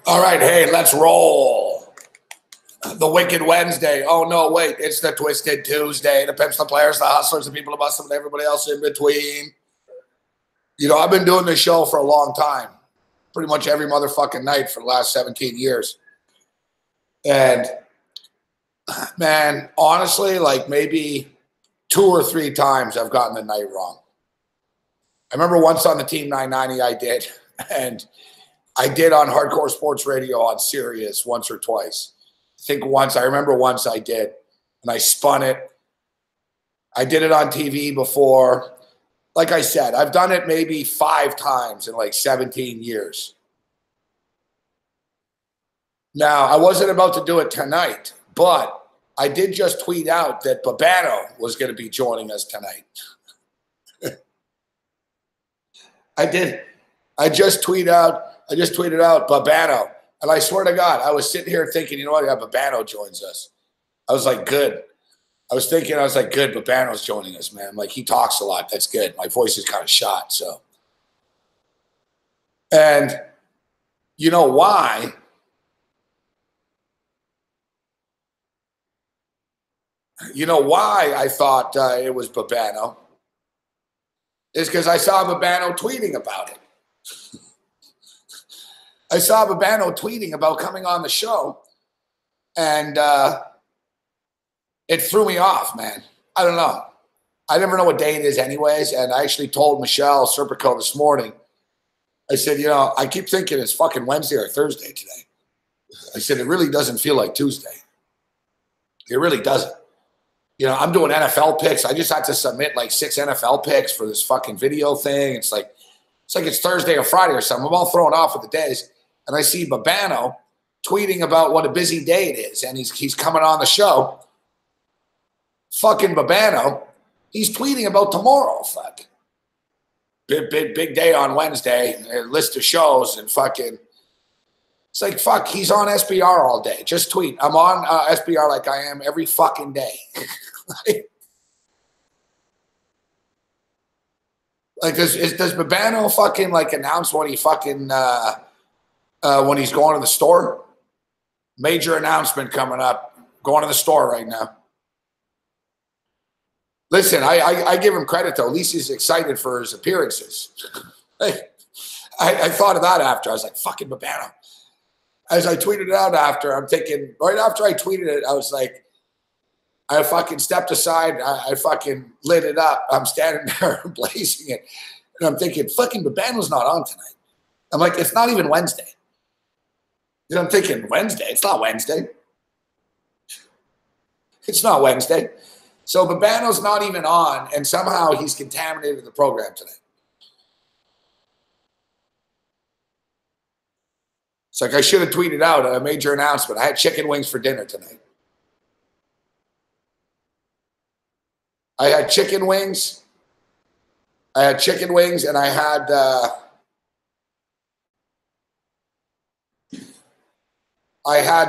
All right, hey, let's roll. The Wicked Wednesday. Oh, no, wait. It's the Twisted Tuesday. The pimps, the players, the hustlers, the people, the bustlers, and everybody else in between. You know, I've been doing this show for a long time. Pretty much every motherfucking night for the last 17 years. And, man, honestly, like maybe 2 or 3 times I've gotten the night wrong. I remember once on the Team 990 I did. And I did on Hardcore Sports Radio on Sirius once or twice. I think once. I remember once I did. And I spun it. I did it on TV before. Like I said, I've done it maybe 5 times in like 17 years. Now, I wasn't about to do it tonight, but I did just tweet out that Babano was going to be joining us tonight. I did. I just tweeted out Babano. And I swear to God, I was sitting here thinking, you know what? Yeah, Babano joins us. I was like, good. I was like, good, Babano's joining us, man. Like, he talks a lot. That's good. My voice is kind of shot, so. And you know why? You know why I thought it was Babano? Is because I saw Babano tweeting about it. I saw Babano tweeting about coming on the show, and it threw me off, man. I don't know. I never know what day it is anyways, and I actually told Michelle Serpico this morning, I said, you know, I keep thinking it's fucking Wednesday or Thursday today. I said, it really doesn't feel like Tuesday. It really doesn't. You know, I'm doing NFL picks. I just had to submit like 6 NFL picks for this fucking video thing. It's like it's Thursday or Friday or something. I'm all thrown off with the days. And I see Babano tweeting about what a busy day it is. And he's coming on the show. Fucking Babano. He's tweeting about tomorrow. Fuck. Big day on Wednesday. A list of shows and fucking. It's like, fuck, he's on SBR all day. Just tweet. I'm on SBR like I am every fucking day. Like, does Babano fucking like announce when he fucking when he's going to the store? Major announcement coming up. Going to the store right now. Listen, I give him credit though. At least he's excited for his appearances. I thought of that after. I was like, fucking Babano. As I tweeted it out after, I'm thinking, right after I tweeted it, I was like, I fucking stepped aside. I fucking lit it up. I'm standing there blazing it. And I'm thinking, fucking Babano's not on tonight. I'm like, it's not even Wednesday. And I'm thinking, Wednesday? It's not Wednesday. It's not Wednesday. So Babano's not even on, and somehow he's contaminated the program tonight. It's like I should have tweeted out a major announcement. I had chicken wings for dinner tonight. I had chicken wings. And I had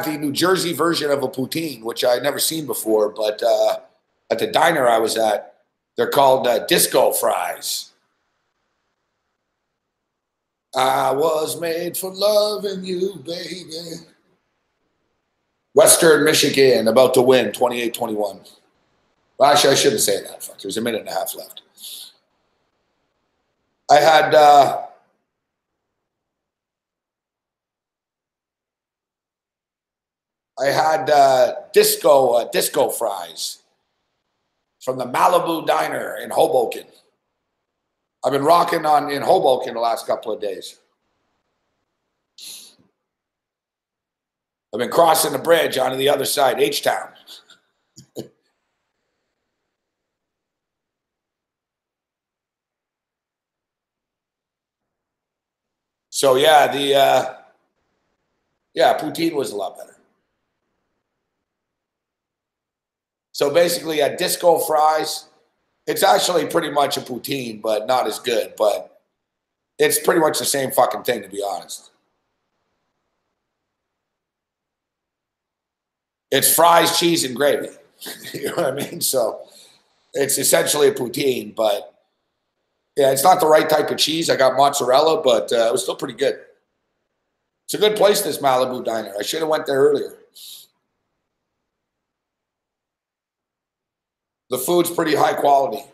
the New Jersey version of a poutine, which I had never seen before, but at the diner I was at, they're called disco fries. I was made for loving you, baby. Western Michigan about to win 28-21. Well, actually, I shouldn't say that. Fuck, there's a minute and a half left. I had disco fries from the Malibu Diner in Hoboken. I've been rocking in Hoboken the last couple of days. I've been crossing the bridge onto the other side, H-Town. So yeah, poutine was a lot better. So basically, disco fries. It's actually pretty much a poutine, but not as good. But it's pretty much the same fucking thing, to be honest. It's fries, cheese, and gravy. You know what I mean? So it's essentially a poutine, but yeah, it's not the right type of cheese. I got mozzarella, but it was still pretty good. It's a good place, this Malibu Diner. I should have went there earlier. The food's pretty high quality.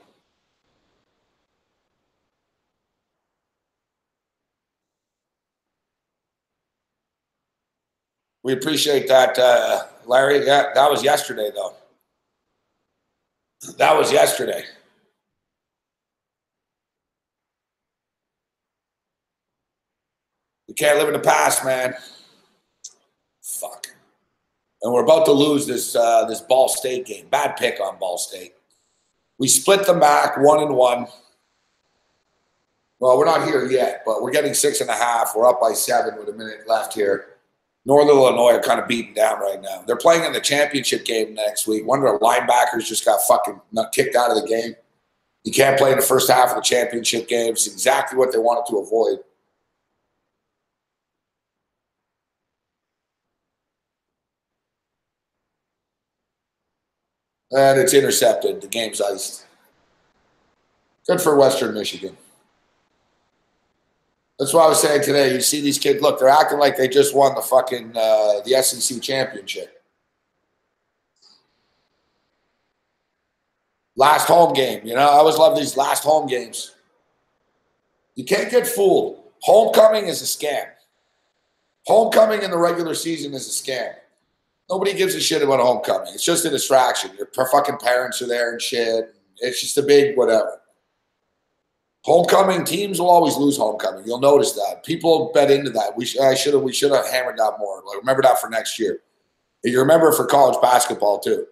We appreciate that, Larry. Yeah, that was yesterday, though. That was yesterday. We can't live in the past, man. Fuck. And we're about to lose this this Ball State game. Bad pick on Ball State. We split them back 1-1. Well, we're not here yet, but we're getting 6.5. We're up by 7 with a minute left here. Northern Illinois are kind of beaten down right now. They're playing in the championship game next week. One of their linebackers just got fucking kicked out of the game. You can't play in the first half of the championship game. It's exactly what they wanted to avoid. And it's intercepted. The game's iced. Good for Western Michigan. That's what I was saying today. You see these kids, look, they're acting like they just won the fucking the SEC championship. Last home game. You know, I always love these last home games. You can't get fooled. Homecoming is a scam. Homecoming in the regular season is a scam. Nobody gives a shit about homecoming. It's just a distraction. Your fucking parents are there and shit. It's just a big whatever. Homecoming teams will always lose homecoming. You'll notice that. People bet into that. We should have hammered that more. Like, remember that for next year. You remember it for college basketball too.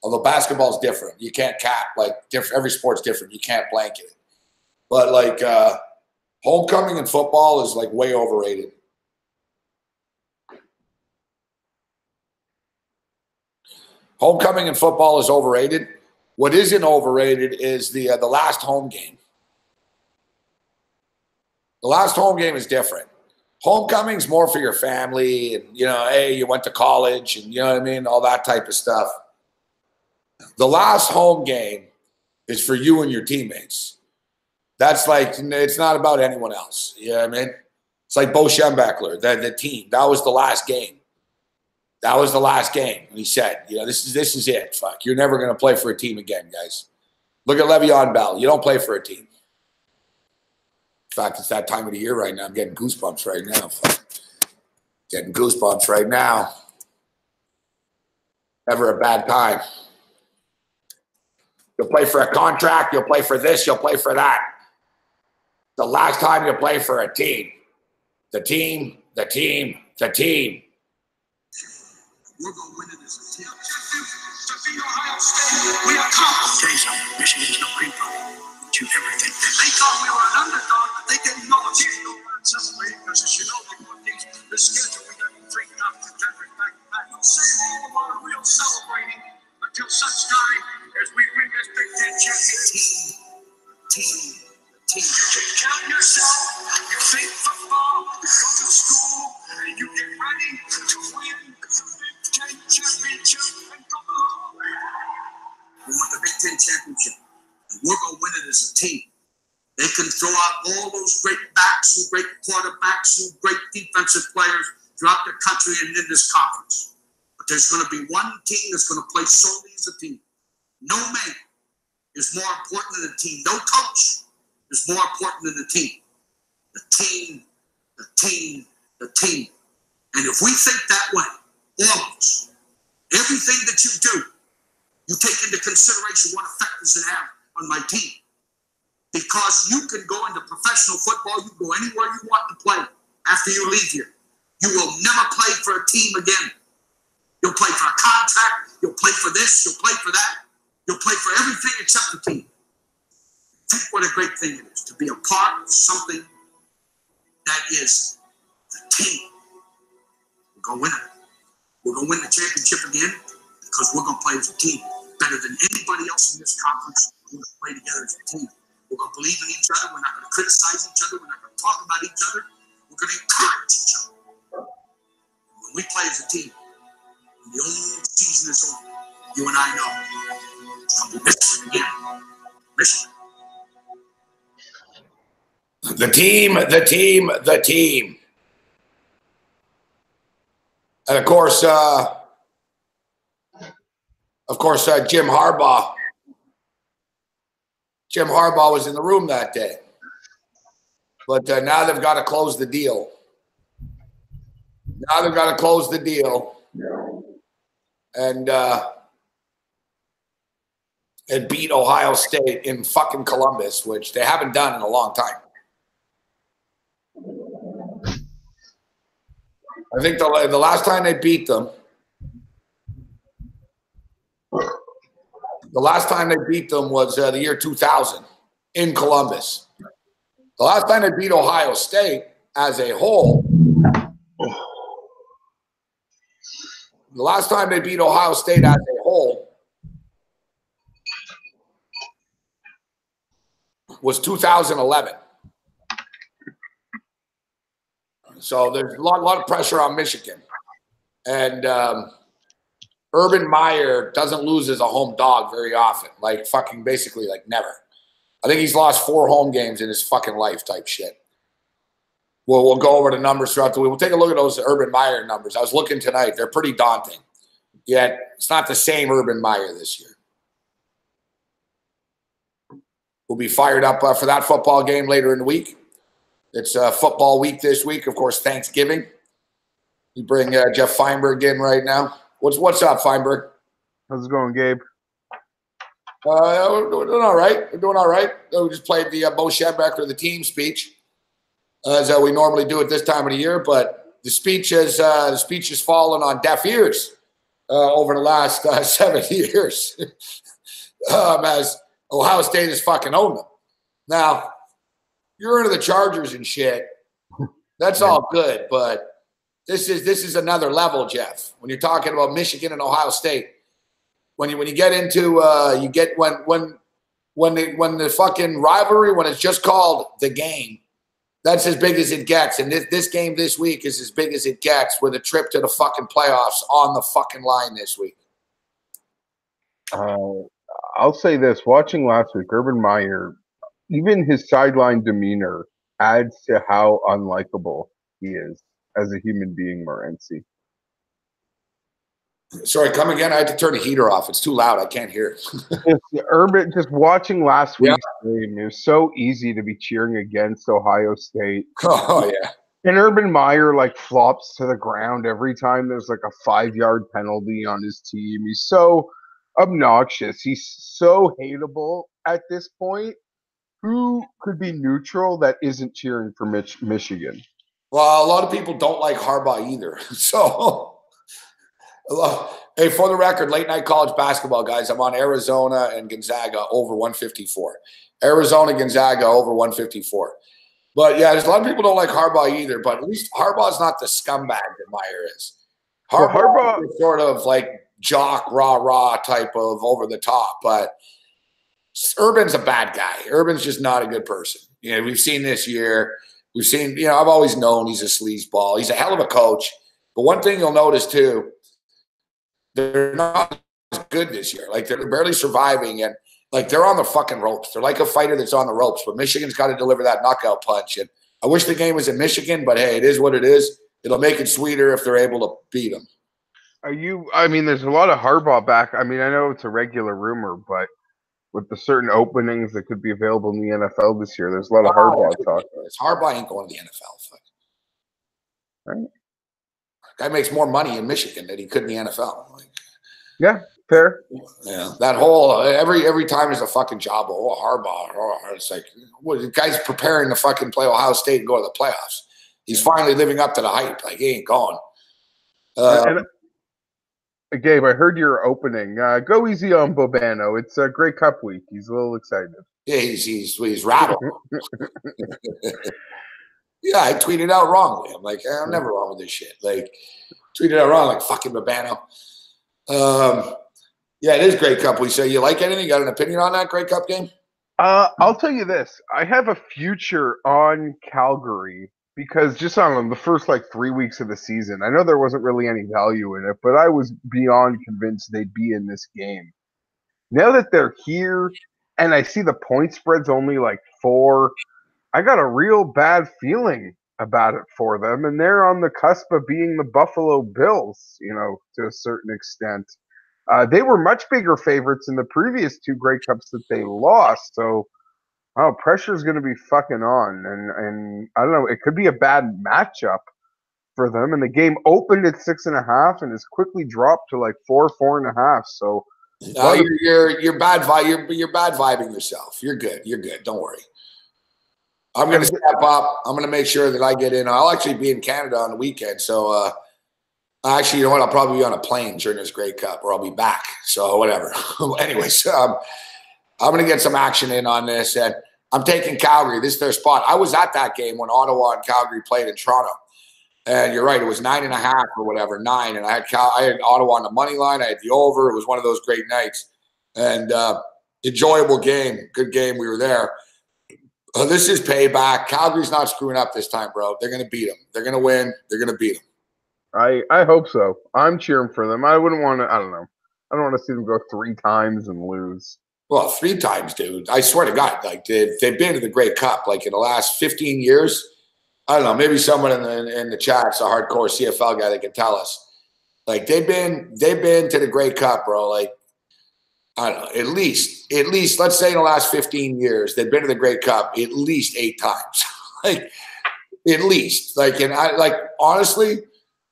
Although basketball is different. You can't cap, like every sport's different. You can't blanket it. But like homecoming in football is like way overrated. Homecoming in football is overrated. What isn't overrated is the last home game. The last home game is different. Homecoming's more for your family and, you know, hey, you went to college and, you know what I mean, all that type of stuff. The last home game is for you and your teammates. That's like, it's not about anyone else. You know what I mean? It's like Bo Schembechler, the team. That was the last game. That was the last game. And he said, you know, this is it. Fuck, you're never going to play for a team again, guys. Look at Le'Veon Bell. You don't play for a team. In fact, it's that time of the year right now. I'm getting goosebumps right now. Fuck. Getting goosebumps right now. Never a bad time. You'll play for a contract. You'll play for this. You'll play for that. The last time you play for a team. The team, the team, the team. We're going to win it as a team. To be Ohio State, we accomplished. Jason, Michigan's no creeper. Do everything. They thought we were an underdog, but they didn't know it. You know we're celebrating because, as you know, they put the schedule. We got 3 top contenders back to back. We'll save all of our real celebrating until such time as we win this Big Ten championship. Team. You can count yourself. You think football. You go to school. And you get ready to win the Big Ten championship and go home. We won the Big Ten championship. We're going to win it as a team. They can throw out all those great backs and great quarterbacks and great defensive players throughout the country and in this conference. But there's going to be one team that's going to play solely as a team. No man is more important than the team. No coach is more important than the team. The team, the team, the team. And if we think that way, almost, everything that you do, you take into consideration what effect does it have on my team. Because you can go into professional football, you can go anywhere you want to play after you leave here. You will never play for a team again. You'll play for a contract, you'll play for this, you'll play for that. You'll play for everything except the team. Think what a great thing it is to be a part of something that is the team. We're going to win it. We're going to win the championship again because we're going to play as a team better than anybody else in this conference. We're going to play together as a team. We're going to believe in each other. We're not going to criticize each other. We're not going to talk about each other. We're going to encourage each other. When we play as a team, when the old season is over, You and I know. Michigan. Michigan. The team. And of course, Jim Harbaugh. Jim Harbaugh was in the room that day. But now they've got to close the deal. And beat Ohio State in fucking Columbus, which they haven't done in a long time. I think the last time they beat them, was the year 2000 in Columbus. The last time they beat Ohio State as a whole, was 2011. So there's a lot of pressure on Michigan. And Urban Meyer doesn't lose as a home dog very often, like fucking basically like never. I think he's lost 4 home games in his fucking life type shit. We'll go over the numbers throughout the week. We'll take a look at those Urban Meyer numbers. I was looking tonight. They're pretty daunting. Yet it's not the same Urban Meyer this year. We'll be fired up for that football game later in the week. It's football week this week. Of course, Thanksgiving. You bring Jeff Feinberg in right now. What's up, Feinberg? How's it going, Gabe? We're doing all right. We just played the Bo Schembechler, the team speech, as we normally do at this time of the year. But the speech has fallen on deaf ears over the last 7 years, as Ohio State has fucking owned them. Now, you're into the Chargers and shit. That's all good, but this is another level, Jeff. When you're talking about Michigan and Ohio State, when you get into when the fucking rivalry, when it's just called the game, that's as big as it gets. And this game this week is as big as it gets, with a trip to the fucking playoffs on the fucking line this week. I'll say this: watching last week, Urban Meyer, even his sideline demeanor adds to how unlikable he is as a human being, Morency. Sorry, come again. I had to turn the heater off. It's too loud. I can't hear. Urban, just watching last week's game, it was so easy to be cheering against Ohio State. Oh, yeah. And Urban Meyer, like, flops to the ground every time there's, like, a 5-yard penalty on his team. He's so obnoxious. He's so hateable at this point. Who could be neutral that isn't cheering for Michigan? Well, a lot of people don't like Harbaugh either. So, hey, for the record, late night college basketball, guys, I'm on Arizona and Gonzaga over 154. Arizona, Gonzaga over 154. But, yeah, there's a lot of people don't like Harbaugh either, but at least Harbaugh's not the scumbag that Meyer is. Harbaugh is sort of like jock, rah-rah type of over the top, but Urban's a bad guy. Urban's just not a good person. You know, we've seen this year. We've seen, I've always known he's a sleazeball. He's a hell of a coach. But one thing you'll notice, too, they're not as good this year. Like, they're barely surviving, and, like, they're on the fucking ropes. They're like a fighter that's on the ropes, but Michigan's got to deliver that knockout punch. And I wish the game was in Michigan, but, hey, it is what it is. It'll make it sweeter if they're able to beat them. There's a lot of Harbaugh back. I mean, I know it's a regular rumor, but with the certain openings that could be available in the NFL this year, there's a lot of Harbaugh talk. Harbaugh ain't going to the NFL. Right. Guy makes more money in Michigan than he could in the NFL. Like, yeah, fair. Yeah, that whole every time there's a fucking job. Oh, Harbaugh. It's like, well, the guy's preparing to fucking play Ohio State and go to the playoffs. He's finally living up to the hype. Like, he ain't going. Gabe, I heard your opening. Go easy on Bobano. It's a Grey Cup week. He's a little excited. Yeah, he's rattled. Yeah, I tweeted out wrongly. I'm like, I'm never wrong with this shit. Like, tweeted out wrong, like, fucking Bobano. Yeah, it is Grey Cup week. So you like anything? You got an opinion on that Grey Cup game? I'll tell you this. I have a future on Calgary because just on the first like 3 weeks of the season, I know there wasn't really any value in it, but I was beyond convinced they'd be in this game. Now that they're here and I see the point spread's only like 4, I got a real bad feeling about it for them. And they're on the cusp of being the Buffalo Bills, to a certain extent. They were much bigger favorites in the previous 2 Grey Cups that they lost. So, pressure's going to be fucking on. And I don't know, it could be a bad matchup for them. And the game opened at 6.5 and has quickly dropped to like 4.5. So, you're bad you're bad vibing yourself. You're good. You're good. Don't worry. I'm going to step up. I'm going to make sure that I get in. I'll actually be in Canada on the weekend. So, actually, you know what? I'll probably be on a plane during this Grey Cup, or I'll be back. So, whatever. Anyways, I'm going to get some action in on this. And I'm taking Calgary. This is their spot. I was at that game when Ottawa and Calgary played in Toronto. And you're right. It was 9.5 or whatever, 9. And I had Ottawa on the money line. I had the over. It was one of those great nights. And enjoyable game. Good game. We were there. This is payback. Calgary's not screwing up this time, bro. They're going to beat them. They're going to win. They're going to beat them. I hope so. I'm cheering for them. I wouldn't want to, I don't know. I don't want to see them go 3 times and lose. Well, 3 times, dude. I swear to God, like they've been to the Grey Cup like in the last 15 years. I don't know. Maybe someone in the chat's a hardcore CFL guy that can tell us. Like they've been to the Grey Cup, bro. Like I don't know. At least let's say in the last 15 years they've been to the Grey Cup at least 8 times. Like at least. Like and I like honestly,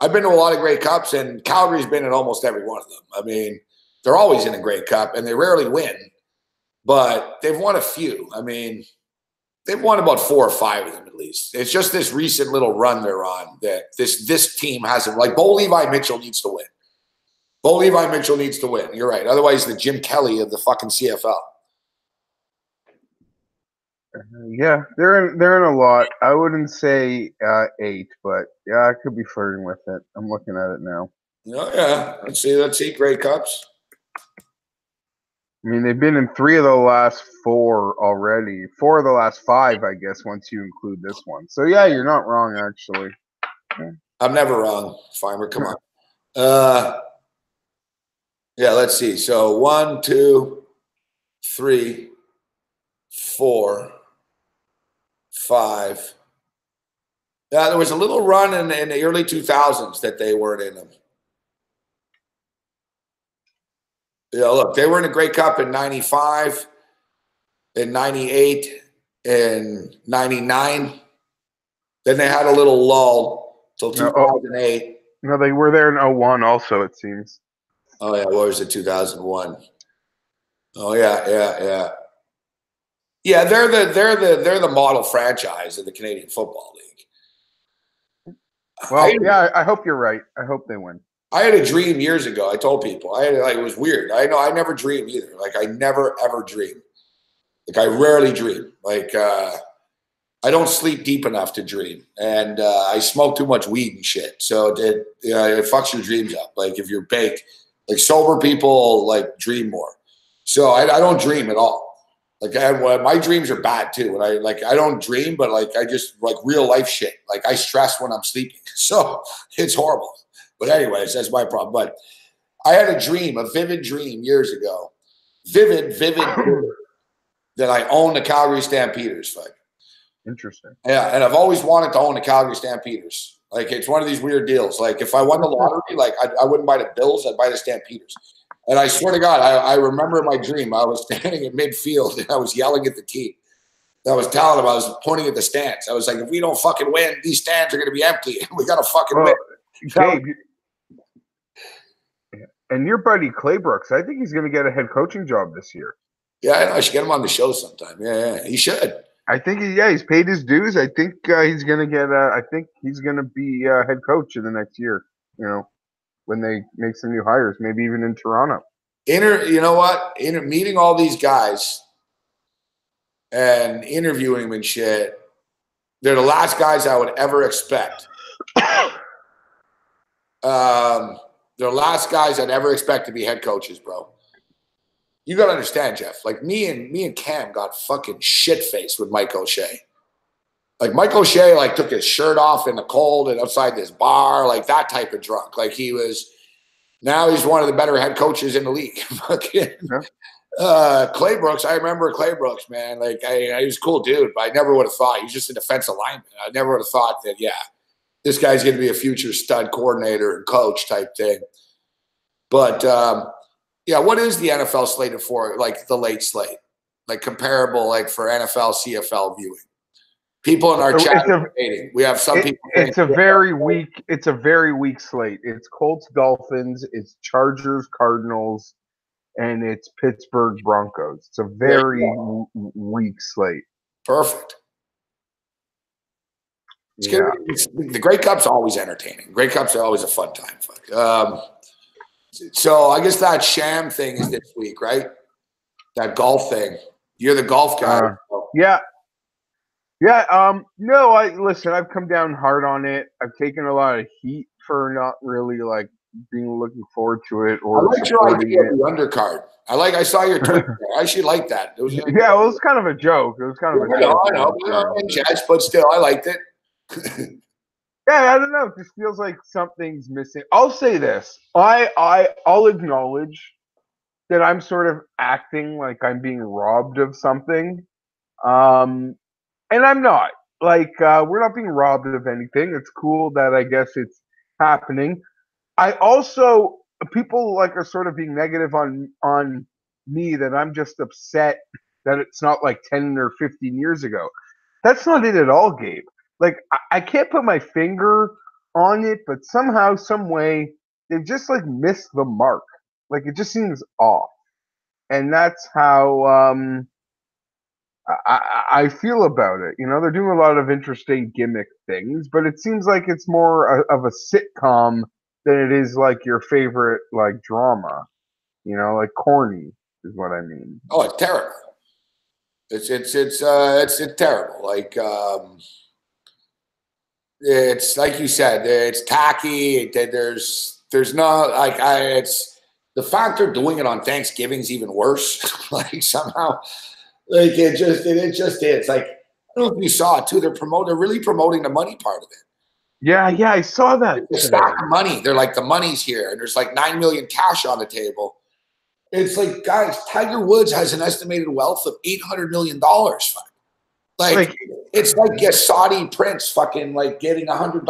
I've been to a lot of Grey Cups and Calgary's been in almost every one of them. I mean, they're always in a Grey Cup and they rarely win. But they've won a few. I mean, they've won about 4 or 5 of them at least. It's just this recent little run they're on that this team hasn't. Like Bo Levi Mitchell needs to win. Bo Levi Mitchell needs to win. You're right. Otherwise, the Jim Kelly of the fucking CFL. Yeah, they're in a lot. I wouldn't say 8, but yeah, I could be flirting with it. I'm looking at it now. Oh yeah, let's see Grey Cups. I mean, they've been in 3 of the last 4 already. 4 of the last 5, I guess, once you include this one. So yeah, you're not wrong, actually. I'm never wrong, Fimer. Come on. Yeah, let's see. So 1, 2, 3, 4, 5. Yeah, there was a little run in the early 2000s that they weren't in them. Yeah, look, they were in a Grey Cup in 95, in 98, in 99. Then they had a little lull till 2008. No, they were there in 01 also, it seems. Oh, yeah, what was it, 2001? Oh, yeah. Yeah, they're the model franchise of the Canadian Football League. Well, I hope you're right. I hope they win. I had a dream years ago. I told people. It was weird. I know I never dream either. Like I never ever dream. Like I rarely dream. Like I don't sleep deep enough to dream, and I smoke too much weed and shit. So it fucks your dreams up. Like if you're baked, like sober people like dream more. So I don't dream at all. Like my dreams are bad too. And I don't dream, but like I just like real life shit. Like I stress when I'm sleeping. So it's horrible. But anyways, that's my problem. But I had a dream, a vivid dream years ago. Vivid that I own the Calgary Stampeders. Like, interesting. Yeah, and I've always wanted to own the Calgary Stampeders. Like it's one of these weird deals. Like if I won the lottery, like I wouldn't buy the Bills, I'd buy the Stampeders. And I swear to God, I remember my dream. I was standing at midfield and I was yelling at the team. I was telling them, I was pointing at the stands. I was like, if we don't fucking win, these stands are going to be empty. We got to fucking win. Gabe, and your buddy Claybrooks, I think he's going to get a head coaching job this year. Yeah, I know. I should get him on the show sometime. Yeah, he should. I think he's paid his dues. I think he's going to get. I think he's going to be head coach in the next year. When they make some new hires, maybe even in Toronto. You know what? Meeting all these guys and interviewing them and shit, they're the last guys I would ever expect. They're the last guys I'd ever expect to be head coaches, bro. You got to understand, Jeff. Like me and Cam got fucking shit-faced with Mike O'Shea. Like Mike O'Shea, like took his shirt off in the cold and outside this bar, like that type of drunk. Like he was. Now he's one of the better head coaches in the league. Clay Brooks, I remember Clay Brooks, man. Like he was a cool dude, but I never would have thought he was just a defensive lineman. I never would have thought that. Yeah, this guy's going to be a future stud coordinator and coach type thing. But yeah, what is the NFL slated for? Like the late slate, like comparable, like for NFL CFL viewing. People in our chat are debating. We have some people. It's a very weak. It's a very weak slate. It's Colts, Dolphins. It's Chargers, Cardinals, and it's Pittsburgh Broncos. It's a very weak slate. Perfect. It's good. The Grey Cup's always entertaining. Grey Cups are always a fun time. So I guess that sham thing is this week, right? That golf thing. You're the golf guy. Yeah. Yeah, no, listen, I've come down hard on it. I've taken a lot of heat for not really like looking forward to it or I like your idea of the undercard. I saw your tweet there. I actually like that. It was, it was kind of a joke. It was kind of a joke. I know, but still, I liked it. Yeah, I don't know. It just feels like something's missing. I'll say this. I'll acknowledge that I'm sort of acting like I'm being robbed of something. And I'm not. Like, we're not being robbed of anything. It's cool that I guess it's happening. I also, people like are sort of being negative on me that I'm just upset that it's not like 10 or 15 years ago. That's not it at all, Gabe. Like, I can't put my finger on it, but somehow, some way, they've just like missed the mark. Like, it just seems off. And that's how, I feel about it. You know, they're doing a lot of interesting gimmick things, but it seems like it's more of a sitcom than it is like your favorite like drama. You know, like corny is what I mean. Oh, it's terrible. It's terrible. Like it's like you said, it's tacky. There's no like it's the fact they're doing it on Thanksgiving is even worse. Like somehow. Like it just is. Like I don't know if you saw it too. They're really promoting the money part of it. Yeah, I saw that. It's a stack of money. They're like the money's here, and there's like $9 million cash on the table. It's like, guys, Tiger Woods has an estimated wealth of $800 million. Like it's like a Saudi prince fucking like getting $100,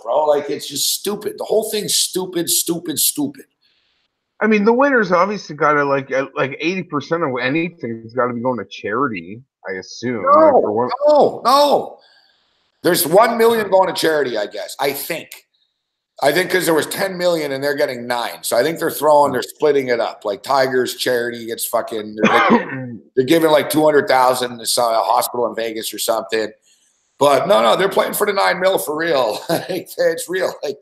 bro. Like it's just stupid. The whole thing's stupid. I mean, the winners obviously got to like 80% of anything has got to be going to charity. I assume. No. There's 1 million going to charity. I guess. I think because there was 10 million and they're getting 9, so I think they're splitting it up. Like Tiger's charity gets fucking. They're giving like 200,000 to a hospital in Vegas or something. But no, they're playing for the 9 mil for real. It's real. Like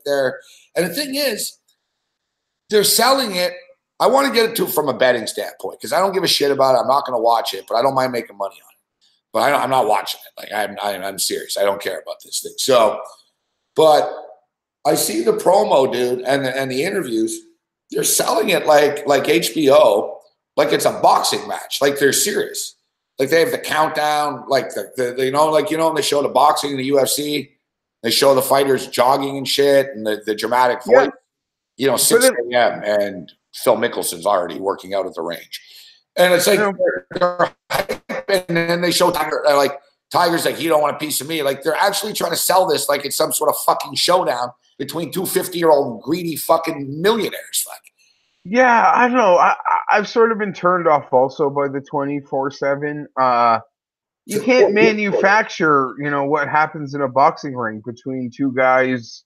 and the thing is. They're selling it. I want to get it from a betting standpoint because I don't give a shit about it. I'm not going to watch it, but I don't mind making money on it. But I'm not watching it. Like I'm serious. I don't care about this thing. So, but I see the promo, dude, and the interviews. They're selling it like HBO, like it's a boxing match. Like they're serious. Like they have the countdown. Like the when they show the boxing in the UFC, they show the fighters jogging and shit, and the dramatic voice. Yeah. 6 a.m. and Phil Mickelson's already working out at the range. And it's like they're hyping, and then they show Tiger. Like Tiger's like, you don't want a piece of me. Like they're actually trying to sell this like it's some sort of fucking showdown between two 50-year-old greedy fucking millionaires. Like, yeah, I don't know. I've sort of been turned off also by the 24/7. You can't manufacture, what happens in a boxing ring between two guys.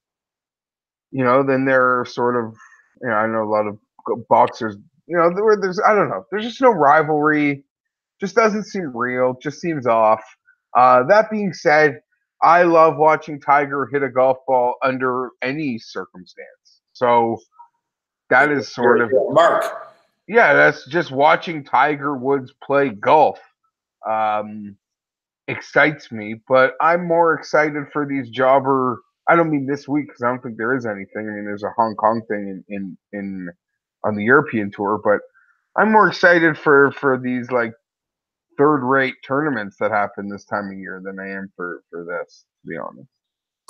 Then they're sort of, I know a lot of boxers, there's, I don't know, there's just no rivalry, just doesn't seem real, just seems off. That being said, I love watching Tiger hit a golf ball under any circumstance. So that is sort of, Mark. Yeah, that's just watching Tiger Woods play golf. Excites me, but I'm more excited for these jobber. I don't mean this week because I don't think there is anything. I mean, there's a Hong Kong thing in on the European tour, but I'm more excited for these like third-rate tournaments that happen this time of year than I am for this, to be honest.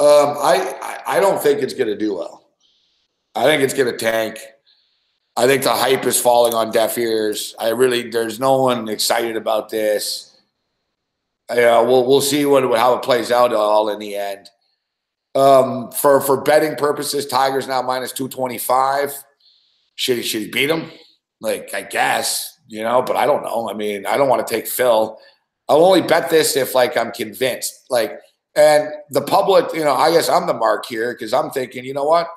I don't think it's going to do well. I think it's going to tank. I think the hype is falling on deaf ears. There's no one excited about this. We'll see how it plays out all in the end. For betting purposes, Tiger's now minus 225. Should he beat him? Like, I guess, but I don't know. I mean, I don't want to take Phil. I'll only bet this if, like, I'm convinced. Like, and the public, I guess I'm the mark here because I'm thinking, you know what?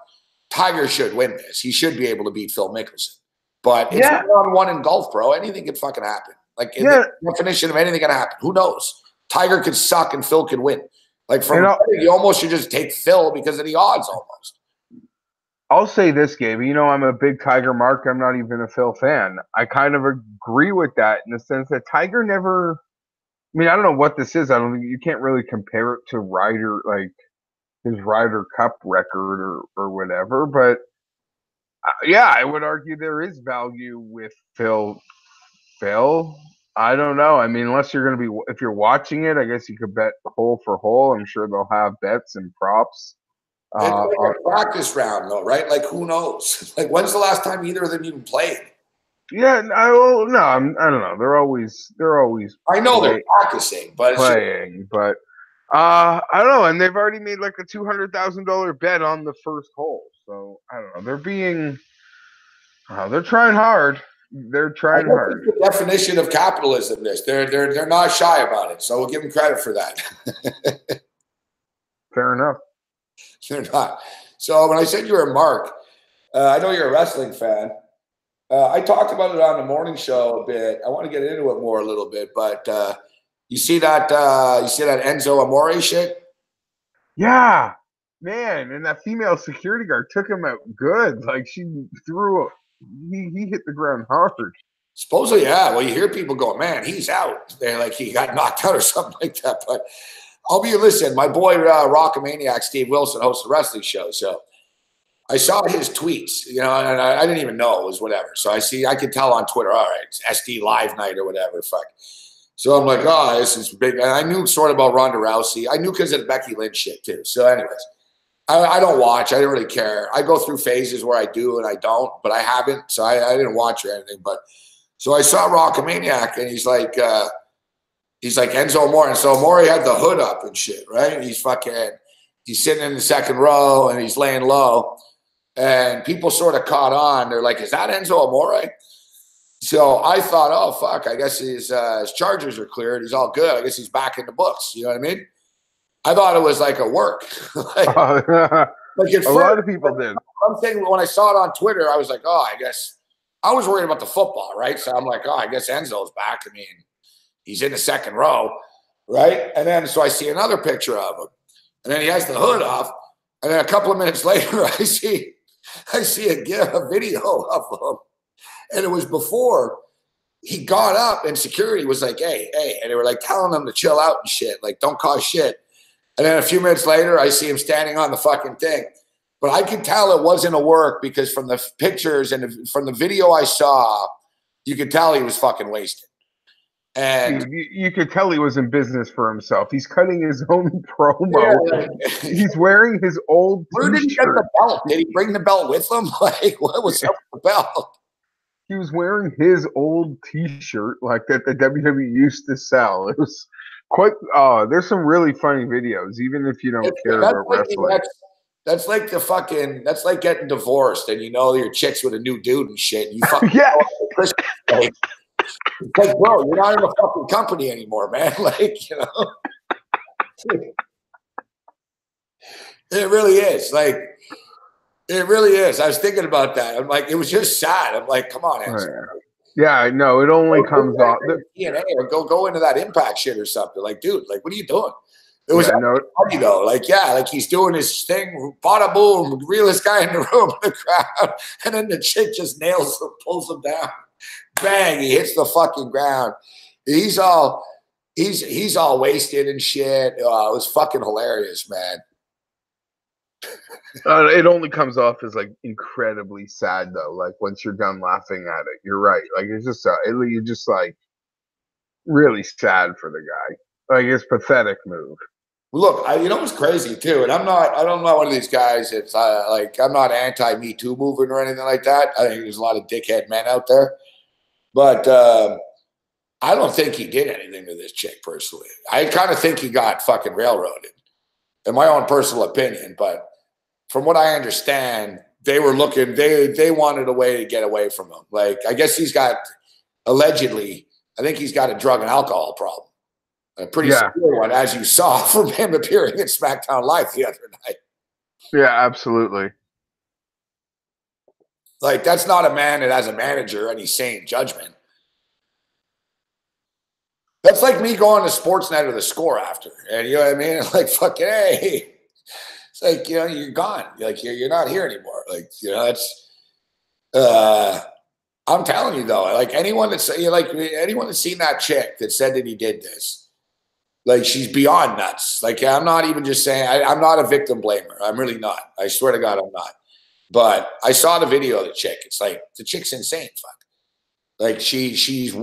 Tiger should win this. He should be able to beat Phil Mickelson. But it's 1-on-1 in golf, bro. Anything can fucking happen. Like, the definition of anything can happen. Who knows? Tiger could suck and Phil could win. Like, you almost should just take Phil because of the odds almost. I'll say this, Gabe. I'm a big Tiger mark. I'm not even a Phil fan. I kind of agree with that in the sense that Tiger never – I mean, I don't know what this is. I don't think you can't really compare it to Ryder, like his Ryder Cup record or whatever. But, I would argue there is value with Phil. I don't know. I mean, unless you're going to be – if you're watching it, I guess you could bet hole for hole. I'm sure they'll have bets and props. It's like a practice round, though, right? Like, who knows? Like, when's the last time either of them even played? Yeah, I don't know. They're always. I know they're practicing, but playing. But I don't know. And they've already made like a $200,000 bet on the first hole. So I don't know. They're being. They're trying hard. They're trying hard. The definition of capitalism. They're not shy about it. So we'll give them credit for that. Fair enough. They're not. So when I said you were a mark, I know you're a wrestling fan. I talked about it on the morning show a bit. I want to get into it more a little bit, but you see that Enzo Amore shit? Yeah, man, and that female security guard took him out good. Like he hit the ground hard. Supposedly, yeah. Well, you hear people go, man, he's out. They're like he got knocked out or something like that. But listen, my boy Rockamaniac Steve Wilson hosts a wrestling show, so I saw his tweets, and I didn't even know it was whatever. So I could tell on Twitter, all right, it's SD Live Night or whatever, fuck. So I'm like, oh, this is big. And I knew sort of about Ronda Rousey. I knew because of the Becky Lynch shit too. So anyways, I don't watch. I don't really care. I go through phases where I do and I don't, but I haven't. So I didn't watch or anything. But so I saw Rockamaniac and he's like Enzo Amore. And so Amore had the hood up and shit, right? And he's sitting in the second row and he's laying low. And people sort of caught on. They're like, is that Enzo Amore? So I thought, oh, fuck, I guess his charges are cleared. He's all good. I guess he's back in the books. You know what I mean? I thought it was like a work. A lot of people did. I'm saying when I saw it on Twitter, I was like, oh, I guess I was worried about the football, right? So I'm like, oh, I guess Enzo's back. I mean, he's in the second row, right? And then so I see another picture of him. And then he has the hood off. And then a couple of minutes later, I see a video of him. And it was before he got up and security was like, hey. And they were like telling him to chill out and shit. Like, don't cause shit. And then a few minutes later, I see him standing on the fucking thing. But I could tell it wasn't a work because from the pictures and from the video I saw, you could tell he was fucking wasted. And you could tell he was in business for himself. He's cutting his own promo. Yeah. He's wearing his old Where did he get the belt? Did he bring the belt with him? Like, what was up with the belt? He was wearing his old T-shirt like that the WWE used to sell. It was quite there's some really funny videos, even if you don't care about wrestling. That's like getting divorced and your chick's with a new dude and shit. And you fucking it's like, bro, you're not in the fucking company anymore, man. Like, it really is. Like, it really is. I was thinking about that. I'm like, it was just sad. I'm like, come on, Andrew. Yeah, no, it only comes off. DNA or go into that Impact shit or something. Like, dude, like, what are you doing? It was funny though. Like, like he's doing his thing, bada boom, realest guy in the room in the crowd, and then the chick just nails him, pulls him down, bang, he hits the fucking ground. He's all wasted and shit. It was fucking hilarious, man. It only comes off as like incredibly sad though. Like once you're done laughing at it, you're right. Like it's just you're just like, really sad for the guy. Like, it's pathetic move. Look, you know what's crazy too, and I'm not one of these guys that's like, I'm not anti-Me Too movement or anything like that. I think there's a lot of dickhead men out there, but I don't think he did anything to this chick personally. I kind of think he got fucking railroaded, in my own personal opinion. But from what I understand, they were looking, they wanted a way to get away from him. Like, I guess he's got, allegedly, I think he's got a drug and alcohol problem. A pretty severe one, as you saw from him appearing at SmackDown Live the other night. Yeah, absolutely. Like, that's not a man that has a manager any sane judgment. That's like me going to Sportsnet or The Score after. And you know what I mean? Like, fucking, hey. It's like, you know, you're gone. Like, you're not here anymore. Like, you know, it's, I'm telling you though, like anyone that's seen that chick that said that he did this, like, she's beyond nuts. Like, I'm not even just saying, I'm not a victim blamer. I'm really not. I swear to God, I'm not. But I saw the video of the chick. It's like, the chick's insane. Fuck. Like, she's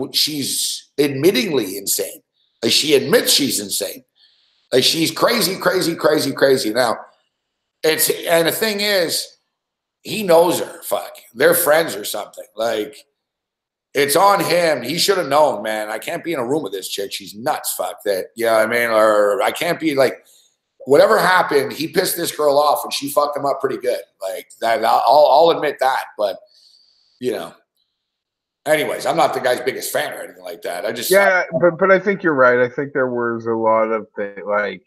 admittingly insane. Like, she admits she's insane. Like, she's crazy, crazy, crazy, crazy. Now, and the thing is, he knows her. Fuck. They're friends or something. Like, it's on him. He should have known, man. I can't be in a room with this chick. She's nuts. Fuck that. You know what I mean? Or I can't be like, whatever happened, he pissed this girl off and she fucked him up pretty good. Like, that, I'll admit that. But, you know, anyways, I'm not the guy's biggest fan or anything like that. But I think you're right. I think there was a lot of things, like,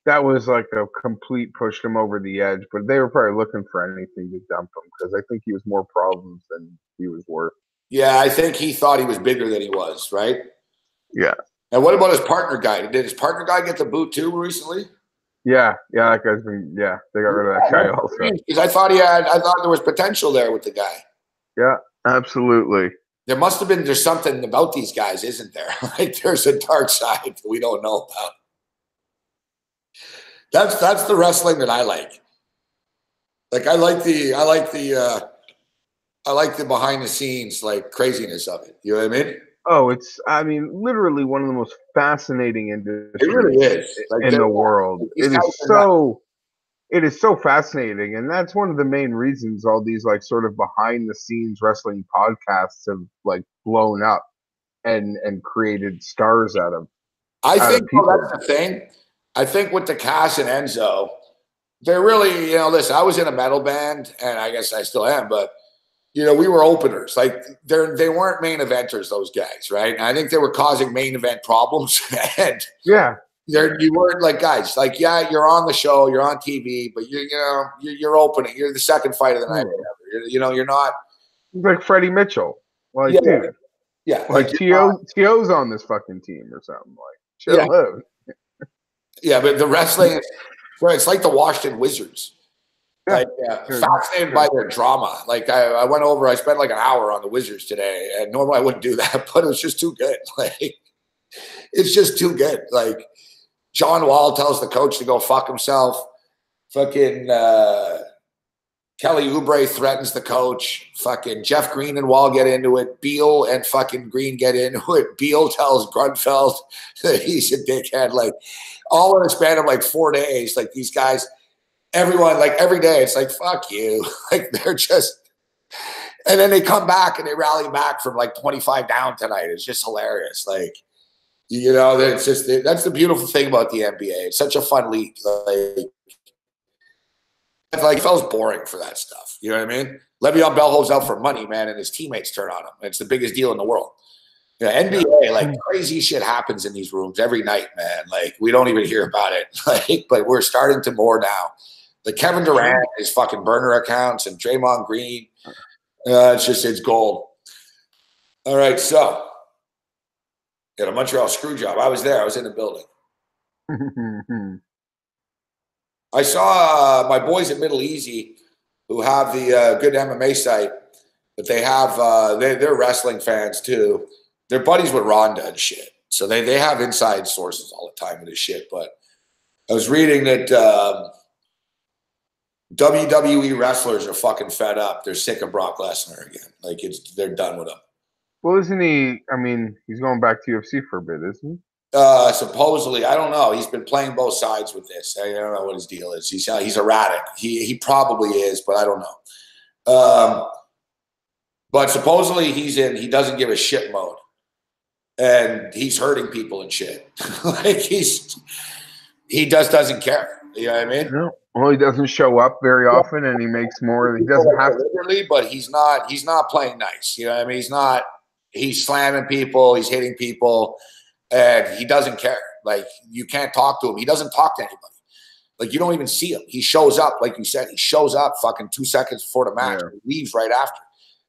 that was like a complete pushed him over the edge. But they were probably looking for anything to dump him because I think he was more problems than he was worth. Yeah, I think he thought he was bigger than he was, right? Yeah. And what about his partner guy? Did his partner guy get the boot too recently? Yeah, that guy's been. Yeah, they got rid of that guy also. Because I thought there was potential there with the guy. Yeah, absolutely. There must have been. There's something about these guys, isn't there? Like, there's a dark side that we don't know about. That's the wrestling that I like. Like, I like the behind the scenes, like, craziness of it. You know what I mean? Oh, it's, I mean, literally one of the most fascinating industries it really is. Like, in the world. It is so fascinating. And that's one of the main reasons all these, like, sort of behind the scenes wrestling podcasts have, like, blown up and created stars out of people. That's the thing. I think with the Cass and Enzo, they're really, you know, listen, I was in a metal band and I guess I still am, but, you know, we were openers. Like, they weren't main eventers, those guys, right? And I think they were causing main event problems. And yeah, you weren't like, guys, like, yeah, you're on the show, you're on TV, but you're opening. You're the second fight of the night. You're not like Freddie Mitchell. Like, yeah, dude, yeah, like T.O.'s on this fucking team or something. Like, chill out. Yeah, but the wrestling, it's like the Washington Wizards. Like, fascinated by their drama. Like, I went over, I spent like an hour on the Wizards today, and normally I wouldn't do that, but it was just too good. Like, it's just too good. Like, John Wall tells the coach to go fuck himself. Fucking Kelly Oubre threatens the coach. Fucking Jeff Green and Wall get into it. Beal and fucking Green get into it. Beal tells Grunfeld that he's a dickhead. Like, all in a span of like 4 days. Like, these guys, everyone, like, every day, it's like, fuck you. Like, they're just, and then they come back and they rally back from like 25 down tonight. It's just hilarious. Like, you know, it's just, that's the beautiful thing about the NBA. It's such a fun league. Like, it feels boring for that stuff. You know what I mean? Le'Veon Bell holds out for money, man, and his teammates turn on him. It's the biggest deal in the world. You know, NBA, like, crazy shit happens in these rooms every night, man. Like, we don't even hear about it. Like, but we're starting to more now. The Kevin Durant, his fucking burner accounts, and Draymond Green. It's gold. All right, so got a Montreal screw job. I was there. I was in the building. I saw my boys at Middle Easy, who have the good MMA site, but they have they're wrestling fans too. They're buddies with Ronda and shit, so they have inside sources all the time with this shit. But I was reading that WWE wrestlers are fucking fed up. They're sick of Brock Lesnar again. Like, they're done with him. Well, isn't he? I mean, he's going back to UFC for a bit, isn't he? Supposedly, I don't know. He's been playing both sides with this. I don't know what his deal is. He's erratic. He probably is, but I don't know. But supposedly he doesn't give a shit mode, and he's hurting people and shit. Like he doesn't care. You know what I mean? No. Well, he doesn't show up very often, and he makes more. He doesn't have to, but he's not playing nice. You know what I mean? He's slamming people. He's hitting people. And he doesn't care. Like, you can't talk to him. He doesn't talk to anybody. Like, you don't even see him. He shows up, like you said. He shows up fucking 2 seconds before the match. Yeah. He leaves right after.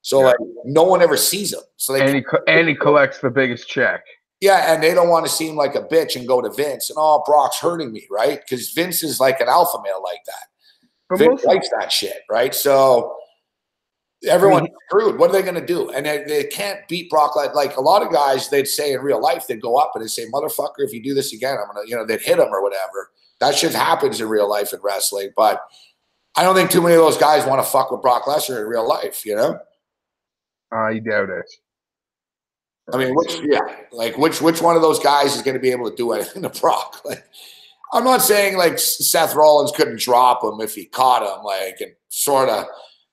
So, like, no one ever sees him. So he collects the biggest check. Yeah, and they don't want to seem like a bitch and go to Vince. And, oh, Brock's hurting me, right? Because Vince is like an alpha male like that. But Vince likes that shit, right? So everyone's screwed. What are they going to do? And they can't beat Brock like a lot of guys. They'd say in real life, they'd go up and they'd say, "Motherfucker, if you do this again, I'm gonna," they'd hit him or whatever. That shit happens in real life in wrestling, but I don't think too many of those guys want to fuck with Brock Lesnar in real life. I doubt it. I mean, which one of those guys is going to be able to do anything to Brock? Like, I'm not saying like Seth Rollins couldn't drop him if he caught him, like, and sort of.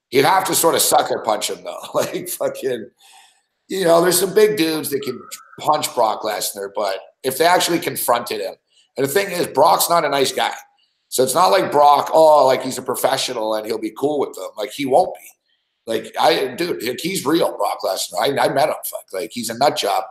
He'd have to sort of sucker punch him, though. Like, fucking, there's some big dudes that can punch Brock Lesnar, but if they actually confronted him, and the thing is, Brock's not a nice guy. So it's not like Brock, like he's a professional and he'll be cool with them. Like, he won't be. Like, he's real, Brock Lesnar. I met him. Fuck. Like, he's a nut job.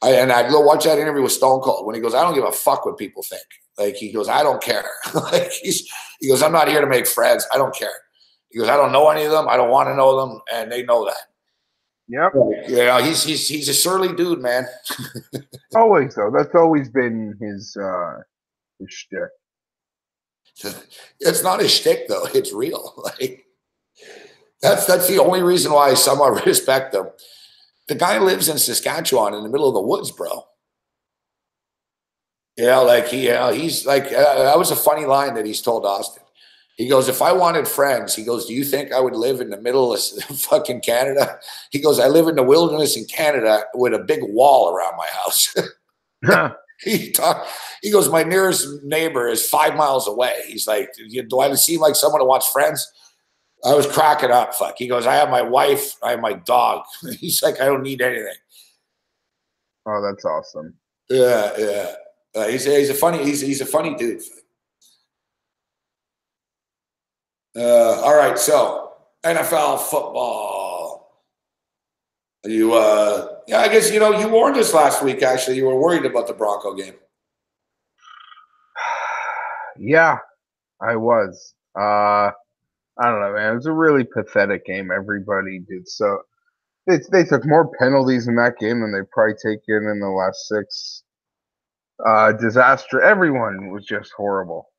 I go watch that interview with Stone Cold when he goes, "I don't give a fuck what people think." Like, he goes, "I don't care." Like, he goes, "I'm not here to make friends. I don't care." He goes, "I don't know any of them. I don't want to know them, and they know that." Yep. He's a surly dude, man. Always, though. That's always been his shtick. It's not his shtick, though. It's real. Like, that's the only reason why I somewhat respect him. The guy lives in Saskatchewan in the middle of the woods, bro. He's like, that was a funny line that he's told Austin. He goes, "If I wanted friends," he goes, "do you think I would live in the middle of fucking Canada?" He goes, "I live in the wilderness in Canada with a big wall around my house." He goes, "My nearest neighbor is 5 miles away." He's like, "Do I seem like someone who wants friends?" I was cracking up. Fuck. He goes, "I have my wife. I have my dog." He's like, "I don't need anything." Oh, that's awesome. Yeah. He's a funny dude. All right, so NFL football. I guess you warned us last week. Actually, you were worried about the Bronco game. Yeah, I was. I don't know, man. It was a really pathetic game. Everybody did so. They took more penalties in that game than they've probably taken in the last 6. Disaster. Everyone was just horrible.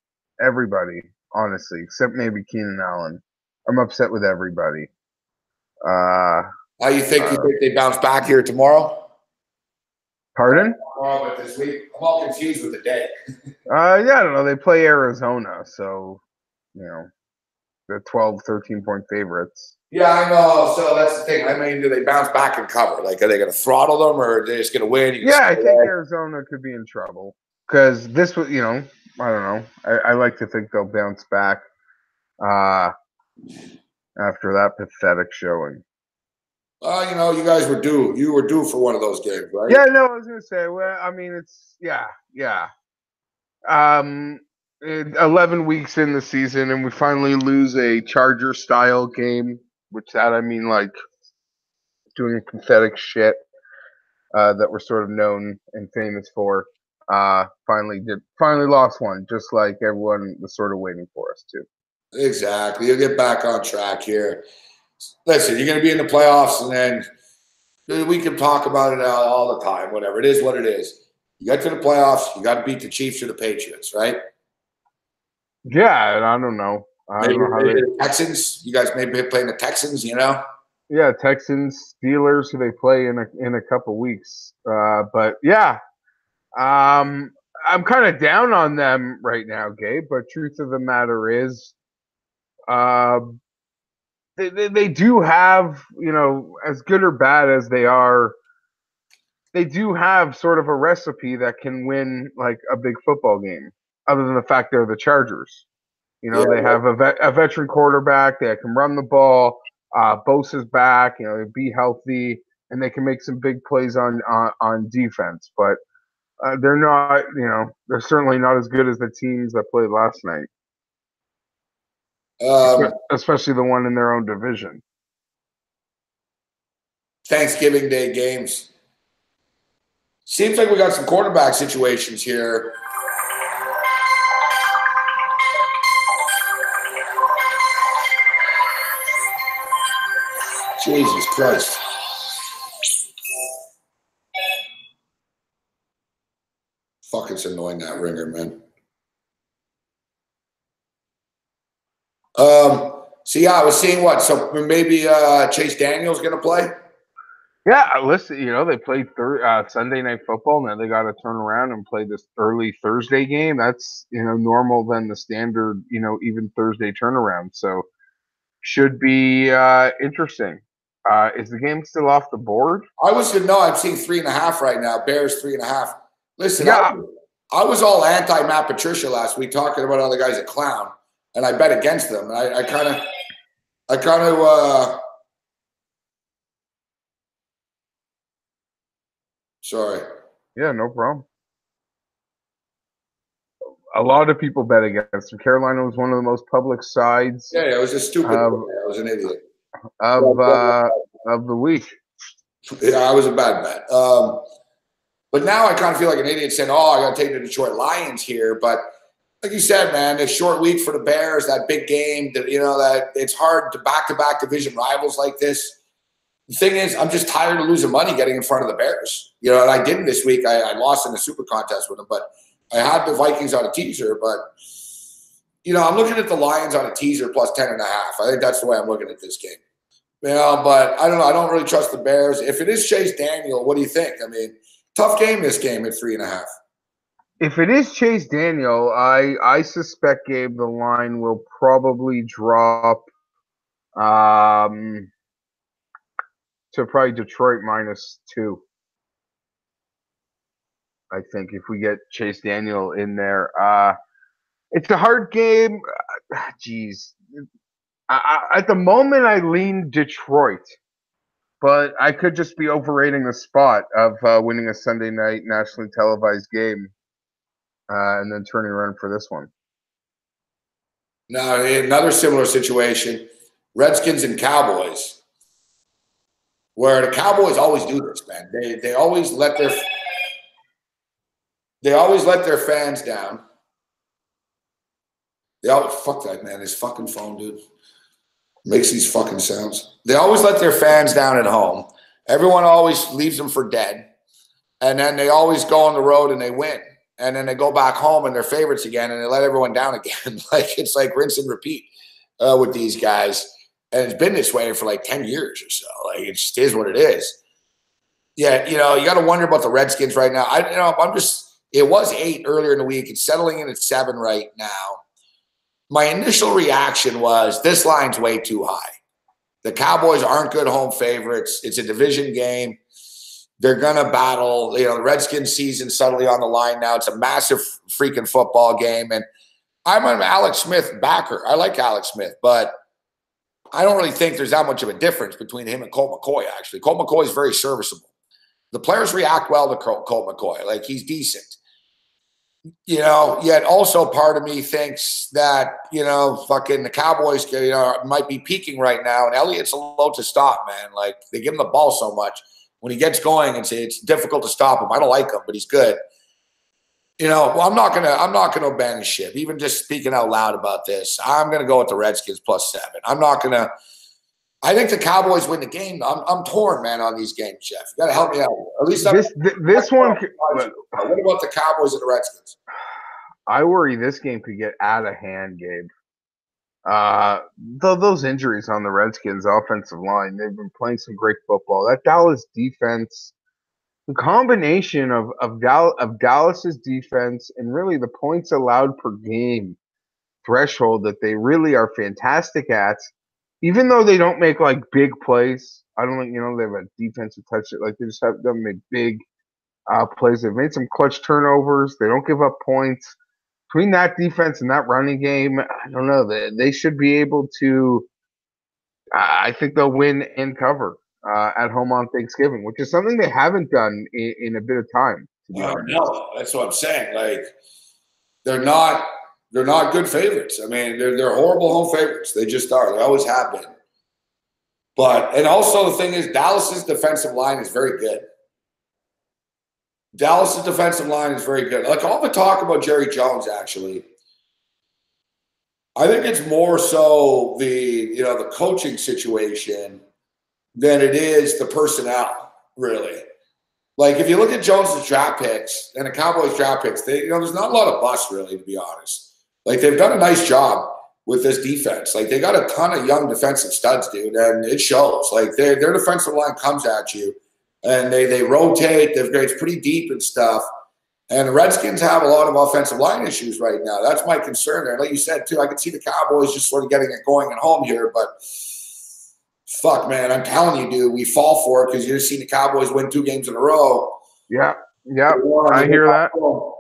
Everybody, honestly, except maybe Keenan Allen. I'm upset with everybody. How you think they bounce back here tomorrow? Pardon? Tomorrow, but this week, I'm all confused with the day. I don't know. They play Arizona, so they're 12, 13-point favorites. Yeah, I know. So that's the thing. I mean, do they bounce back and cover? Like, are they going to throttle them, or are they just going to win? I think Arizona could be in trouble because this was, I don't know. I like to think they'll bounce back after that pathetic showing. You guys were due. You were due for one of those games, right? Yeah, no, I was going to say. Well, I mean, it's yeah. 11 weeks in the season, and we finally lose a Charger-style game. Which I mean, like, doing pathetic shit that we're sort of known and famous for. Finally lost one, just like everyone was sort of waiting for us to. Exactly. You'll get back on track here. Listen, you're going to be in the playoffs, and then we can talk about it all the time. Whatever. It is what it is. You get to the playoffs, you got to beat the Chiefs or the Patriots, right? Yeah, and I don't know. Maybe the Texans. You guys maybe playing the Texans, Yeah, Texans, Steelers, who they play in a couple weeks. But yeah, I'm kind of down on them right now, Gabe. But truth of the matter is, they do have, as good or bad as they are, they do have sort of a recipe that can win like a big football game. Other than the fact they're the Chargers, they have a veteran quarterback. They can run the ball. Bosa's back. They be healthy, and they can make some big plays on defense. But they're not. They're certainly not as good as the teams that played last night, especially the one in their own division. Thanksgiving Day games. Seems like we got some quarterback situations here. Jesus Christ. Fuck, it's annoying, that ringer, man. So yeah, I was seeing what? So maybe Chase Daniel's going to play? Yeah, listen, they played Sunday Night Football. Now they got to turn around and play this early Thursday game. That's, normal than the standard, even Thursday turnaround. So should be interesting. Is the game still off the board? I'm seeing 3.5 right now. Bears 3.5. Listen, yeah. I was all anti Matt Patricia last week, talking about other guys a clown, and I bet against them. And I kind of sorry. Yeah, no problem. A lot of people bet against him. Carolina was one of the most public sides. Yeah, it was a stupid. I was an idiot of the week. Yeah, I was a bad bet. But now I kind of feel like an idiot saying, "Oh, I got to take the Detroit Lions here." But like you said, man, a short week for the Bears. That big game. That that it's hard to back-to-back division rivals like this. The thing is, I'm just tired of losing money getting in front of the Bears. And I didn't this week. I lost in the super contest with them, but I had the Vikings on a teaser. But I'm looking at the Lions on a teaser plus 10.5. I think that's the way I'm looking at this game. But I don't know. I don't really trust the Bears. If it is Chase Daniel, what do you think? I mean, tough game this game at 3.5. If it is Chase Daniel, I suspect, Gabe, the line will probably drop to probably Detroit -2. I think if we get Chase Daniel in there. It's a hard game. Jeez. At the moment, I lean Detroit. But I could just be overrating the spot of winning a Sunday night nationally televised game and then turning around for this one. Now, another similar situation, Redskins and Cowboys, where the Cowboys always do this, man. They always let their fans down. Fuck that, man. This fucking phone, dude. Makes these fucking sounds. They always let their fans down at home. Everyone always leaves them for dead. And then they always go on the road and they win. And then they go back home and they're favorites again and they let everyone down again. It's like rinse and repeat with these guys. And it's been this way for like 10 years or so. It just is what it is. Yeah, you got to wonder about the Redskins right now. It was 8 earlier in the week. It's settling in at 7 right now. My initial reaction was this line's way too high. The Cowboys aren't good home favorites. It's a division game. They're going to battle. The Redskins season suddenly on the line now. It's a massive freaking football game. And I'm an Alex Smith backer. I like Alex Smith, but I don't really think there's that much of a difference between him and Colt McCoy, actually. Colt McCoy is very serviceable. The players react well to Colt McCoy. He's decent. Yet also part of me thinks that, fucking the Cowboys, might be peaking right now. And Elliott's low to stop, man. They give him the ball so much. When he gets going, it's difficult to stop him. I don't like him, but he's good. I'm not gonna abandon ship. Even just speaking out loud about this, I'm gonna go with the Redskins plus 7. I think the Cowboys win the game. I'm torn, man, on these games, Jeff. You got to help me out. At least this one. What about the Cowboys and the Redskins? I worry this game could get out of hand, Gabe. Those injuries on the Redskins' offensive line, they've been playing some great football. That Dallas defense, the combination of Dallas's defense and really the points allowed per game threshold that they really are fantastic at. Even though they don't make big plays, I don't think they have a defensive touch. They just haven't made big plays. They've made some clutch turnovers. They don't give up points. Between that defense and that running game, I don't know. They should be able to. I think they'll win and cover at home on Thanksgiving, which is something they haven't done in a bit of time. To be honest. No, that's what I'm saying. Like they're not good favorites. I mean, they're horrible home favorites. They just are. They always have been. But and also the thing is, Dallas's defensive line is very good. Dallas's defensive line is very good. Like all the talk about Jerry Jones, actually, I think it's more so the coaching situation than it is the personnel, really. Like if you look at Jones's draft picks and the Cowboys draft picks, there's not a lot of bust, really, to be honest. Like they've done a nice job with this defense. Like they got a ton of young defensive studs, dude, and it shows. Like their defensive line comes at you and they rotate. It's pretty deep and stuff. And the Redskins have a lot of offensive line issues right now. That's my concern there. Like you said, too, I can see the Cowboys just sort of getting it going at home here. But, fuck, man, I'm telling you, dude, we fall for it because you've seen the Cowboys win 2 games in a row. Yeah, I hear that.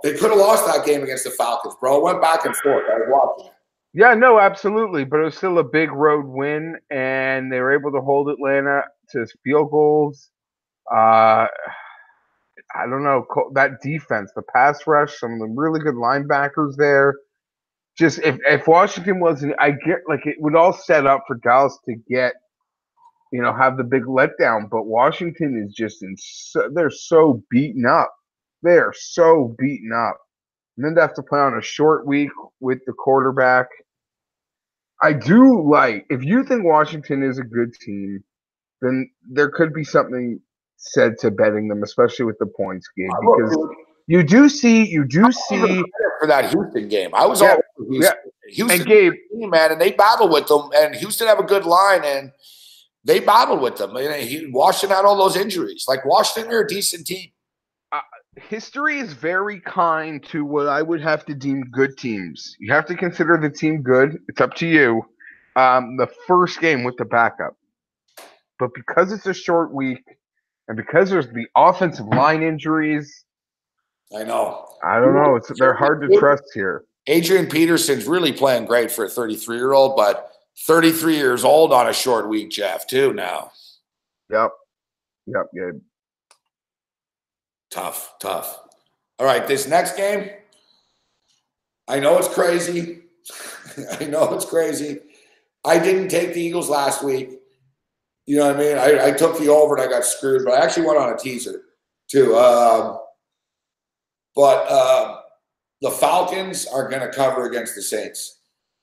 They could have lost that game against the Falcons, bro. It went back and forth. I was watching it. Yeah, no, absolutely. But it was still a big road win, and they were able to hold Atlanta to field goals. I don't know, that defense, the pass rush, some of the really good linebackers there. Just if Washington wasn't, I get like it would all set up for Dallas to get, have the big letdown. But Washington is just they're so beaten up. They are so beaten up. And then they have to play on a short week with the quarterback. I do like, if you think Washington is a good team, then there could be something said to betting them, especially with the points game, because you do see for that Houston game. I was all over Houston. Houston, and Gabe, man, and they battled with them. And Houston have a good line, and they battled with them. Washington had all those injuries. Like Washington are a decent team. History is very kind to what I would have to deem good teams. You have to consider the team good. It's up to you. The first game with the backup, but because it's a short week. And because there's the offensive line injuries, I know. I don't know. They're hard to trust here. Adrian Peterson's really playing great for a 33-year-old, but 33 years old on a short week, Jeff, too, now. Yep, good. Tough. All right, this next game, I know it's crazy. I didn't take the Eagles last week. You know what I mean? I took the over and I got screwed, but I actually went on a teaser too. But the Falcons are going to cover against the Saints.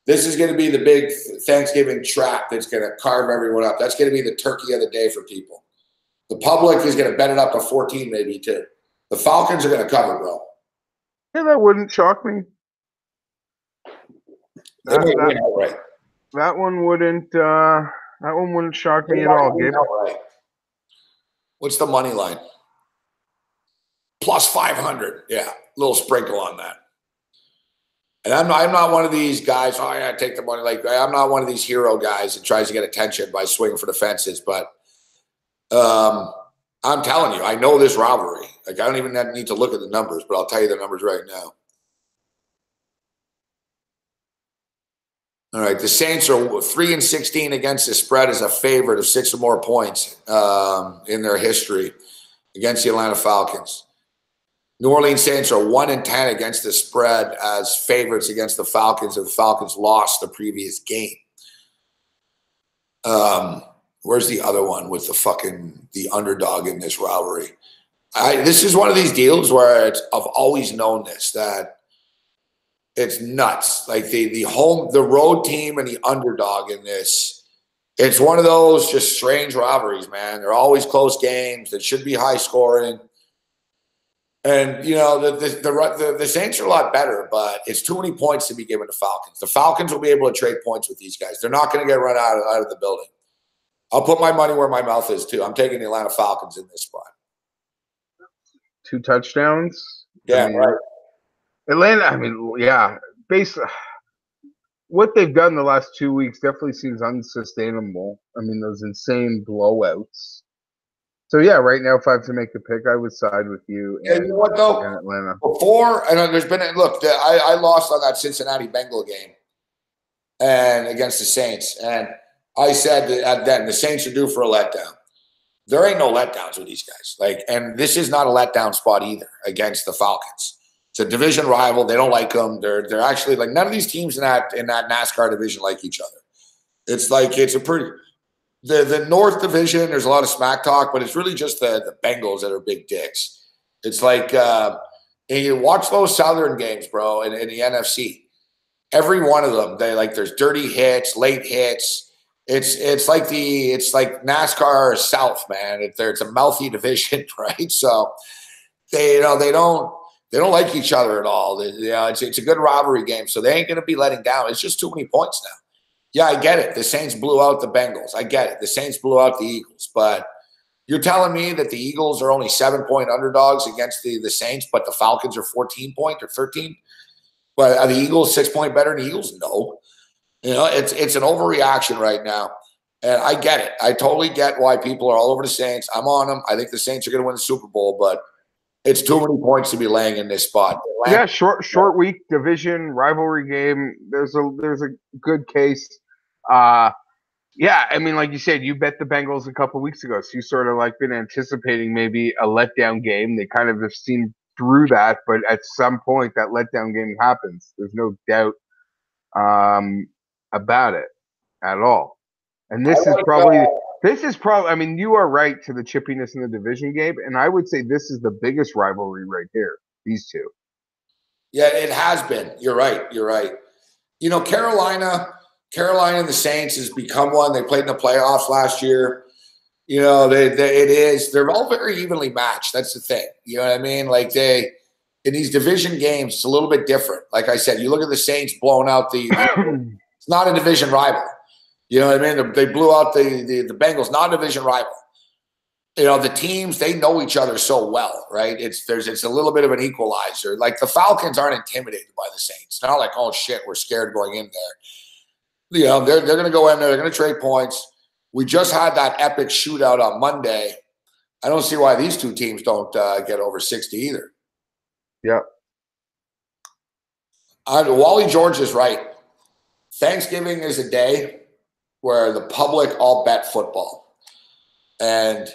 This is going to be the big Thanksgiving trap that's going to carve everyone up. That's going to be the turkey of the day for people. The public is going to bet it up to 14 maybe too. The Falcons are going to cover, bro. Yeah, that wouldn't shock me. That one wouldn't. That one wouldn't shock me at all, Gabe. Right. What's the money line? Plus 500. Yeah, a little sprinkle on that. And I'm not one of these guys, take the money. Like, I'm not one of these hero guys that tries to get attention by swinging for the fences. But I'm telling you, I know this rivalry. Like, I don't even need to look at the numbers, but I'll tell you the numbers right now. All right, the Saints are 3-16 against the spread as a favorite of 6 or more points in their history against the Atlanta Falcons. New Orleans Saints are 1-10 against the spread as favorites against the Falcons, and the Falcons lost the previous game. Where's the other one with the underdog in this rivalry? This is one of these deals where I've always known this, that it's nuts. Like the road team and the underdog in this. It's one of those just strange rivalries, man. They're always close games. That should be high scoring. And the Saints are a lot better, but it's too many points to be given to Falcons. The Falcons will be able to trade points with these guys. They're not going to get run out of the building. I'll put my money where my mouth is too. I'm taking the Atlanta Falcons in this spot. 2 touchdowns. Yeah, right. Atlanta, what they've done the last 2 weeks definitely seems unsustainable. I mean, those insane blowouts. So yeah, right now, if I have to make a pick, I would side with you And you know what though? and Atlanta. Before, and there's been I lost on that Cincinnati Bengal game and against the Saints, and I said that then the Saints are due for a letdown. There ain't no letdowns with these guys. And this is not a letdown spot either against the Falcons. It's a division rival. They don't like them. They're actually like none of these teams in that NASCAR division like each other. It's like it's a pretty the North Division. There's a lot of smack talk, but it's really just the Bengals that are big dicks. It's like and you watch those Southern games, bro, in the NFC. Every one of them, there's dirty hits, late hits. It's like NASCAR South, man. It's a mouthy division, right? So they don't like each other at all. It's a good rivalry game, so they ain't going to be letting down. It's just too many points now. Yeah, I get it. The Saints blew out the Bengals. I get it. The Saints blew out the Eagles, but you're telling me that the Eagles are only 7-point underdogs against the Saints, but the Falcons are 14-point or 13? But are the Eagles 6-point better than the Eagles? No. It's an overreaction right now. And I get it. I totally get why people are all over the Saints. I'm on them. I think the Saints are going to win the Super Bowl, but it's too many points to be laying in this spot. Yeah, short week, division, rivalry game. There's a good case. Yeah, I mean, like you said, you bet the Bengals a couple weeks ago, so you sort of been anticipating maybe a letdown game. They kind of have seen through that, but at some point that letdown game happens. There's no doubt about it at all. And this is probably, I mean, you are right to the chippiness in the division game, and I would say this is the biggest rivalry right here, these two. Yeah, it has been. You're right. Carolina and the Saints has become one. They played in the playoffs last year. They're all very evenly matched. That's the thing. You know what I mean? In these division games, it's a little bit different. Like I said, you look at the Saints blowing out it's not a division rival. You know what I mean? They blew out the Bengals, not a division rival. The teams, they know each other so well, right? It's a little bit of an equalizer. Like the Falcons aren't intimidated by the Saints. It's not like, oh shit, we're scared going in there. They're going to go in there. They're going to trade points. We just had that epic shootout on Monday. I don't see why these two teams don't get over 60 either. Yeah. Wally George is right. Thanksgiving is a day where the public all bet football. And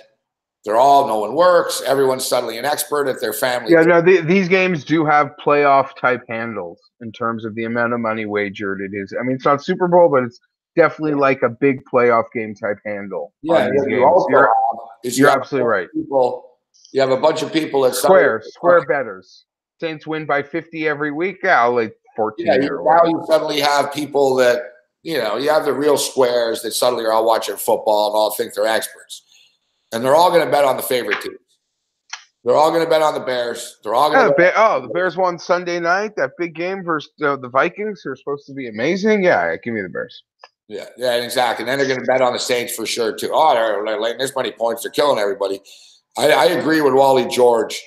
no one works. Everyone's suddenly an expert at their family. Yeah, no, these games do have playoff type handles in terms of the amount of money wagered. It is. I mean, it's not Super Bowl, but it's definitely like a big playoff game type handle. Yeah, you're absolutely right. You have a bunch of people that square bettors. Saints win by 50 every week. Yeah, I'll 14. Yeah, now you suddenly have people that you have the real squares that suddenly are all watching football and all think they're experts, and they're all going to bet on the favorite teams. They're all going to bet on the Bears. They're all going to the Bears won Sunday night. That big game versus the Vikings, who are supposed to be amazing. Yeah, give me the Bears. Yeah, exactly. And then they're going to bet on the Saints for sure too. Oh, they're laying this many points. They're killing everybody. I agree with Wally George.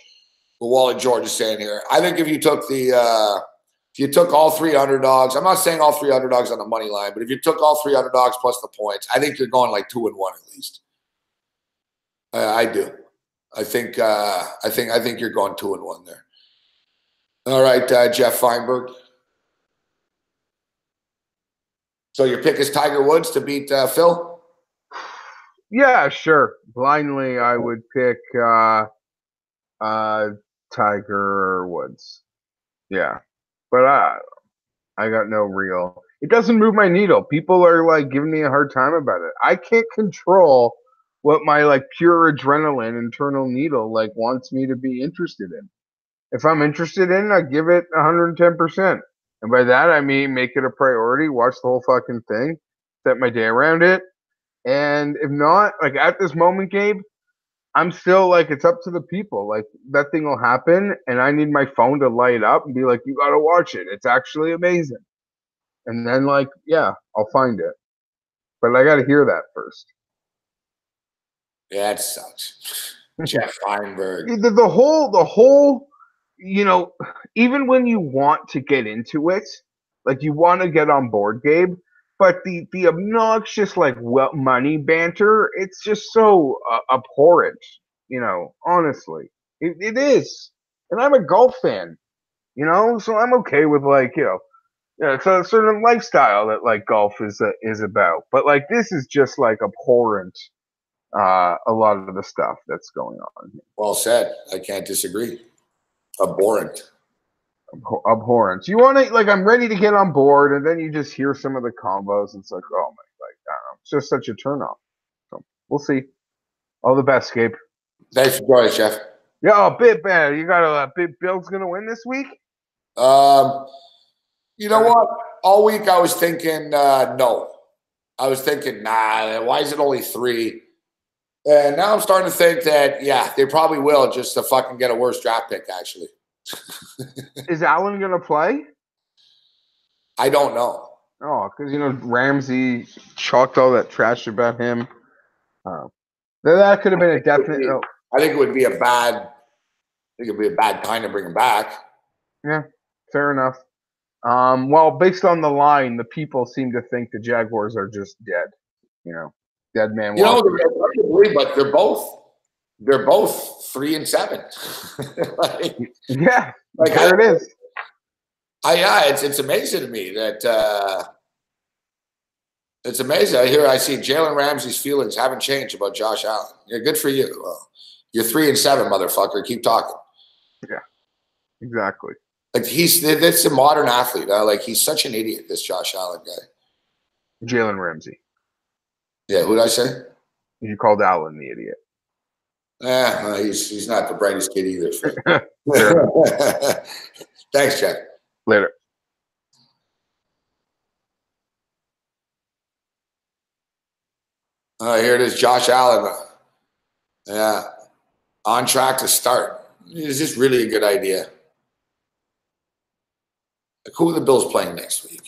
What Wally George is saying here. I think if you took all three underdogs, I'm not saying all three underdogs on the money line, but if you took all three underdogs plus the points, I think you're going 2-1 at least. I do. I think you're going 2-1 there. All right, Jeff Feinberg. So your pick is Tiger Woods to beat Phil? Yeah, sure. Blindly, I would pick Tiger Woods. Yeah, but I got no real. It doesn't move my needle. People are giving me a hard time about it. I can't control what my pure adrenaline internal needle wants me to be interested in. If I'm interested in, I give it 110%. And by that I mean make it a priority, watch the whole fucking thing, set my day around it. And if not, at this moment, Gabe, I'm still it's up to the people. That thing will happen, and I need my phone to light up and be like, you gotta watch it. It's actually amazing. And then yeah, I'll find it. But I gotta hear that first. Yeah, that sucks. Jeff Feinberg. The whole, even when you want to get into it, you want to get on board, Gabe, But the obnoxious like money banter, it's just so abhorrent. Honestly, it is. And I'm a golf fan, so I'm okay with it's a certain lifestyle that like golf is about. But like this is just like abhorrent. A lot of the stuff that's going on here. Well said. I can't disagree. Abhorrent. Abhorrent. You want to like? I'm ready to get on board, and then you just hear some of the combos, and it's like, oh my, like, I don't know, it's just such a turnoff. So we'll see. All the best, Gabe. Thanks for joining, Jeff. Yeah, bit bad. You got a big Bill's gonna win this week. You know what? All week I was thinking no. I was thinking, nah, why is it only 3? And now I'm starting to think that, yeah, they probably will just to fucking get a worse draft pick, actually. Is Allen going to play? I don't know. Oh, because, Ramsey chalked all that trash about him. That could have been a definite. I think it would be a bad time to bring him back. Yeah, fair enough. Well, based on the line, the people seem to think the Jaguars are just dead. Dead man. But they're both 3-7. Yeah, there it is. It's amazing to me that it's amazing. I see Jalen Ramsey's feelings haven't changed about Josh Allen. Yeah, good for you. Well, you're 3-7, motherfucker. Keep talking. Yeah, exactly. Like that's a modern athlete. Like he's such an idiot, this Josh Allen guy. Jalen Ramsey. Yeah, who did I say? You called Allen the idiot. He's not the brightest kid either. Thanks, Jack. Later. Here it is, Josh Allen. Yeah, on track to start. Is this really a good idea? Like, who are the Bills playing next week?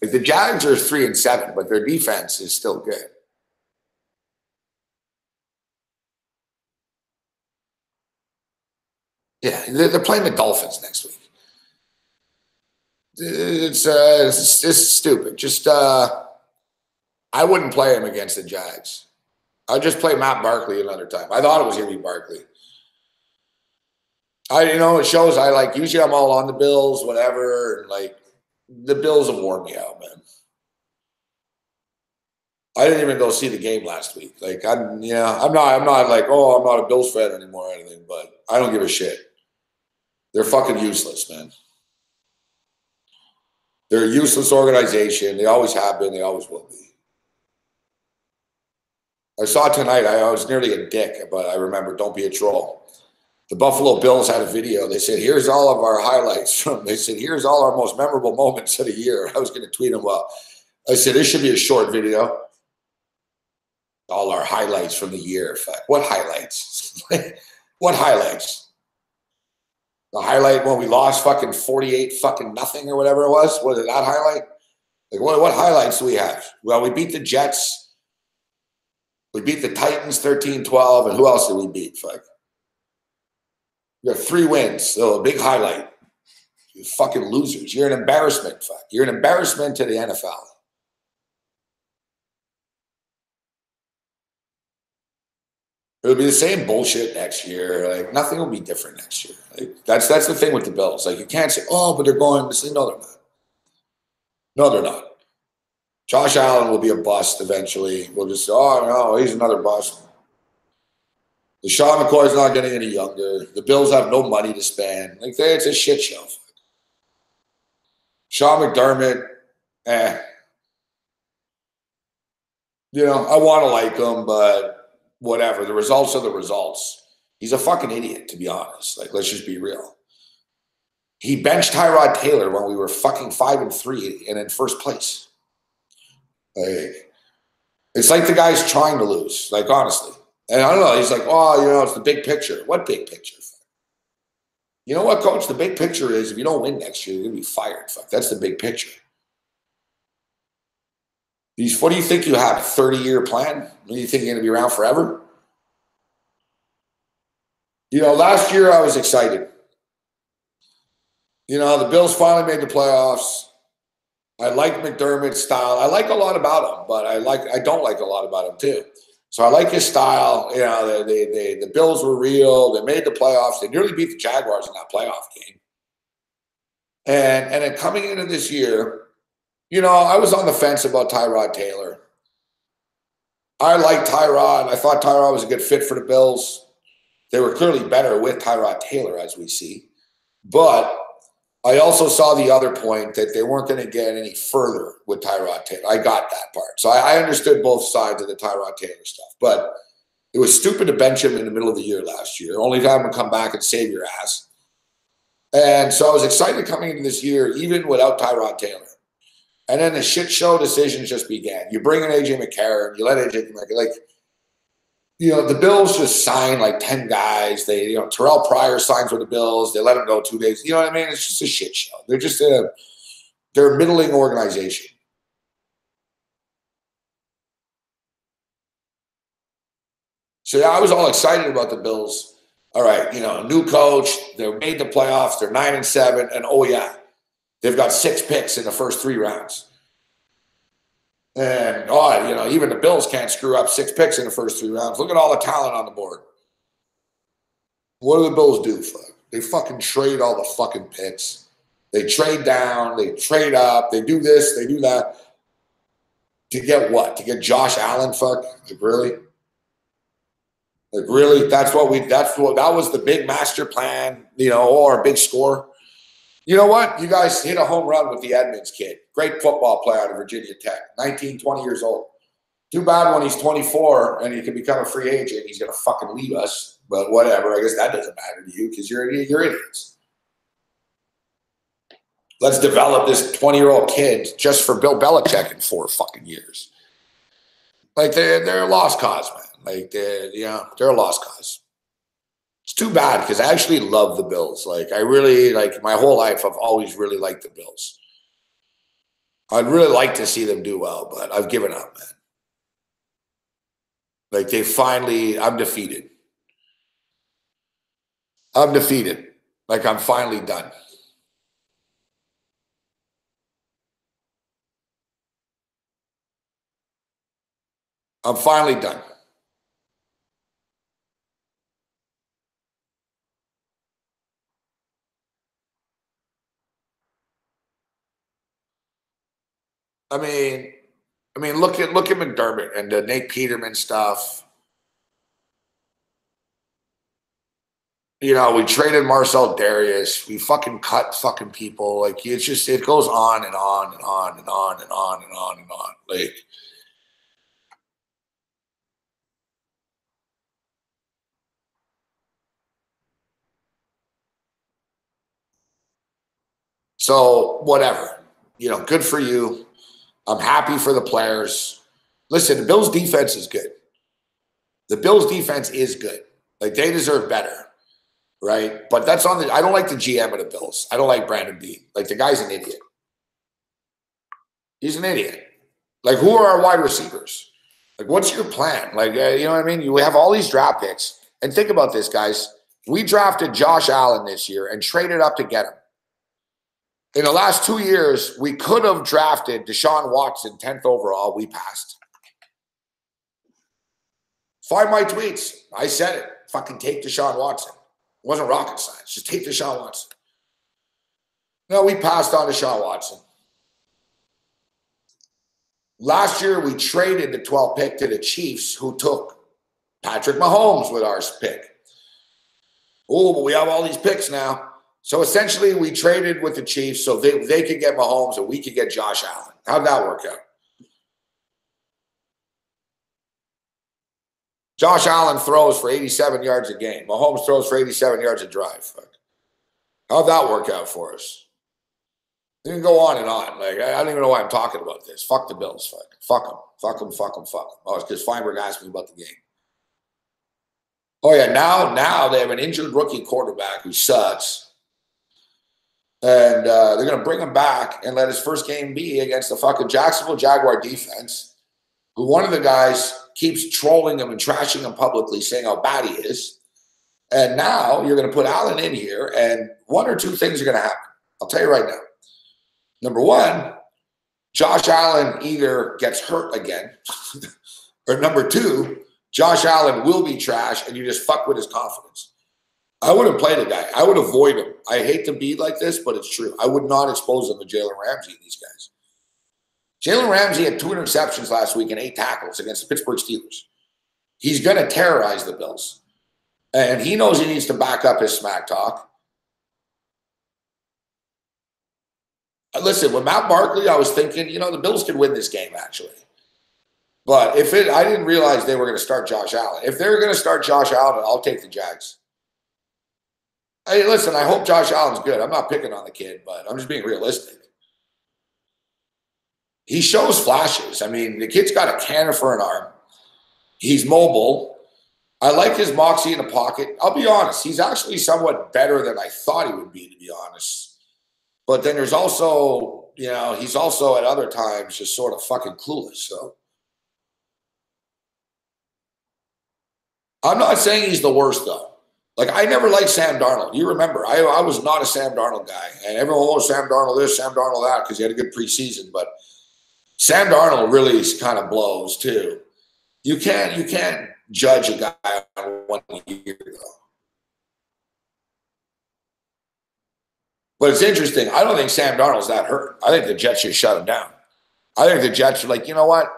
Like, the Jags are 3-7, but their defense is still good. Yeah, they're playing the Dolphins next week. It's stupid. Just I wouldn't play him against the Jags. I'd just play Matt Barkley another time. I thought it was going to be Barkley. It shows usually I'm all on the Bills, whatever, and like the Bills have worn me out, man. I didn't even go see the game last week. Like I'm not like, oh, I'm not a Bills fan anymore or anything, but I don't give a shit. They're fucking useless, man. They're a useless organization. They always have been. They always will be. I saw tonight, I was nearly a dick, but I remember, don't be a troll. The Buffalo Bills had a video. They said, here's all of our highlights. They said, here's all our most memorable moments of the year. I was going to tweet them up. I said, this should be a short video. All our highlights from the year. Fuck. What highlights? What highlights? The highlight when we lost fucking 48 fucking nothing or whatever it was? Was it that highlight? Like, what highlights do we have? Well, we beat the Jets. We beat the Titans 13-12. And who else did we beat? Fuck. You got 3 wins. So a big highlight. You fucking losers. You're an embarrassment. Fuck. You're an embarrassment to the NFL. It'll be the same bullshit next year. Like, nothing will be different next year. Like, that's the thing with the Bills. Like, you can't say, oh, but they're going. No, they're not. No, they're not. Josh Allen will be a bust eventually. We'll just say, oh, no, he's another bust. LaShawn McCoy's not getting any younger. The Bills have no money to spend. Like, it's a shit show. Sean McDermott, I want to like him, but whatever. The results are the results. He's a fucking idiot, to be honest. Like, let's just be real. He benched Tyrod Taylor when we were fucking 5-3 and in first place. Like, it's like the guy's trying to lose. Like, honestly. And I don't know. He's like, oh, it's the big picture. What big picture? You know what, Coach? The big picture is if you don't win next year, you're going to be fired. Fuck. That's the big picture. What do you think you have? A 30-year plan? Do you think you're going to be around forever? Last year I was excited. The Bills finally made the playoffs. I like McDermott's style. I like a lot about him, but I don't like a lot about him too. So I like his style. You know, the Bills were real. They made the playoffs. They nearly beat the Jaguars in that playoff game. And then coming into this year, you know, I was on the fence about Tyrod Taylor. I like Tyrod. I thought Tyrod was a good fit for the Bills. They were clearly better with Tyrod Taylor, as we see. But I also saw the other point that they weren't going to get any further with Tyrod Taylor. I got that part. So I understood both sides of the Tyrod Taylor stuff. But it was stupid to bench him in the middle of the year last year, only to have him come back and save your ass. And so I was excited coming into this year, even without Tyrod Taylor. And then the shit show decisions just began. You bring in A.J. McCarron, you let A.J. McCarron, like, you know, the Bills just signed like 10 guys. They, you know, Terrell Pryor signs with the Bills. They let him go 2 days. You know what I mean? It's just a shit show. They're a middling organization. So yeah, I was all excited about the Bills. All right, you know, new coach. They made the playoffs. They're 9-7, and oh yeah, they've got 6 picks in the first 3 rounds. And, oh, you know, even the Bills can't screw up 6 picks in the first 3 rounds. Look at all the talent on the board. What do the Bills do? They fucking trade all the fucking picks. They trade down. They trade up. They do this. They do that. To get what? To get Josh Allen? Fuck. Like, really? Like, really? That was the big master plan, you know, or a big score. You know what? You guys hit a home run with the Edmonds kid. Great football player out of Virginia Tech. 19, 20 years old. Too bad when he's 24 and he can become a free agent, he's going to fucking leave us. But whatever. I guess that doesn't matter to you because you're idiots. Let's develop this 20-year-old kid just for Bill Belichick in 4 fucking years. Like, they're a lost cause, man. Like, they're a lost cause. It's too bad because I actually love the Bills. Like, I really, like, my whole life, I've always really liked the Bills. I'd really like to see them do well, but I've given up, man. Like, I'm defeated. I'm defeated. Like, I'm finally done. I'm finally done. I mean, look at McDermott and the Nate Peterman stuff. You know, we traded Marcel Darius. We fucking cut fucking people. Like, it's just, it goes on and on and on and on and on and on and on. Like, so whatever. You know, good for you. I'm happy for the players. Listen, the Bills' defense is good. The Bills' defense is good. Like, they deserve better, right? But that's on the – I don't like the GM of the Bills. I don't like Brandon Beane. Like, the guy's an idiot. He's an idiot. Like, who are our wide receivers? Like, what's your plan? Like, you know what I mean? You have all these draft picks. And think about this, guys. We drafted Josh Allen this year and traded up to get him. In the last 2 years, we could have drafted Deshaun Watson 10th overall. We passed. Find my tweets. I said it. Fucking take Deshaun Watson. It wasn't rocket science. Just take Deshaun Watson. No, we passed on Deshaun Watson. Last year, we traded the 12th pick to the Chiefs, who took Patrick Mahomes with our pick. Oh, but we have all these picks now. So essentially, we traded with the Chiefs so they could get Mahomes and we could get Josh Allen. How'd that work out? Josh Allen throws for 87 yards a game. Mahomes throws for 87 yards a drive. How'd that work out for us? You can go on and on. Like, I don't even know why I'm talking about this. Fuck the Bills. Fuck them. Fuck them. Fuck them. Fuck them. Oh, it's because Feinberg asked me about the game. Oh, yeah. Now they have an injured rookie quarterback who sucks. And they're going to bring him back and let his first game be against the fucking Jacksonville Jaguar defense, who one of the guys keeps trolling him and trashing him publicly, saying how bad he is. And now you're going to put Allen in here, and 1 or 2 things are going to happen. I'll tell you right now. Number one, Josh Allen either gets hurt again, or number two, Josh Allen will be trash and you just fuck with his confidence. I wouldn't play the guy. I would avoid him. I hate to be like this, but it's true. I would not expose him to Jalen Ramsey and these guys. Jalen Ramsey had 2 interceptions last week and 8 tackles against the Pittsburgh Steelers. He's going to terrorize the Bills. And he knows he needs to back up his smack talk. Listen, with Matt Barkley, I was thinking, the Bills could win this game, actually. But I didn't realize they were going to start Josh Allen. If they were going to start Josh Allen, I'll take the Jags. Hey, listen, I hope Josh Allen's good. I'm not picking on the kid, but I'm just being realistic. He shows flashes. I mean, the kid's got a cannon for an arm. He's mobile. I like his moxie in the pocket. I'll be honest. He's actually somewhat better than I thought he would be, to be honest. But then there's also, he's also at other times just sort of fucking clueless. So I'm not saying he's the worst, though. Like, I never liked Sam Darnold. You remember, I was not a Sam Darnold guy. And everyone, Sam Darnold this, Sam Darnold that, because he had a good preseason. But Sam Darnold really kind of blows, too. You can't judge a guy on 1 year, though. But it's interesting. I don't think Sam Darnold's that hurt. I think the Jets should shut him down. I think the Jets are like, you know what?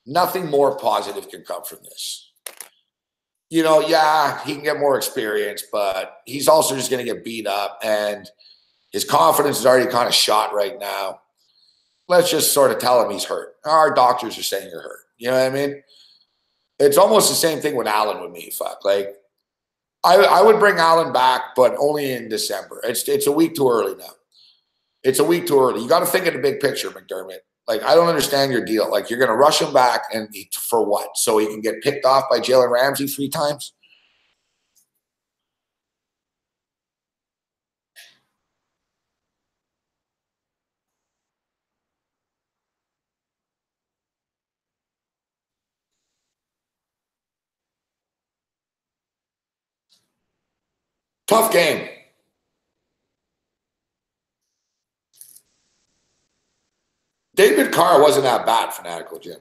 Nothing more positive can come from this. Yeah, he can get more experience, but he's also just going to get beat up, and his confidence is already kind of shot right now. Let's just sort of tell him he's hurt. Our doctors are saying you're hurt. You know what I mean? It's almost the same thing with Allen with me. Fuck. Like, I would bring Allen back, but only in December. It's a week too early now. It's a week too early. You got to think of the big picture, McDermott. Like, I don't understand your deal. Like, you're going to rush him back, and for what? So he can get picked off by Jalen Ramsey 3 times? Tough game. David Carr wasn't that bad, Fanatical Jim.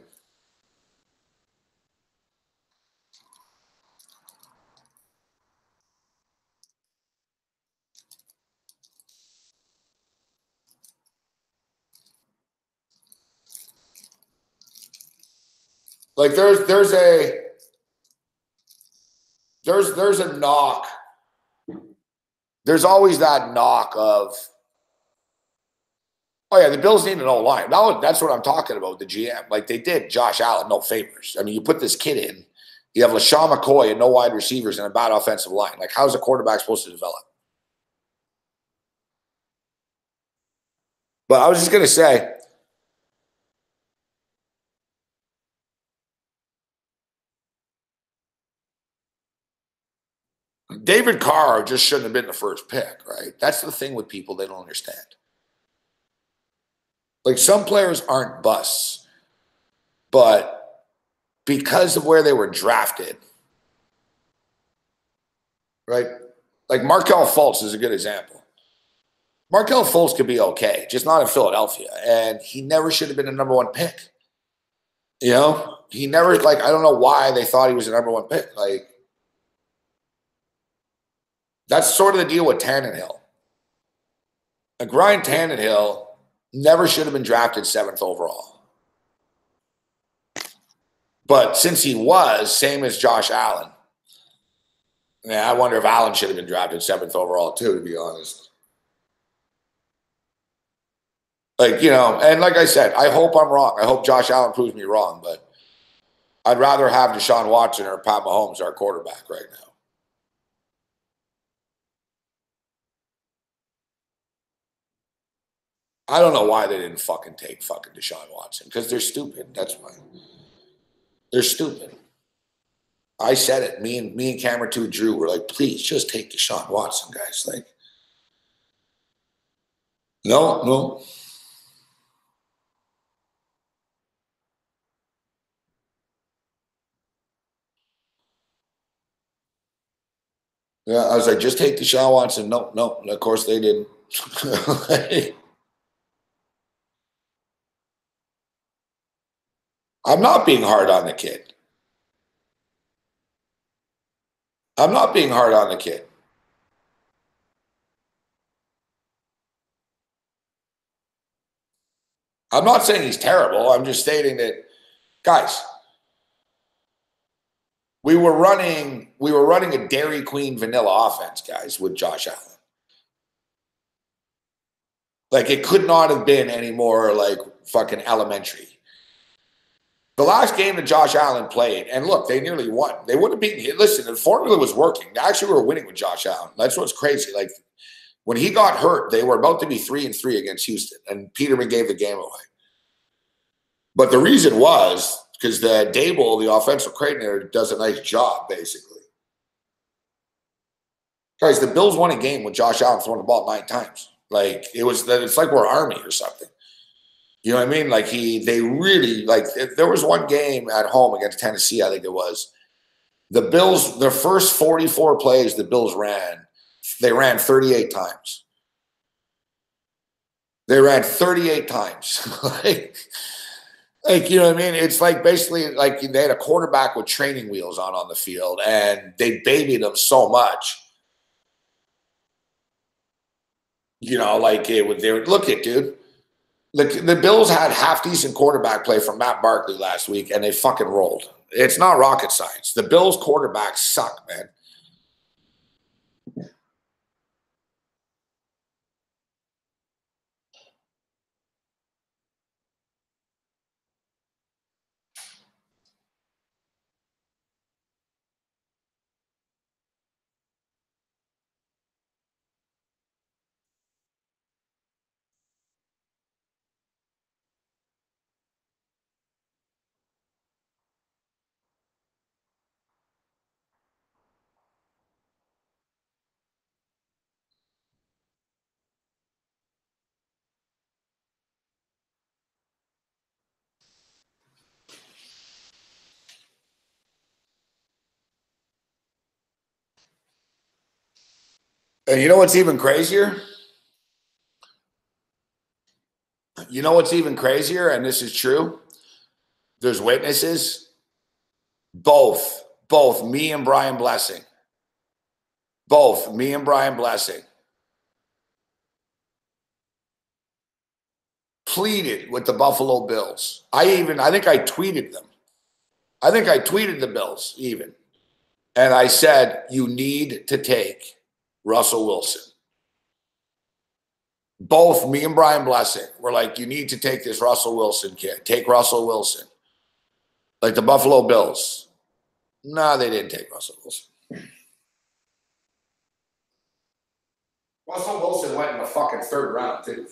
Like, there's a knock. There's always that knock of, oh yeah, the Bills need an O-line. That's what I'm talking about, the GM. Like, they did Josh Allen no favors. I mean, you put this kid in, you have LaShawn McCoy and no wide receivers and a bad offensive line. Like, how's a quarterback supposed to develop? But I was just going to say, David Carr just shouldn't have been the first pick, right? That's the thing with people they don't understand. Like, some players aren't busts, but because of where they were drafted, right? Like, Markelle Fultz is a good example. Markelle Fultz could be okay, just not in Philadelphia. And he never should have been a number 1 pick. He never, like, I don't know why they thought he was a number 1 pick. Like, that's sort of the deal with Tannehill. Like, Ryan Tannehill never should have been drafted 7th overall. But since he was, same as Josh Allen, I wonder if Allen should have been drafted 7th overall too, to be honest. Like, and like I said, I hope I'm wrong. I hope Josh Allen proves me wrong, but I'd rather have Deshaun Watson or Pat Mahomes, our quarterback, right now. I don't know why they didn't fucking take fucking Deshaun Watson, because they're stupid. That's why. They're stupid. I said it. Me and Camera 2 Drew were like, please just take Deshaun Watson, guys. Like, no. Yeah, I was like, just take Deshaun Watson. No. Of course they didn't. I'm not being hard on the kid. I'm not being hard on the kid. I'm not saying he's terrible. I'm just stating that, guys, we were running a Dairy Queen vanilla offense, guys, with Josh Allen. Like, it could not have been any more like fucking elementary. The last game that Josh Allen played, and look, they nearly won. They would have beaten. Listen, the formula was working. They actually were winning with Josh Allen. That's what's crazy. Like, when he got hurt, they were about to be 3-3 against Houston, and Peterman gave the game away. But the reason was because the Dable, the offensive coordinator, does a nice job, basically. Guys, the Bills won a game with Josh Allen throwing the ball 9 times. Like, it's like we're Army or something. You know what I mean? Like, they really, like, there was one game at home against Tennessee, I think it was. The Bills, their first 44 plays the Bills ran, they ran 38 times. They ran 38 times. Like, you know what I mean? It's like basically like they had a quarterback with training wheels on the field, and they babied him so much. You know, like they would look at, dude. The Bills had half-decent quarterback play from Matt Barkley last week, and they fucking rolled. It's not rocket science. The Bills quarterbacks suck, man. And you know what's even crazier? You know what's even crazier? And this is true. There's witnesses. Both me and Brian Blessing. Both me and Brian Blessing pleaded with the Buffalo Bills. I think I tweeted them. I think I tweeted the Bills even. And I said, you need to take Russell Wilson. Both me and Brian Blessing were like, you need to take this Russell Wilson kid. Take Russell Wilson. Like the Buffalo Bills. No, they didn't take Russell Wilson. Russell Wilson went in the fucking 3rd round, too.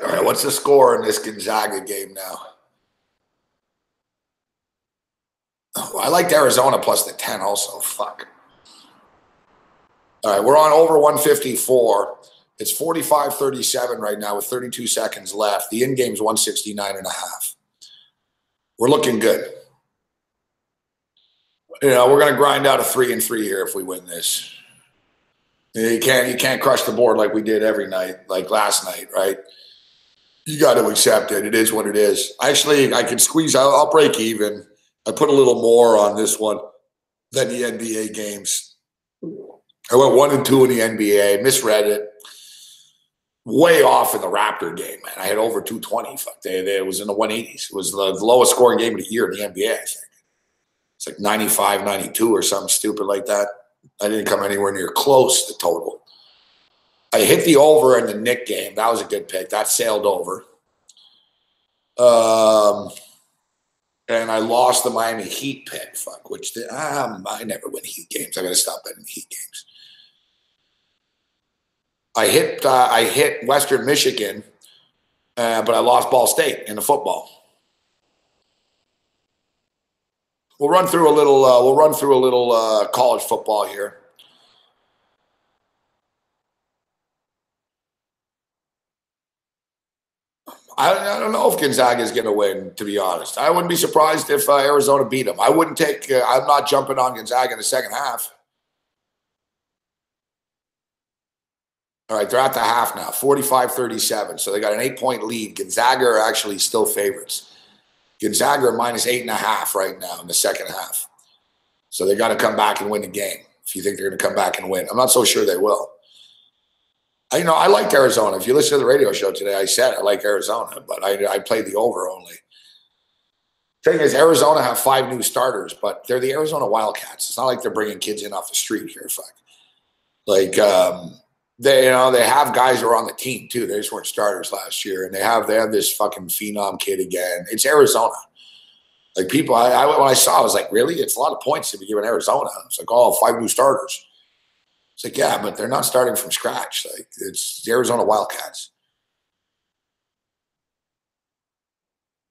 All right, what's the score in this Gonzaga game now? Oh, I liked Arizona plus the 10 also. Fuck. All right, we're on over 154. It's 45-37 right now with 32 seconds left. The in-game's 169.5. We're looking good. You know, we're going to grind out a 3-3 here if we win this. You can't crush the board like we did every night, like last night, right? You got to accept it. It is what it is. Actually, I can squeeze. I'll break even. I put a little more on this one than the NBA games. I went 1-2 in the NBA. Misread it. Way off in the Raptor game, man. I had over 220. Fuck, it was in the 180s. It was the lowest scoring game of the year in the NBA, I think. It's like 95, 92 or something stupid like that. I didn't come anywhere near close to total. I hit the over in the Knick game. That was a good pick. That sailed over. And I lost the Miami Heat pick. Fuck, which I never win Heat games. I got to stop betting Heat games. I hit Western Michigan, but I lost Ball State in the football. We'll run through a little. College football here. I don't know if Gonzaga is going to win, to be honest. I wouldn't be surprised if Arizona beat them. I wouldn't take I'm not jumping on Gonzaga in the second half. All right, they're at the half now, 45-37. So they got an 8-point lead. Gonzaga are actually still favorites. Gonzaga are minus 8.5 right now in the second half. So they got to come back and win the game if you think they're going to come back and win. I'm not so sure they will. I liked Arizona. If you listen to the radio show today, I said I like Arizona, but I played the over only. Thing is, Arizona have 5 new starters, but they're the Arizona Wildcats. It's not like they're bringing kids in off the street here. Fuck. Like they have guys who are on the team too. They just weren't starters last year, and they have this fucking phenom kid again. It's Arizona. Like people, when I saw, I was like, really? It's a lot of points to be given Arizona. It's like, 5 new starters. It's like, yeah, but they're not starting from scratch. Like, it's the Arizona Wildcats.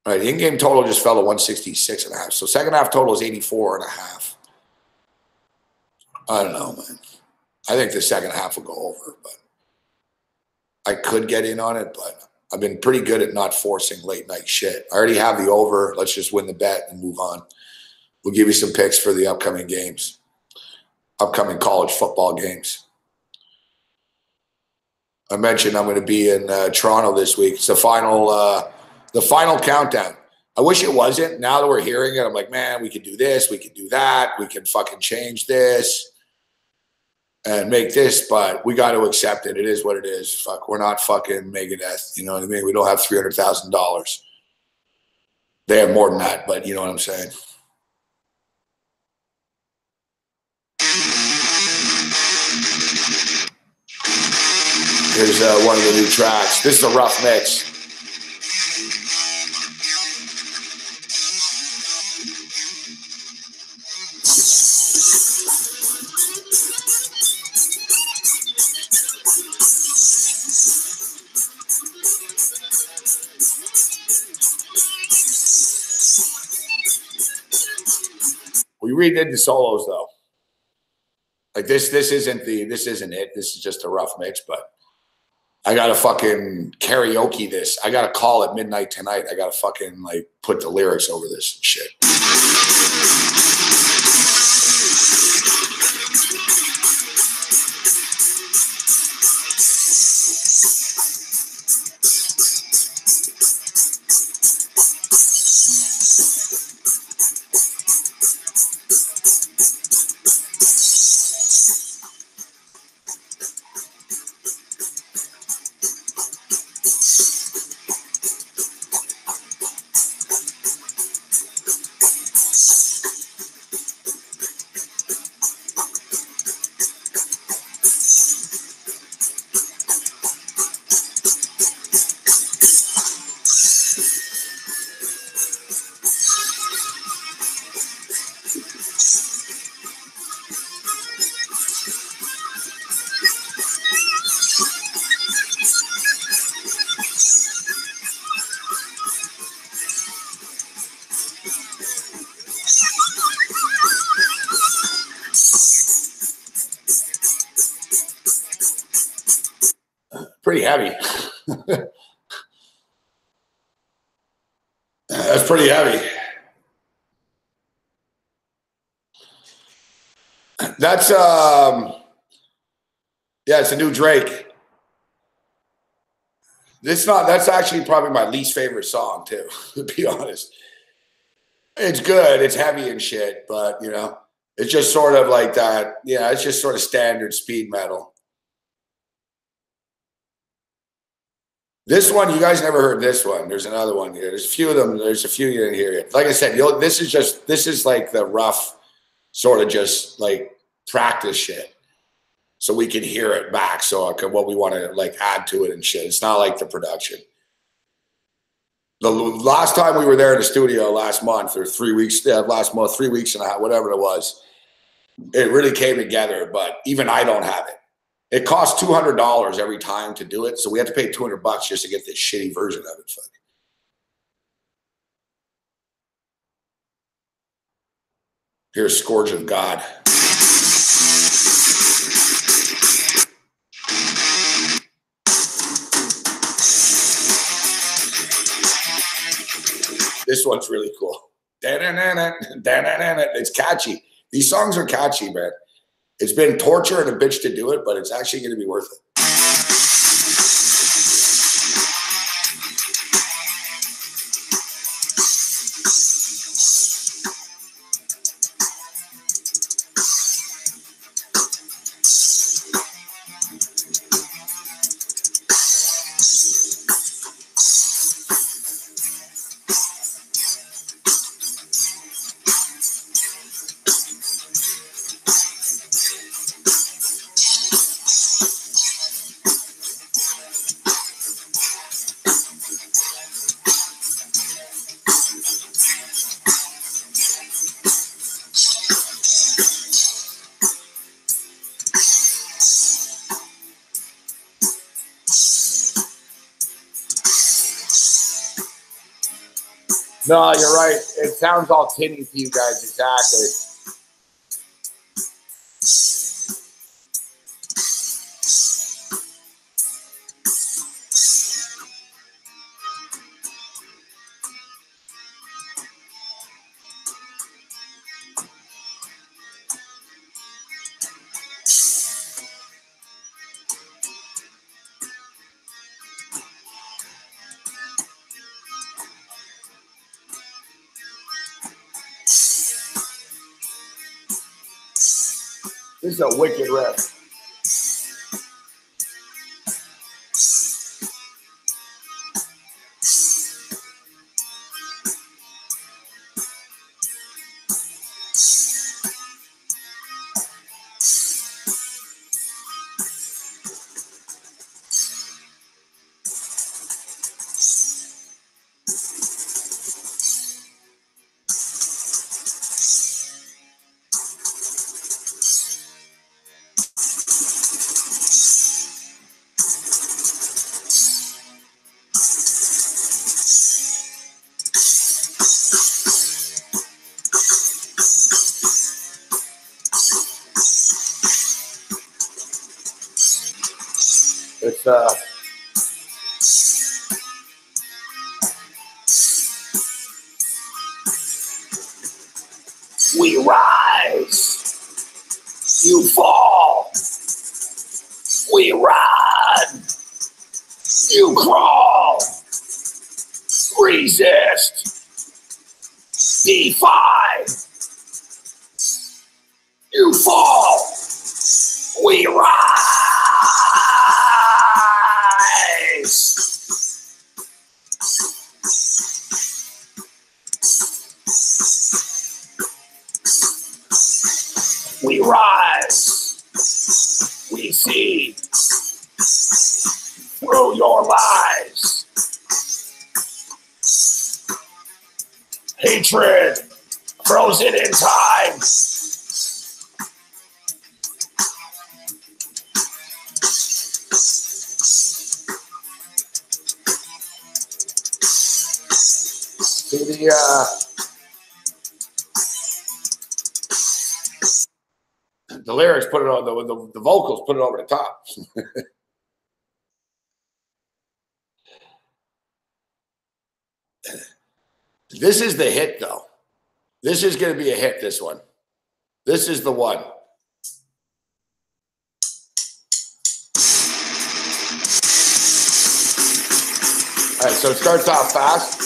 All right, the in-game total just fell to 166.5. So second half total is 84.5. I don't know, man. I think the second half will go over, but I could get in on it, but I've been pretty good at not forcing late night shit. I already have the over. Let's just win the bet and move on. We'll give you some picks for the upcoming games. Upcoming college football games. I mentioned I'm going to be in Toronto this week. It's the final countdown. I wish it wasn't. Now that we're hearing it, I'm like, man, we could do this, we could do that, we can fucking change this and make this, but we got to accept it. It is what it is. Fuck, we're not fucking Megadeth. You know what I mean? We don't have $300,000. They have more than that, but you know what I'm saying? Here's one of the new tracks. This is a rough mix. We redid the solos though. Like this isn't it. This is just a rough mix, but I gotta fucking karaoke this. I gotta call at midnight tonight. I gotta fucking like put the lyrics over this and shit. Pretty heavy. That's pretty heavy. That's yeah, it's a new Drake. That's actually probably my least favorite song too, to be honest. It's good, it's heavy and shit, but you know, it's just sort of like that. Yeah, it's just sort of standard speed metal. This one, you guys never heard this one. There's another one here. There's a few of them. There's a few you didn't hear yet. Like I said, this is like the rough sort of just like practice shit, so we can hear it back. So what we want to like add to it and shit. It's not like the production. The last time we were there in the studio last month or 3 weeks, last month, 3 weeks and a half, whatever it was, it really came together. But even I don't have it. It costs $200 every time to do it, so we have to pay $200 just to get this shitty version of it. Fuck. Here's Scourge of God. This one's really cool. It's catchy. These songs are catchy, man. It's been torture and a bitch to do it, but it's actually going to be worth it. No, you're right. It sounds all tinny to you guys, exactly. This is a wicked riff. It's we rise, you fall. We run, you crawl. Resist, defy. You fall, we rise. We rise, we see through your lies. Hatred frozen in time. See the lyrics put it on the vocals put it over the top. This is the hit, though. This is going to be a hit, this one. This is the one. All right, so it starts off fast.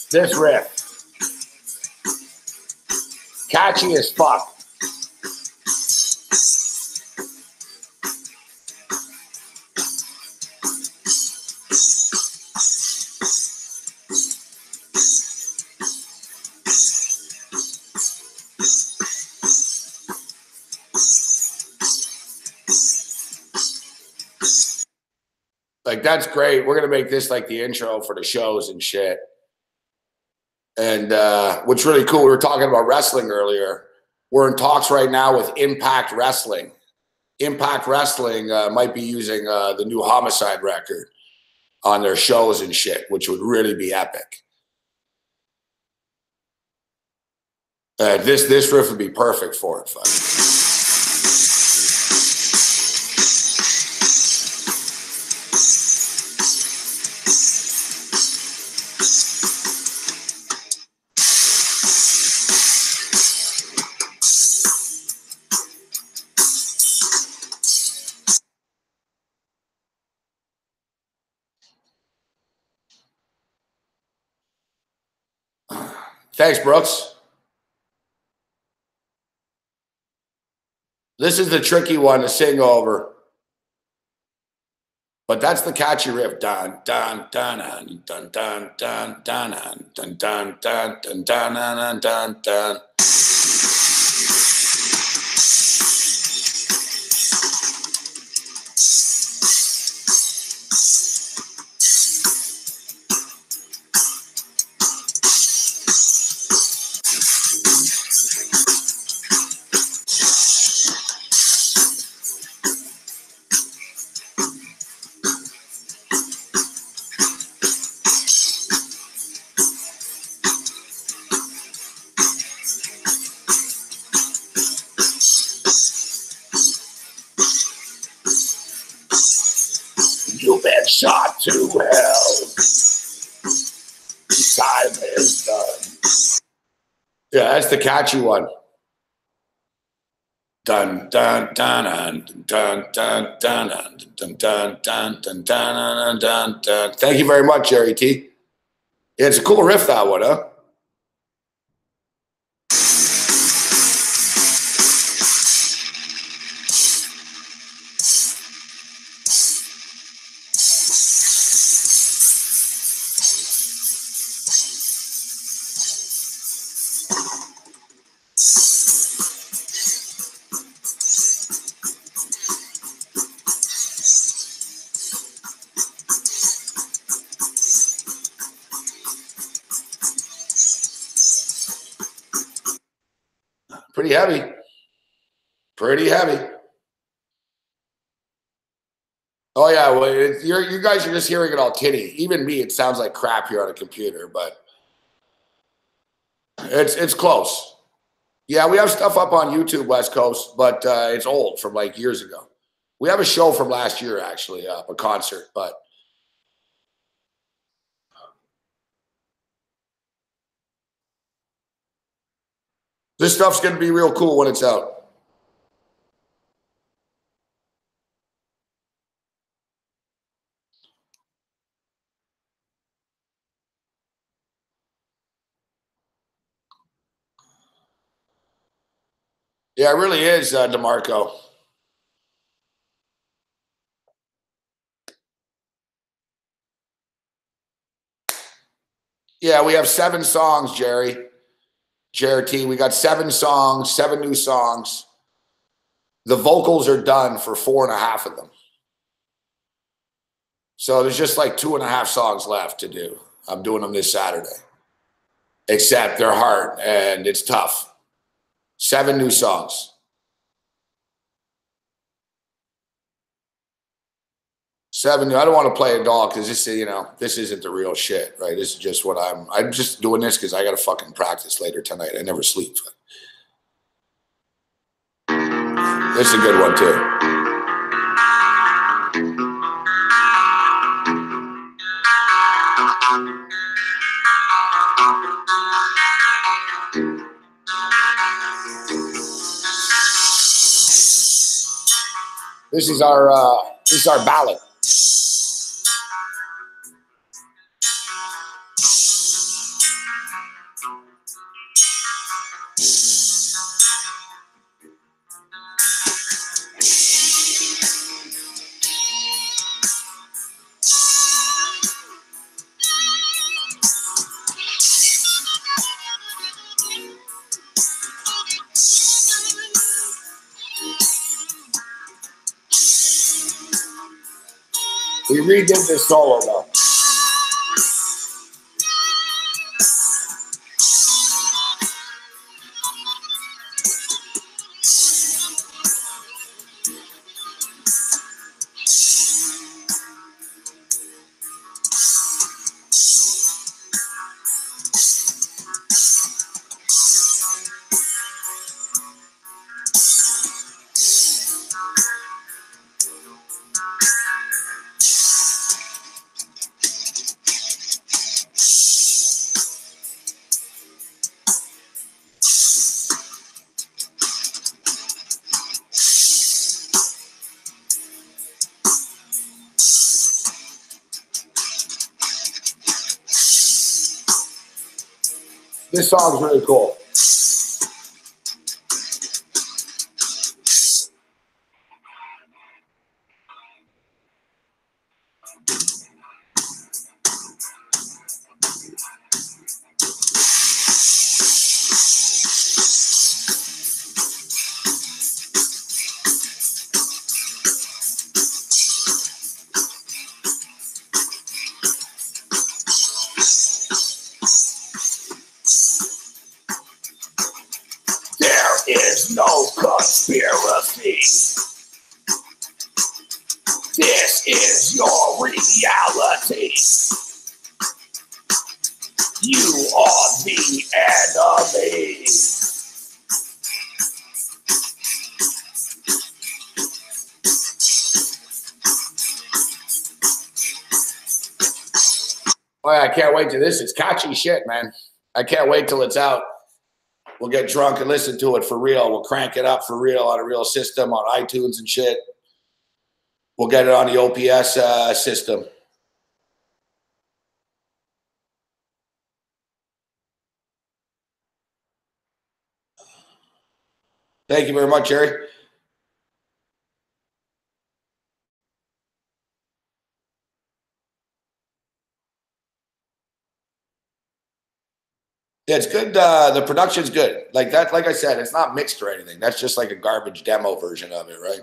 This riff. Catchy as fuck. Like, that's great. We're going to make this like the intro for the shows and shit. And what's really cool, we were talking about wrestling earlier. We're in talks right now with Impact Wrestling. Impact Wrestling might be using the new Homicide record on their shows and shit, which would really be epic. This riff would be perfect for it, fuck. Thanks, Brooks. This is the tricky one to sing over. But that's the catchy riff. Dun dun dun dun dun dun dun dun dun dun dun dun dun dun dun. You've been shot to hell. Time is done. Yeah, that's the catchy one. Dun dun dun dun dun dun dun dun dun dun dun dun dun dun. Thank you very much, Jerry T. Yeah, it's a cool riff, that one, huh? Pretty heavy. Pretty heavy. Oh, yeah. Well, you guys are just hearing it all tinny. Even me, it sounds like crap here on a computer, but it's close. Yeah, we have stuff up on YouTube, West Coast, but it's old from like years ago. We have a show from last year, actually, a concert, but this stuff's going to be real cool when it's out. Yeah, it really is, DeMarco. Yeah, we have 7 songs, Jerry. Jerry, we got 7 songs, 7 new songs. The vocals are done for 4.5 of them. So there's just like 2.5 songs left to do. I'm doing them this Saturday. Except they're hard and it's tough. 7 new songs. 7 new. I don't want to play it all because this is, this isn't the real shit, right? This is just what I'm just doing this because I got to fucking practice later tonight. I never sleep. This is a good one too. This is our ballad. We redid this solo though. This song's really cool. Is no conspiracy. This is your reality. You are the enemy. Boy, I can't wait till this. It's catchy shit, man. I can't wait till it's out. We'll get drunk and listen to it for real. We'll crank it up for real on a real system on iTunes and shit. We'll get it on the OPS system. Thank you very much, Jerry. Yeah, it's good. The production's good. Like that, like I said, it's not mixed or anything. That's just like a garbage demo version of it, right?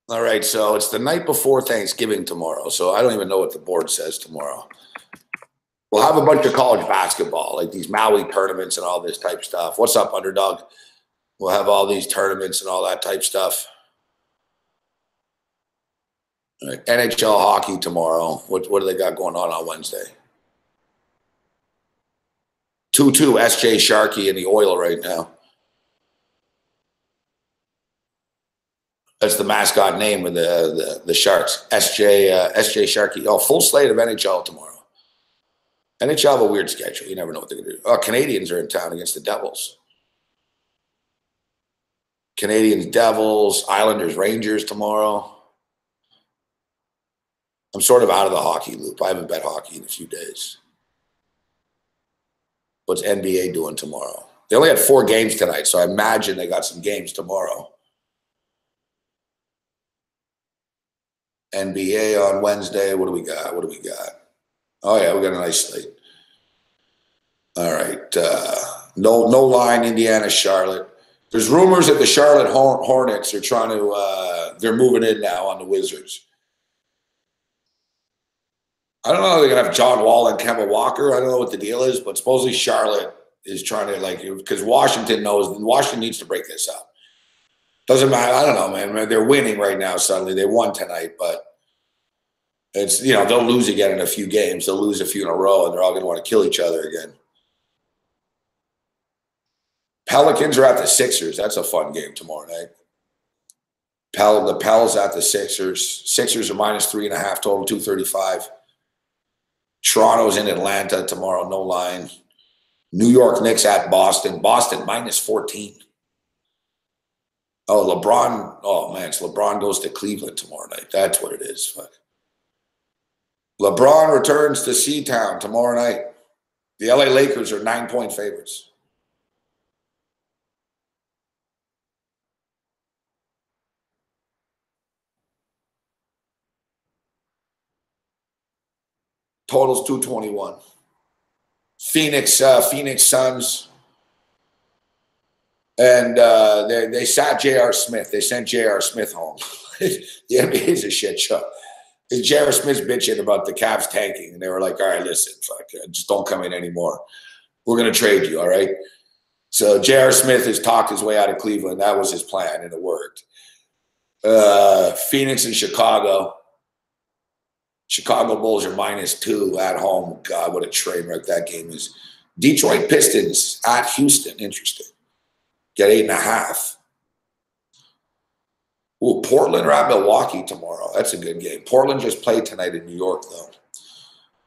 All right, so it's the night before Thanksgiving tomorrow. So I don't even know what the board says tomorrow. We'll have a bunch of college basketball, like these Maui tournaments and all this type stuff. What's up, underdog? We'll have all these tournaments and all that type stuff. All right, NHL hockey tomorrow. What do they got going on Wednesday? 2-2 SJ Sharkey in the Oil right now. That's the mascot name of the Sharks. SJ Sharkey. Oh, full slate of NHL tomorrow. NHL have a weird schedule. You never know what they're going to do. Oh, Canadians are in town against the Devils. Canadians, Devils, Islanders, Rangers tomorrow. I'm sort of out of the hockey loop. I haven't bet hockey in a few days. What's NBA doing tomorrow? They only had 4 games tonight, so I imagine they got some games tomorrow. NBA on Wednesday. What do we got? Oh, yeah, we got a nice slate. All right. No line, Indiana, Charlotte. There's rumors that the Charlotte Hornets are trying to, they're moving in now on the Wizards. I don't know if they're going to have John Wall and Kemba Walker. I don't know what the deal is, but supposedly Charlotte is trying to, like, because Washington needs to break this up. Doesn't matter. I don't know, man. They're winning right now suddenly. They won tonight, but it's, you know, they'll lose again in a few games. They'll lose a few in a row, and they're all going to want to kill each other again. Pelicans are at the Sixers. That's a fun game tomorrow night. The Pels at the Sixers. Sixers are -3.5 total, 235. Toronto's in Atlanta tomorrow, no line. New York Knicks at Boston. Boston -14. Oh, LeBron. Oh, man, it's LeBron goes to Cleveland tomorrow night. That's what it is. Fuck. LeBron returns to C-Town tomorrow night. The LA Lakers are 9-point favorites. Totals 221. Phoenix Suns. And they sat J.R. Smith. They sent J.R. Smith home. The NBA is a shit show. J.R. Smith's bitching about the Cavs tanking. And they were like, all right, listen, fuck, just don't come in anymore. We're going to trade you, all right? So J.R. Smith has talked his way out of Cleveland. That was his plan, and it worked. Phoenix and Chicago. Chicago Bulls are -2 at home. God, what a train wreck that game is. Detroit Pistons at Houston. Interesting. Get 8.5. Ooh, Portland are at Milwaukee tomorrow. That's a good game. Portland just played tonight in New York, though.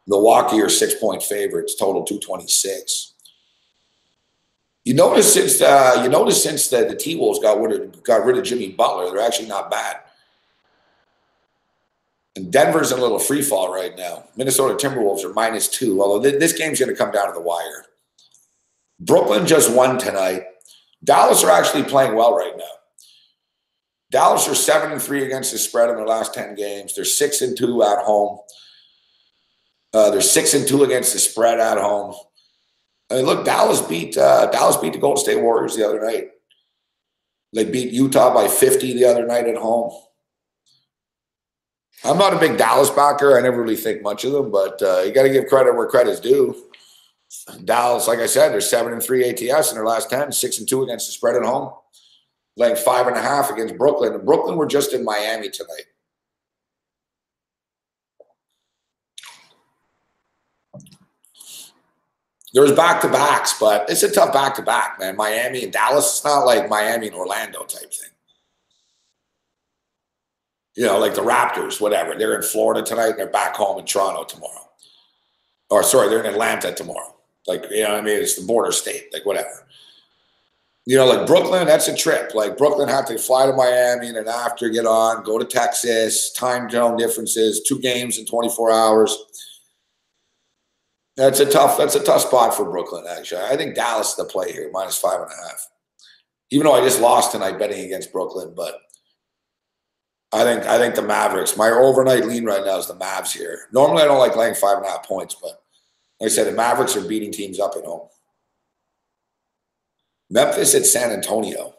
Milwaukee are 6-point favorites. Total 226. You notice since the T-Wolves got rid of Jimmy Butler, they're actually not bad. And Denver's in a little free fall right now. Minnesota Timberwolves are -2, although this game's going to come down to the wire. Brooklyn just won tonight. Dallas are actually playing well right now. Dallas are 7-3 against the spread in their last 10 games. They're 6-2 at home. They're 6-2 against the spread at home. I mean, look, Dallas beat the Golden State Warriors the other night. They beat Utah by 50 the other night at home. I'm not a big Dallas backer. I never really think much of them, but you got to give credit where credit's due. Dallas, like I said, they're 7-3 ATS in their last 10, 6-2 against the spread at home. Laying 5.5 against Brooklyn. And Brooklyn were just in Miami tonight. There was back-to-backs, but it's a tough back-to-back, man. Miami and Dallas, it's not like Miami and Orlando type thing. You know, like the Raptors, whatever. They're in Florida tonight, and they're back home in Toronto tomorrow. Or, sorry, they're in Atlanta tomorrow. Like, you know what I mean? It's the border state, like whatever. You know, like Brooklyn, that's a trip. Like Brooklyn had to fly to Miami and then after get on, go to Texas, time zone differences, 2 games in 24 hours. That's a tough spot for Brooklyn, actually. I think Dallas is the play here, -5.5. Even though I just lost tonight betting against Brooklyn, but I think the Mavericks. My overnight lean right now is the Mavs here. Normally I don't like laying 5.5 points, but like I said, the Mavericks are beating teams up at home. Memphis at San Antonio.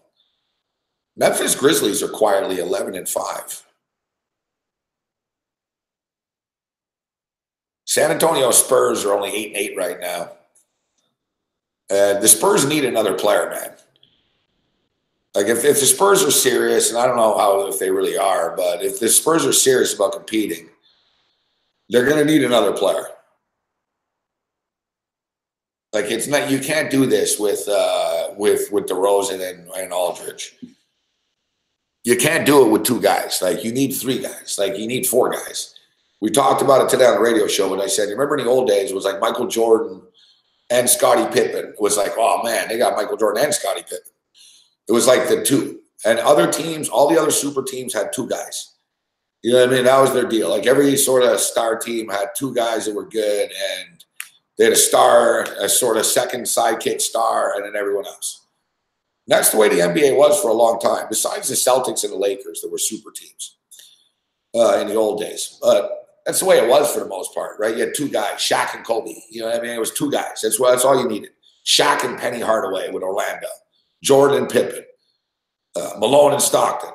Memphis Grizzlies are quietly 11-5. San Antonio Spurs are only 8-8 right now. The Spurs need another player, man. Like if the Spurs are serious, and I don't know if they really are, but if the Spurs are serious about competing, they're going to need another player. Like it's not, you can't do this with DeRozan and Aldridge. You can't do it with 2 guys. Like you need 3 guys. Like you need 4 guys. We talked about it today on the radio show, but I said, you remember in the old days, it was like Michael Jordan and Scottie Pippen. It was like, oh man, they got Michael Jordan and Scottie Pippen. It was like the 2. And other teams, all the other super teams had 2 guys. You know what I mean? That was their deal. Like every sort of star team had 2 guys that were good, and they had a star, a sort of second sidekick star, and then everyone else. And that's the way the NBA was for a long time. Besides the Celtics and the Lakers, there were super teams in the old days. But that's the way it was for the most part, right? You had 2 guys, Shaq and Kobe. You know what I mean? It was 2 guys. That's all you needed. Shaq and Penny Hardaway with Orlando, Jordan and Pippen, Malone and Stockton.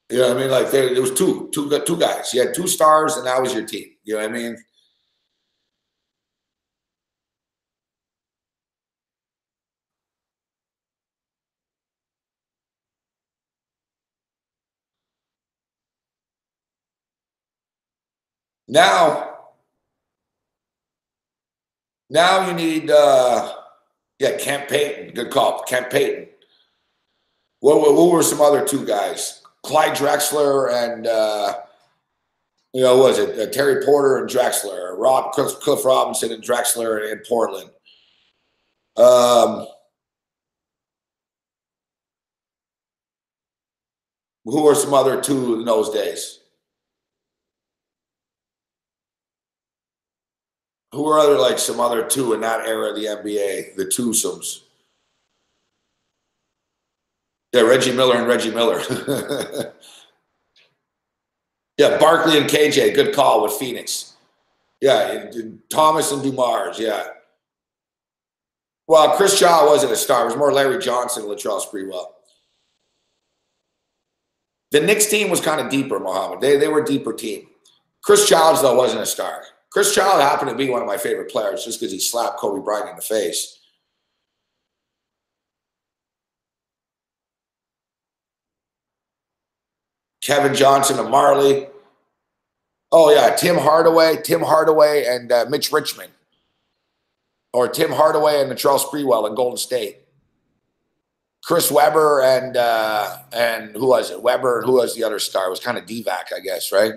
You know what I mean? Like there was two guys. You had 2 stars, and that was your team. You know what I mean? Now you need Kent Payton. Good call, Kent Payton. What were some other 2 guys? Clyde Drexler and what was it? Terry Porter and Drexler. Cliff Robinson and Drexler in Portland. Who were some other 2 in those days? Who were some other 2 in that era of the NBA? The twosomes. Yeah, Reggie Miller and Reggie Miller. Yeah, Barkley and KJ. Good call with Phoenix. Yeah, Thomas and Dumars. Yeah. Well, Chris Shaw wasn't a star. It was more Larry Johnson and Latrell Sprewell. The Knicks team was kind of deeper, Mohammed. They were a deeper team. Chris Childs, though, wasn't a star. Chris Child happened to be one of my favorite players just because he slapped Kobe Bryant in the face. Kevin Johnson and Marley. Oh, yeah, Tim Hardaway and Mitch Richmond. Or Tim Hardaway and Latrell Sprewell in Golden State. Chris Webber and who was it? Webber and who was the other star? It was kind of Divac, I guess, right?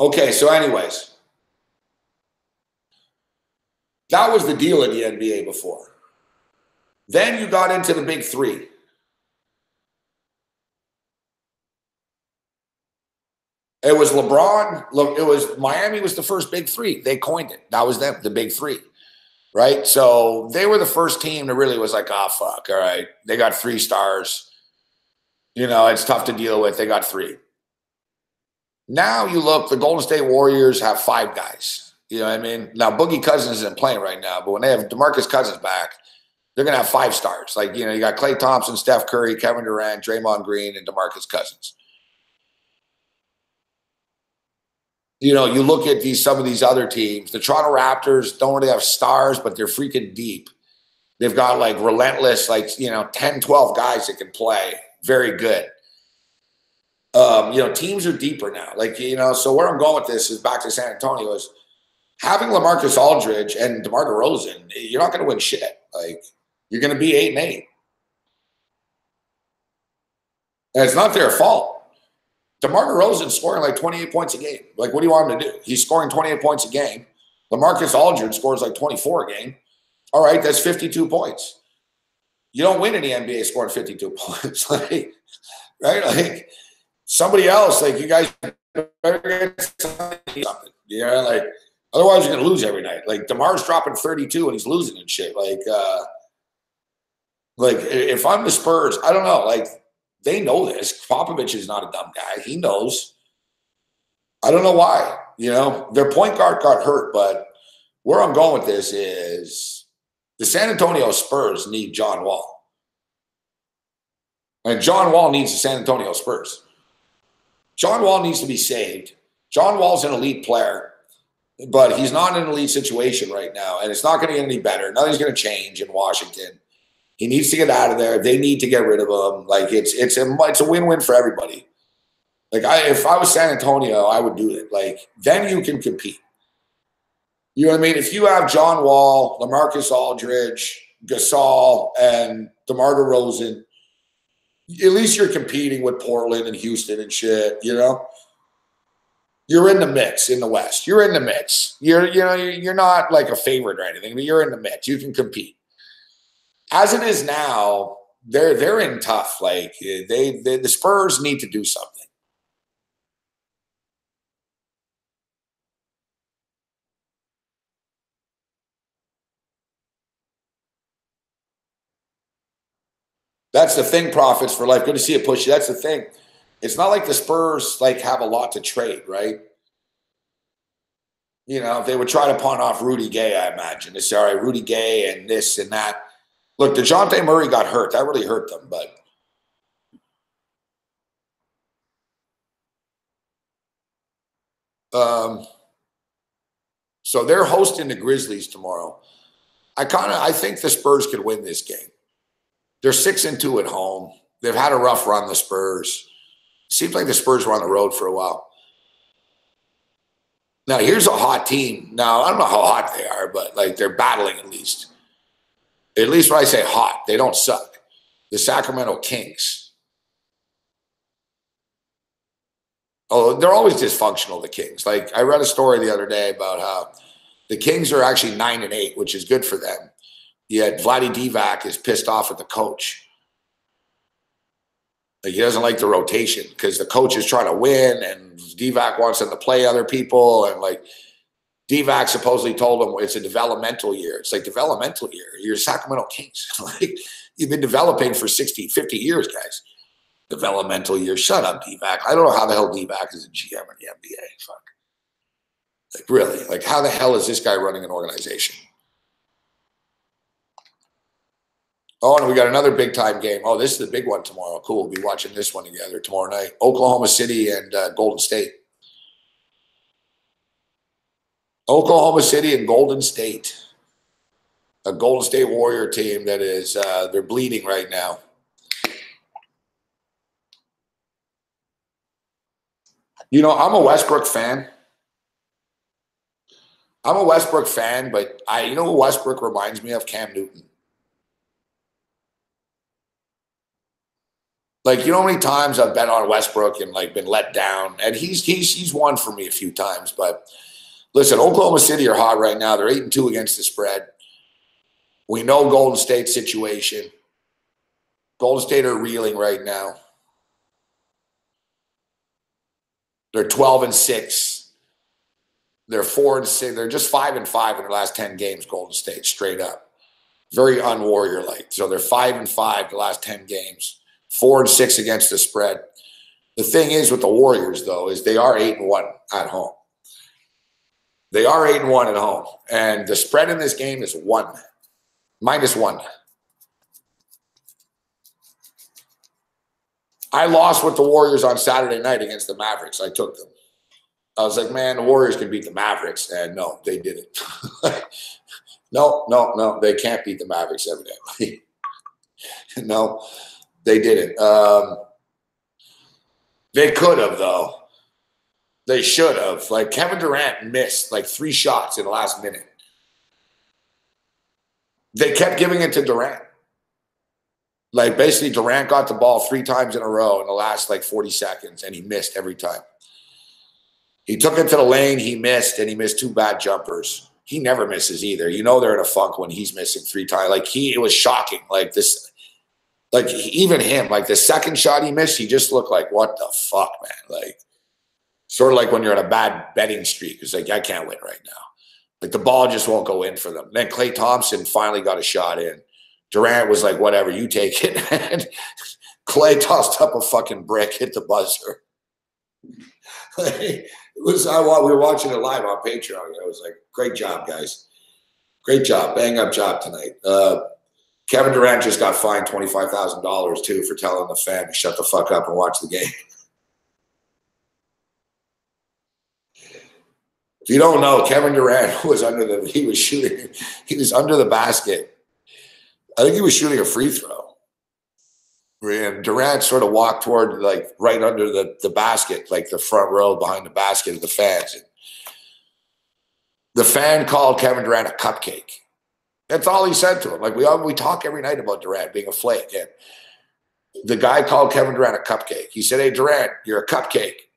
Okay, so anyways, that was the deal in the NBA before. Then you got into the big 3. It was LeBron. It was Miami was the first big 3. They coined it. That was them, the big 3, right? So they were the first team that really was like, oh, fuck, all right. They got 3 stars. It's tough to deal with. They got 3. Now you look, the Golden State Warriors have 5 guys. You know what I mean? Now, Boogie Cousins isn't playing right now, but when they have DeMarcus Cousins back, they're going to have 5 stars. Like, you got Klay Thompson, Steph Curry, Kevin Durant, Draymond Green, and DeMarcus Cousins. You look at some of these other teams. The Toronto Raptors don't really have stars, but they're freaking deep. They've got relentless, 10, 12 guys that can play. Very good. Teams are deeper now. So where I'm going with this is back to San Antonio is having LaMarcus Aldridge and DeMar DeRozan, you're not going to win shit. You're going to be 8-8. And it's not their fault. DeMar DeRozan's scoring 28 points a game. What do you want him to do? He's scoring 28 points a game. LaMarcus Aldridge scores 24 a game. All right, that's 52 points. You don't win in the NBA scoring 52 points. Right? Somebody else, you guys better get something. Otherwise you're going to lose every night. DeMar's dropping 32 and he's losing and shit. If I'm the Spurs, I don't know. They know this. Popovich is not a dumb guy. He knows. I don't know why. Their point guard got hurt, but where I'm going with this is the San Antonio Spurs need John Wall. And John Wall needs the San Antonio Spurs. John Wall needs to be saved. John Wall's an elite player, but he's not in an elite situation right now, and it's not going to get any better. Nothing's going to change in Washington. He needs to get out of there. They need to get rid of him. It's a win-win for everybody. If I was San Antonio, I would do it. Then you can compete. You know what I mean? If you have John Wall, LaMarcus Aldridge, Gasol, and DeMar DeRozan, at least you're competing with Portland and Houston and shit. You're in the mix in the West. You're in the mix. You're not a favorite or anything, but you're in the mix. You can compete. As it is now, they're in tough. The Spurs need to do something. That's the thing, Profits for Life. Good to see you, Pushy. That's the thing. It's not like the Spurs like have a lot to trade, right? You know, they would try to pawn off Rudy Gay, I imagine. It's all right, Rudy Gay and this and that. Look, DeJounte Murray got hurt. That really hurt them, but so they're hosting the Grizzlies tomorrow. I think the Spurs could win this game. They're 6-2 at home. They've had a rough run, the Spurs. Seems like the Spurs were on the road for a while. Now, here's a hot team. Now, I don't know how hot they are, but like they're battling at least. At least when I say hot, they don't suck. The Sacramento Kings. Oh, they're always dysfunctional, the Kings. Like I read a story the other day about how the Kings are actually 9-8, which is good for them. Yet Vlade Divac is pissed off at the coach. Like he doesn't like the rotation because the coach is trying to win and Divac wants them to play other people. And like Divac supposedly told him it's a developmental year. It's like developmental year. You're Sacramento Kings. Like you've been developing for 60, 50 years, guys. Developmental year. Shut up, Divac. I don't know how the hell Divac is a GM in the NBA. Fuck. Like really, like how the hell is this guy running an organization? Oh, and we got another big time game. Oh, this is the big one tomorrow. Cool. We'll be watching this one together tomorrow night. Oklahoma City and Golden State. Oklahoma City and Golden State. A Golden State Warrior team that is, they're bleeding right now. You know, I'm a Westbrook fan. I'm a Westbrook fan, but you know who Westbrook reminds me of? Cam Newton. Like, you know how many times I've bet on Westbrook and like been let down, and he's won for me a few times. But listen, Oklahoma City are hot right now. They're 8-2 against the spread. We know Golden State's situation. Golden State are reeling right now. They're 12-6. They're 4-6. They're just 5-5 in their last 10 games. Golden State, straight up, very un-Warrior-like. So they're 5-5 the last 10 games. 4-6 against the spread. The thing is with the Warriors, though, is they are 8-1 at home. They are 8-1 at home. And the spread in this game is -1. I lost with the Warriors on Saturday night against the Mavericks. I took them. I was like, man, the Warriors can beat the Mavericks. And no, they didn't. No. They can't beat the Mavericks evidently. No. They didn't. They could have, though. They should have. Like, Kevin Durant missed, like, 3 shots in the last minute. They kept giving it to Durant. Like, basically, Durant got the ball 3 times in a row in the last, like, 40 seconds, and he missed every time. He took it to the lane, he missed, and he missed 2 bad jumpers. He never misses either. You know they're in a funk when he's missing 3 times. Like, it was shocking. Like, this... Like, even him, like the second shot he missed, he just looked like, what the fuck, man? Like, sort of like when you're on a bad betting streak. It's like, I can't win right now. Like, the ball just won't go in for them. Then Klay Thompson finally got a shot in. Durant was like, whatever, you take it. And Klay tossed up a fucking brick, hit the buzzer. We were watching it live on Patreon. I was like, great job, guys. Great job. Bang up job tonight. Kevin Durant just got fined $25,000 too for telling the fan to shut the fuck up and watch the game. If you don't know, Kevin Durant was under the basket. I think he was shooting a free throw. And Durant sort of walked toward like right under the basket, like the front row behind the basket of the fans. And the fan called Kevin Durant a cupcake. That's all he said to him. Like we talk every night about Durant being a flake. And the guy called Kevin Durant a cupcake. He said, hey, Durant, you're a cupcake.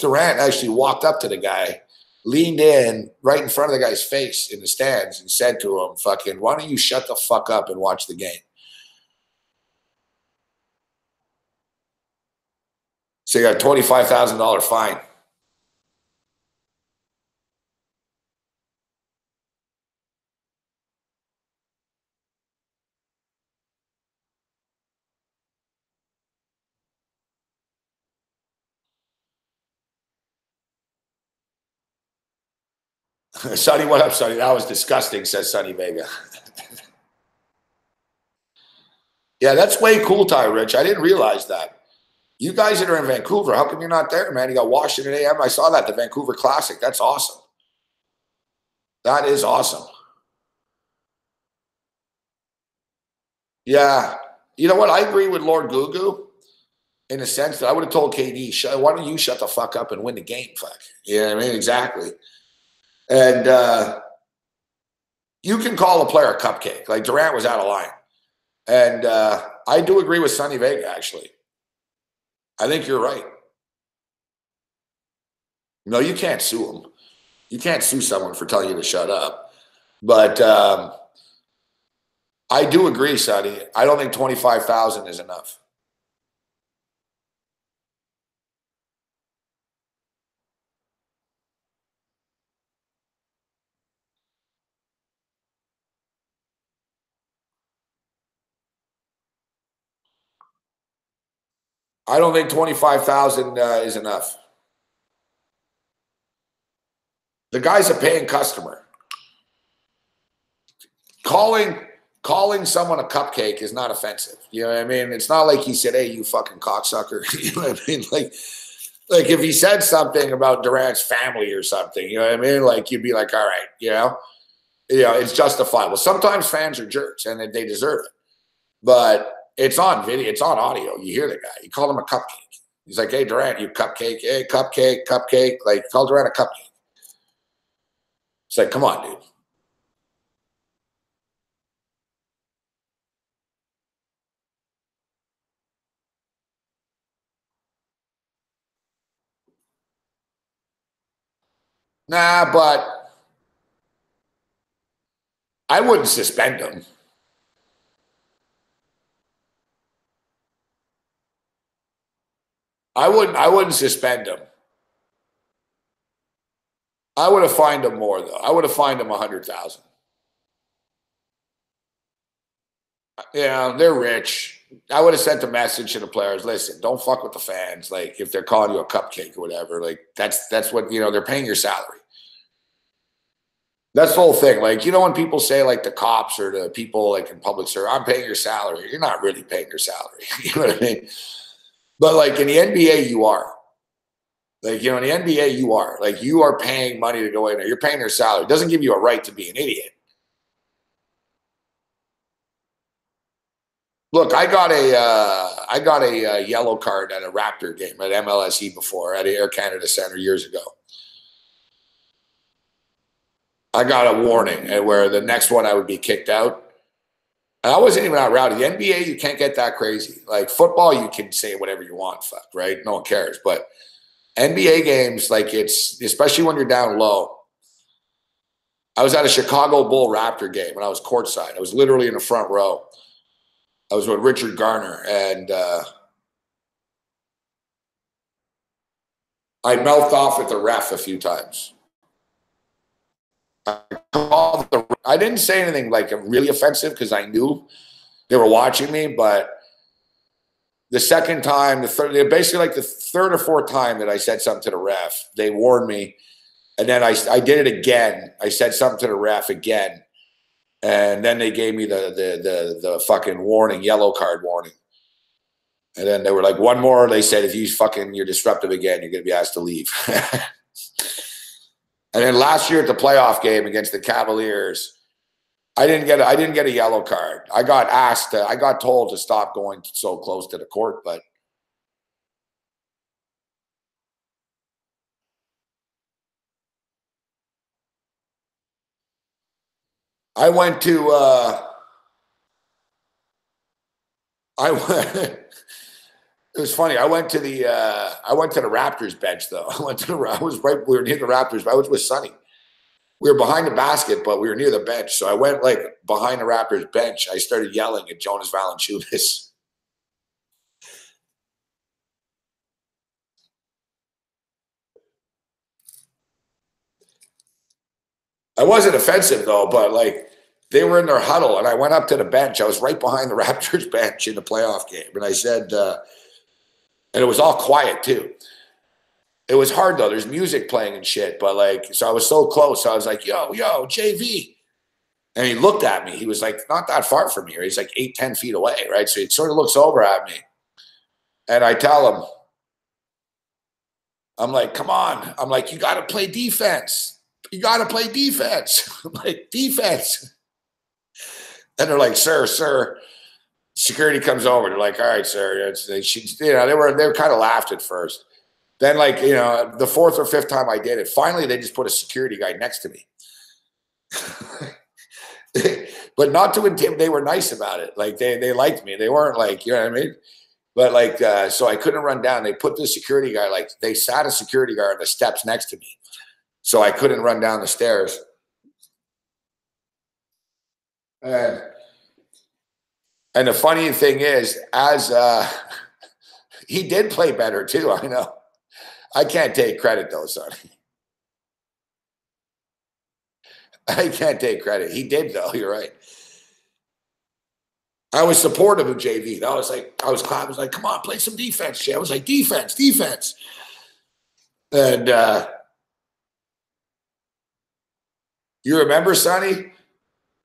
Durant actually walked up to the guy, leaned in right in front of the guy's face in the stands and said to him, fucking, why don't you shut the fuck up and watch the game? So you got a $25,000 fine. Sonny, what up, Sonny? That was disgusting, says Sonny Vega. Yeah, that's way cool, Ty Rich. I didn't realize that. You guys that are in Vancouver, how come you're not there, man? You got Washington AM. I saw that, the Vancouver Classic. That's awesome. That is awesome. Yeah. You know what? I agree with Lord Gugu in the sense that I would have told KD, why don't you shut the fuck up and win the game? Fuck. You know what I mean? Exactly. And you can call a player a cupcake. Like Durant was out of line. And I do agree with Sonny Vega, actually. I think you're right. No, you can't sue him. You can't sue someone for telling you to shut up. But I do agree, Sonny. I don't think 25,000 is enough. I don't think 25,000 is enough. The guy's a paying customer. Calling someone a cupcake is not offensive. You know what I mean? It's not like he said, "Hey, you fucking cocksucker." You know what I mean? Like if he said something about Durant's family or something, you know what I mean? Like you'd be like, "All right, you know, it's justifiable." Sometimes fans are jerks and they deserve it, but it's on video, it's on audio. You hear the guy. You call him a cupcake. He's like, "Hey, Durant, you cupcake. Hey, cupcake, cupcake." Like call Durant a cupcake. It's like, come on, dude. Nah, but I wouldn't suspend him. I wouldn't suspend him. I would have fined him more though. I would have fined him 100,000. Yeah, they're rich. I would have sent a message to the players. Listen, don't fuck with the fans. Like if they're calling you a cupcake or whatever, like that's what, you know, they're paying your salary. That's the whole thing. Like, you know, when people say like the cops or the people like in public service, I'm paying your salary. You're not really paying your salary. You know what I mean? But like in the NBA, you are. Like, you know, in the NBA, you are. Like you are paying money to go in there. You're paying their salary. It doesn't give you a right to be an idiot. Look, I got a yellow card at a Raptor game at MLSE before at Air Canada Center years ago. I got a warning, and where the next one I would be kicked out. And I wasn't even out rowdy. The NBA, you can't get that crazy. Like football, you can say whatever you want, fuck, right? No one cares. But NBA games, like it's, especially when you're down low. I was at a Chicago Bull Raptor game and I was courtside. I was literally in the front row. I was with Richard Garner, and I mouthed off at the ref a few times. I didn't say anything like really offensive because I knew they were watching me, but the second time, basically like the third or fourth time that I said something to the ref, they warned me, and then I did it again. I said something to the ref again, and then they gave me the fucking warning, yellow card warning. And then they were like, one more. They said, if you're disruptive again, you're going to be asked to leave. And then last year at the playoff game against the Cavaliers, I didn't get a yellow card. I got told to stop going so close to the court, but I went to it was funny. I went to the Raptors bench though. We were near the Raptors. I was with Sonny. We were behind the basket, but we were near the bench. So I went like behind the Raptors bench. I started yelling at Jonas Valanciunas. I wasn't offensive though, but like they were in their huddle and I went up to the bench. I was right behind the Raptors bench in the playoff game. And I said, and it was all quiet too. It was hard though. There's music playing and shit, but like, so I was so close. So I was like, yo, JV. And he looked at me. He was like, not that far from here. He's like 8-10 feet away, right? So he sort of looks over at me. And I tell him, I'm like, come on. I'm like, you got to play defense. You got to play defense. I'm like, defense. And they're like, sir. Security comes over. They're like, all right, sir. They were kind of laughed at first. Then, like, the fourth or fifth time I did it, finally they just put a security guy next to me. But not to intimidate. They were nice about it. Like they liked me. They weren't like, you know what I mean? But like, so I couldn't run down. They put the security guy, like they sat a security guard on the steps next to me. So I couldn't run down the stairs. And the funny thing is, as he did play better too, I know. I can't take credit though, son. I can't take credit. He did though, you're right. I was supportive of JV. I was like, come on, play some defense, Jay. I was like, defense. And you remember, Sonny?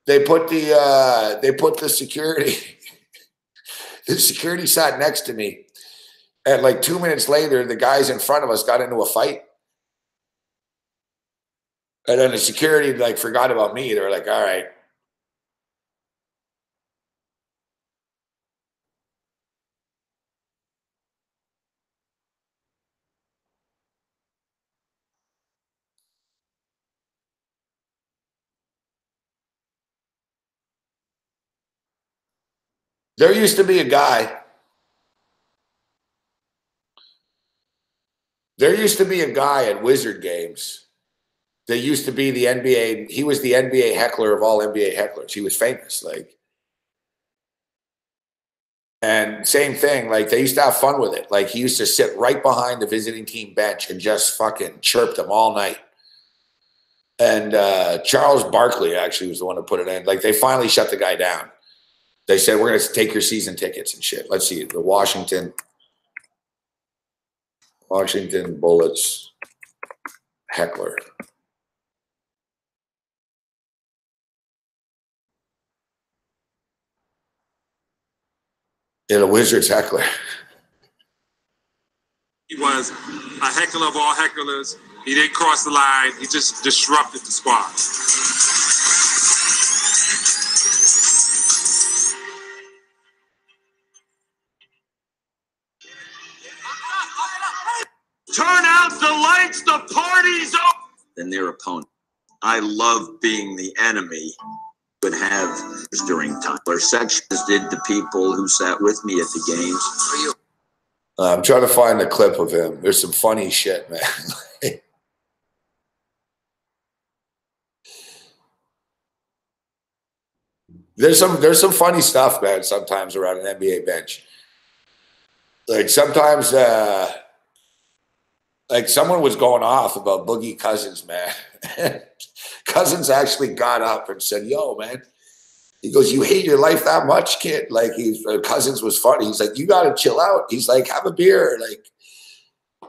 They put the security. The security sat next to me. And like 2 minutes later, the guys in front of us got into a fight. And then the security like forgot about me. They were like, all right. There used to be a guy. There used to be a guy at Wizard games. There used to be the NBA. He was the NBA heckler of all NBA hecklers. He was famous. Like, and same thing. Like they used to have fun with it. Like he used to sit right behind the visiting team bench and just fucking chirp them all night. And Charles Barkley actually was the one who put it in. Like they finally shut the guy down. They said, we're going to take your season tickets and shit. Let's see. The Washington Bullets heckler. Yeah, the Wizards heckler. He was a heckler of all hecklers. He didn't cross the line. He just disrupted the squad. Turn out the lights, the party's over. Than their opponent. I love being the enemy. Would have during time. Or sections did the people who sat with me at the games. I'm trying to find a clip of him. There's some funny shit, man. There's some funny stuff, man, sometimes around an NBA bench. Like sometimes like someone was going off about Boogie Cousins, man. Cousins actually got up and said, yo, man. He goes, you hate your life that much, kid? Like Cousins was funny. He's like, you got to chill out. He's like, have a beer. Like,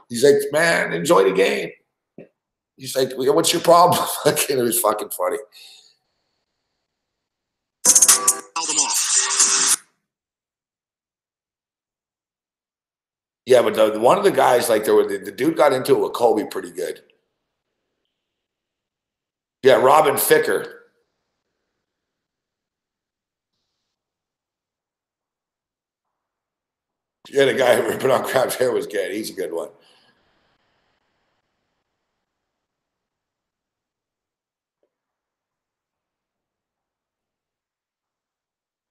he's like, man, enjoy the game. He's like, what's your problem? It was fucking funny. Yeah, but one of the guys, like, the dude got into it with Kobe pretty good. Yeah, Robin Ficker. Yeah, the guy who ripping on Crab's hair was good. He's a good one.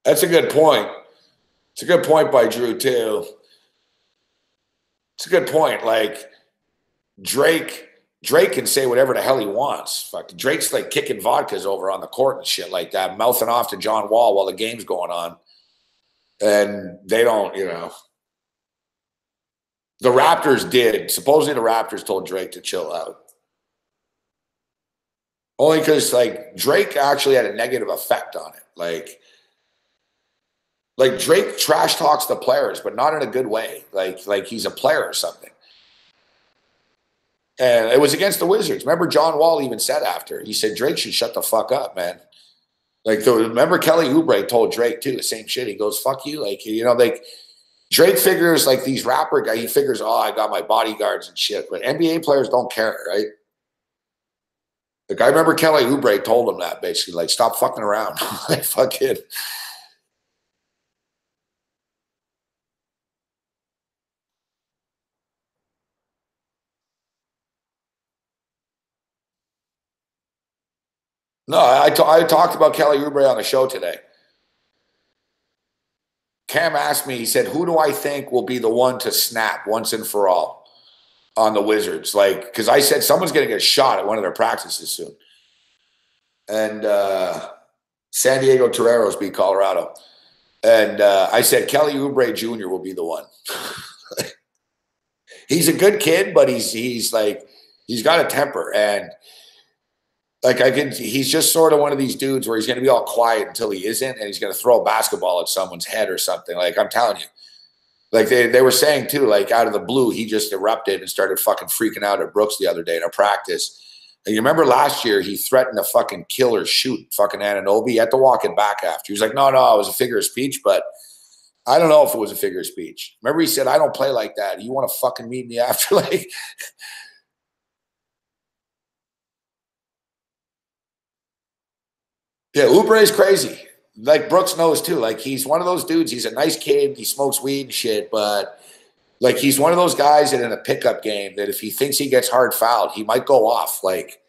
That's a good point. It's a good point by Drew, too. It's a good point. Like, Drake can say whatever the hell he wants. Fuck, Drake's like kicking vodkas over on the court and shit like that, mouthing off to John Wall while the game's going on. And they don't, The Raptors did. Supposedly the Raptors told Drake to chill out. Only because, like, Drake actually had a negative effect on it. Like Drake trash talks the players, but not in a good way. Like he's a player or something. And it was against the Wizards. Remember, John Wall even said after, he said, Drake should shut the fuck up, man. Like, remember Kelly Oubre told Drake, too, the same shit. He goes, fuck you. Like, you know, like, Drake figures, like, these rapper guys, he figures, oh, I got my bodyguards and shit. But NBA players don't care, right? Like, I remember Kelly Oubre told him that, basically. Like, stop fucking around. Like, fucking. No, I talked about Kelly Oubre on the show today. Cam asked me, he said, who do I think will be the one to snap once and for all on the Wizards? Like, because I said someone's going to get shot at one of their practices soon. And San Diego Toreros beat Colorado. And I said Kelly Oubre Jr. will be the one. He's a good kid, but he's like, he's got a temper. And like he's just sort of one of these dudes where he's going to be all quiet until he isn't, and he's going to throw a basketball at someone's head or something. Like, I'm telling you, like they were saying too, like out of the blue, he just erupted and started fucking freaking out at Brooks the other day in a practice. And you remember last year, he threatened to fucking kill or shoot fucking Anunoby. He had to walk it back after. He was like, no, it was a figure of speech, but I don't know if it was a figure of speech. Remember he said, I don't play like that. You want to fucking meet me after? Like, yeah, Oubre is crazy. Like Brooks knows too. Like, he's one of those dudes. He's a nice kid. He smokes weed and shit, but like, he's one of those guys that in a pickup game that if he thinks he gets hard fouled, he might go off. Like,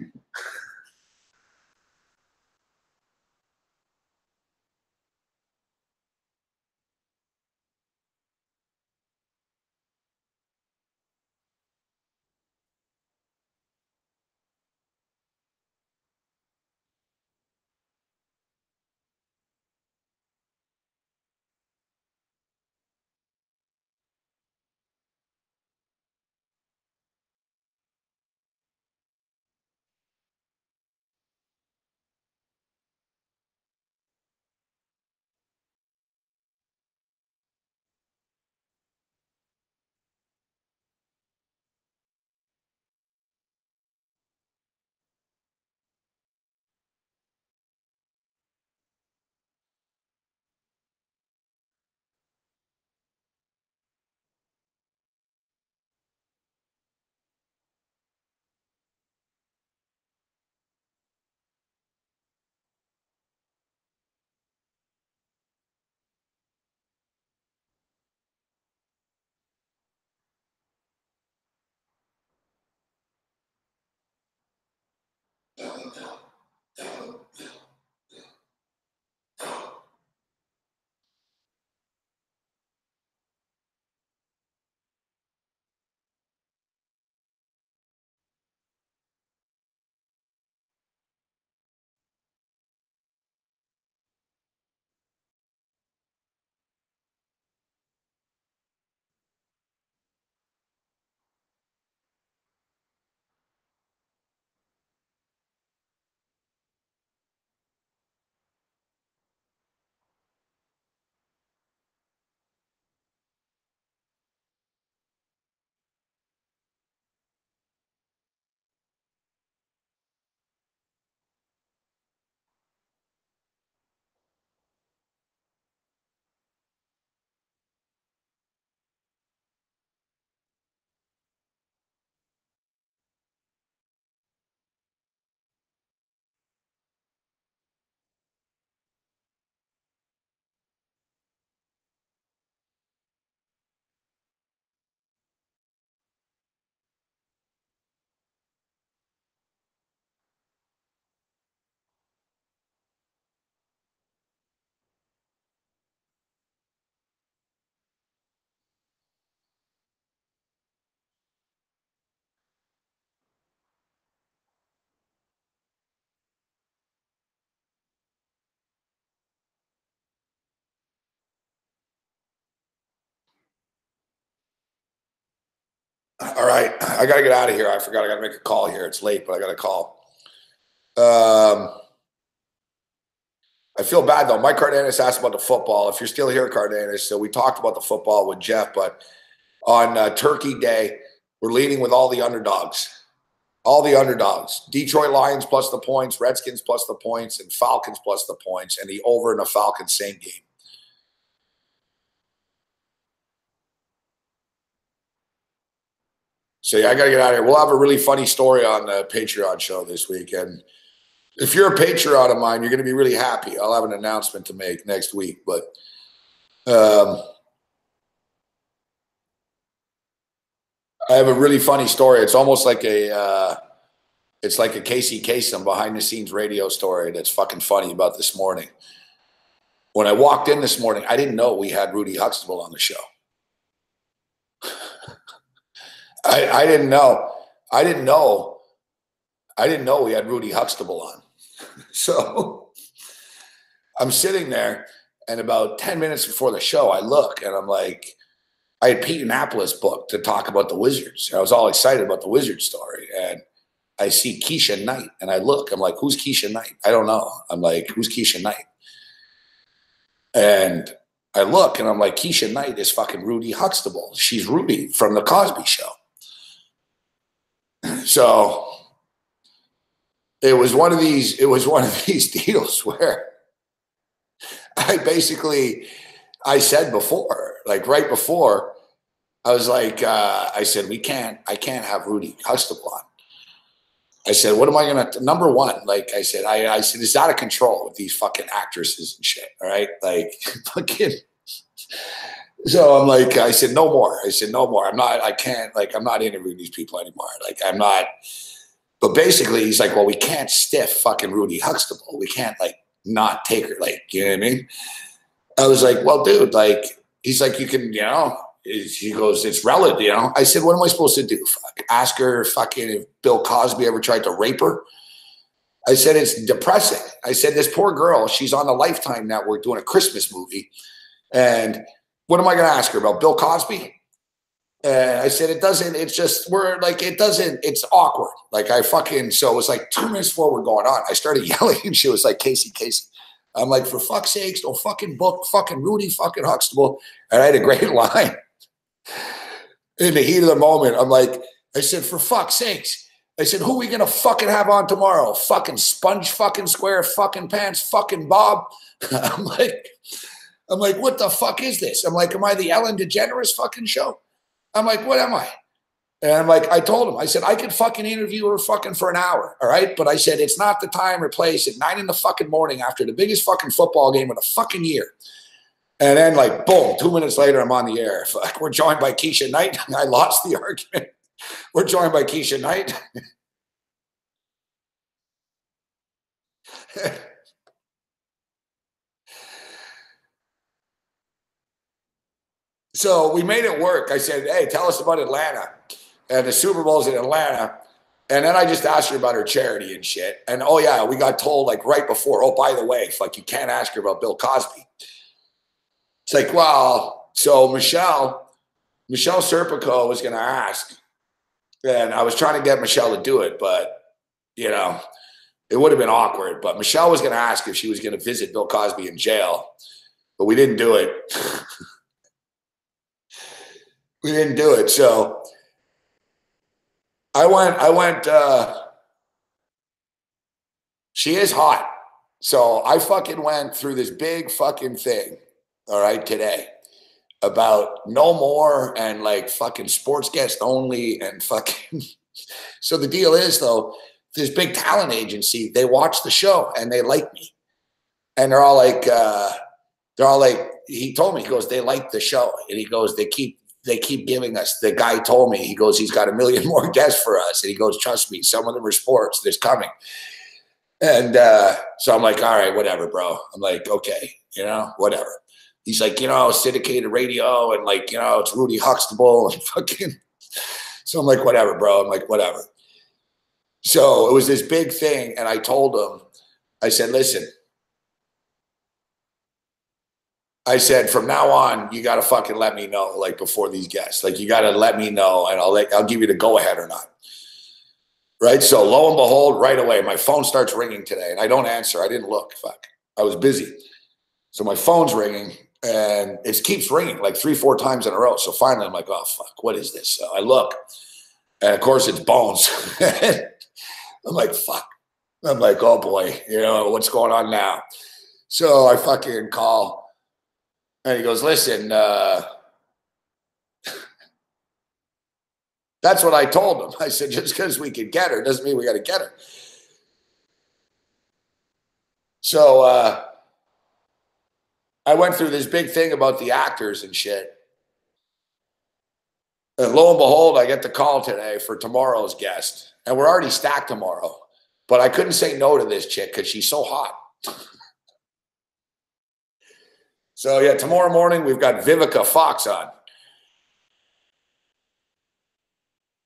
all right, I got to get out of here. I forgot I got to make a call here. It's late, but I got to call. I feel bad, though. Mike Cardenas asked about the football. If you're still here, Cardenas, so we talked about the football with Jeff, but on Turkey Day, we're leading with all the underdogs. All the underdogs. Detroit Lions plus the points, Redskins plus the points, and Falcons plus the points, and the over in the Falcons same game. So yeah, I got to get out of here. We'll have a really funny story on the Patreon show this week. And if you're a Patreon of mine, you're going to be really happy. I'll have an announcement to make next week. But I have a really funny story. It's almost like it's like a Casey Kasem behind the scenes radio story that's fucking funny about this morning. When I walked in this morning, I didn't know we had Rudy Huxtable on the show. I didn't know. I didn't know we had Rudy Huxtable on. So I'm sitting there, and about 10 minutes before the show, I look, and I'm like, I had Pete Annapolis booked to talk about the Wizards. I was all excited about the Wizards story, and I see Keisha Knight, and I look. I'm like, who's Keisha Knight? I don't know. I'm like, who's Keisha Knight? And I look, and I'm like, Keisha Knight is fucking Rudy Huxtable. She's Rudy from the Cosby Show. So it was one of these deals where I said before, like right before, I was like, I said, I can't have Rudy Huxtable on. I said, what am I going to, number one, like I said, it's out of control with these fucking actresses and shit. All right. Like fucking, so I'm like, I said, no more. I'm not interviewing these people anymore. Like, I'm not, but basically he's like, well, we can't stiff fucking Rudy Huxtable. We can't like not take her. Like, you know what I mean? I was like, well, dude, like, he's like, you can, you know, he goes, it's relative, you know? I said, what am I supposed to do? Ask her fucking if Bill Cosby ever tried to rape her? I said, it's depressing. I said, this poor girl, she's on the Lifetime Network doing a Christmas movie. And what am I going to ask her about Bill Cosby? And I said, it's awkward. Like so it was like 2 minutes before we're going on, I started yelling and she was like, Casey. I'm like, for fuck's sakes, don't fucking book fucking Rudy fucking Huxtable. And I had a great line. In the heat of the moment, I'm like, I said, for fuck's sakes. I said, who are we going to fucking have on tomorrow? Fucking Sponge fucking Square fucking Pants fucking Bob? I'm like, what the fuck is this? I'm like, am I the Ellen DeGeneres fucking show? I'm like, what am I? And I'm like, I told him, I said, I could fucking interview her fucking for an hour. All right. But I said, it's not the time or place at 9 in the fucking morning after the biggest fucking football game of the fucking year. And then like, boom, 2 minutes later, I'm on the air. Fuck, we're joined by Keisha Knight. I lost the argument. We're joined by Keisha Knight. So we made it work. I said, hey, tell us about Atlanta. And the Super Bowl's in Atlanta. And then I just asked her about her charity and shit. And oh yeah, we got told like right before, oh, by the way, it's like you can't ask her about Bill Cosby. It's like, well, so Michelle Serpico was going to ask. And I was trying to get Michelle to do it, but, you know, it would have been awkward. But Michelle was going to ask if she was going to visit Bill Cosby in jail. But we didn't do it. We didn't do it. So I went, she is hot. So I fucking went through this big fucking thing, all right, today about no more and like fucking sports guest only and fucking. So the deal is though, this big talent agency, they watch the show and they like me. And they're all like, he told me, he goes, they like the show. And he goes, they keep giving us, the guy told me, he goes, he's got 1 million more guests for us. And he goes, trust me, some of them are sports, there's coming. And so I'm like, all right, whatever, bro. I'm like, okay, you know, whatever. He's like, you know, syndicated radio and like, you know, it's Rudy Huxtable and fucking. So I'm like, whatever, bro. I'm like, whatever. So it was this big thing. And I told him, I said, listen, I said, from now on, you got to fucking let me know, like before these guests, like you got to let me know and I'll give you the go ahead or not. Right. So lo and behold, right away, my phone starts ringing today and I don't answer. I didn't look. Fuck. I was busy. So my phone's ringing and it keeps ringing like 3-4 times in a row. So finally I'm like, oh, fuck, what is this? So I look and of course it's Bones. I'm like, fuck. I'm like, oh boy, you know, what's going on now? So I fucking call and he goes, listen, that's what I told him. I said, just because we could get her doesn't mean we got to get her. So I went through this big thing about the actors and shit. And lo and behold, I get the call today for tomorrow's guest. And we're already stacked tomorrow. But I couldn't say no to this chick because she's so hot. So, yeah, tomorrow morning we've got Vivica Fox on.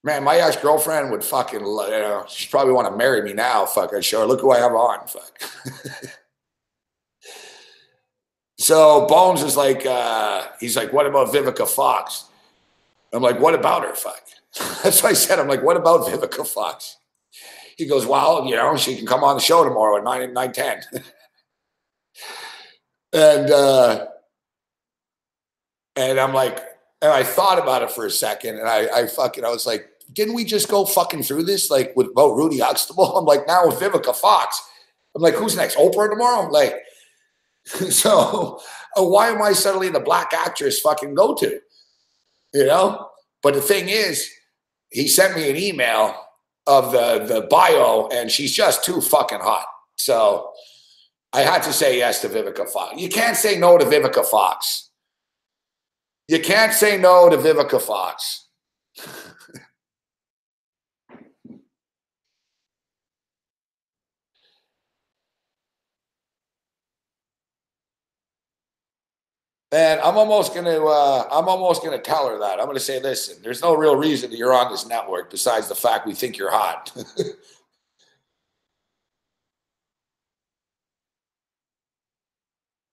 Man, my ex-girlfriend would fucking, you know, she'd probably want to marry me now. Fuck, I show her, look who I have on. Fuck. So Bones is like, he's like, what about Vivica Fox? I'm like, what about her? Fuck. That's what I said. I'm like, what about Vivica Fox? He goes, well, you know, she can come on the show tomorrow at 9:10. And I'm like, and I thought about it for a second, and I was like, didn't we just go fucking through this, like, about Rudy Huxtable? I'm like, now with Vivica Fox. I'm like, who's next? Oprah tomorrow? Like, so why am I suddenly the black actress fucking go-to? You know? But the thing is, he sent me an email of the bio, and she's just too fucking hot. So I had to say yes to Vivica Fox. You can't say no to Vivica Fox. You can't say no to Vivica Fox. And I'm almost gonna tell her that. I'm gonna say, listen, there's no real reason that you're on this network besides the fact we think you're hot.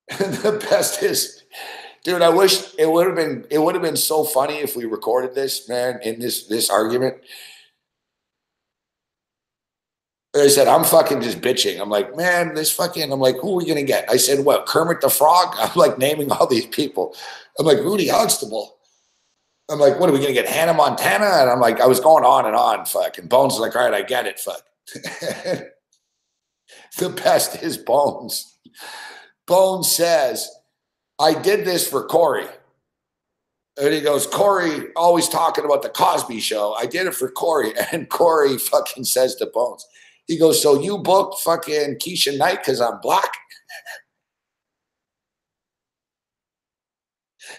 The best is, dude, I wish it would have been so funny if we recorded this, man, in this argument. I said, I'm fucking just bitching. I'm like, man, I'm like, who are we going to get? I said, what, Kermit the Frog? I'm like naming all these people. I'm like, Rudy Huxtable. I'm like, what are we going to get, Hannah Montana? And I'm like, I was going on and on, fuck. And Bones is like, all right, I get it, fuck. The best is Bones. Bones says, I did this for Corey. And he goes, Corey always talking about the Cosby Show. I did it for Corey. And Corey fucking says to Bones, he goes, so you booked fucking Keisha Knight because I'm black?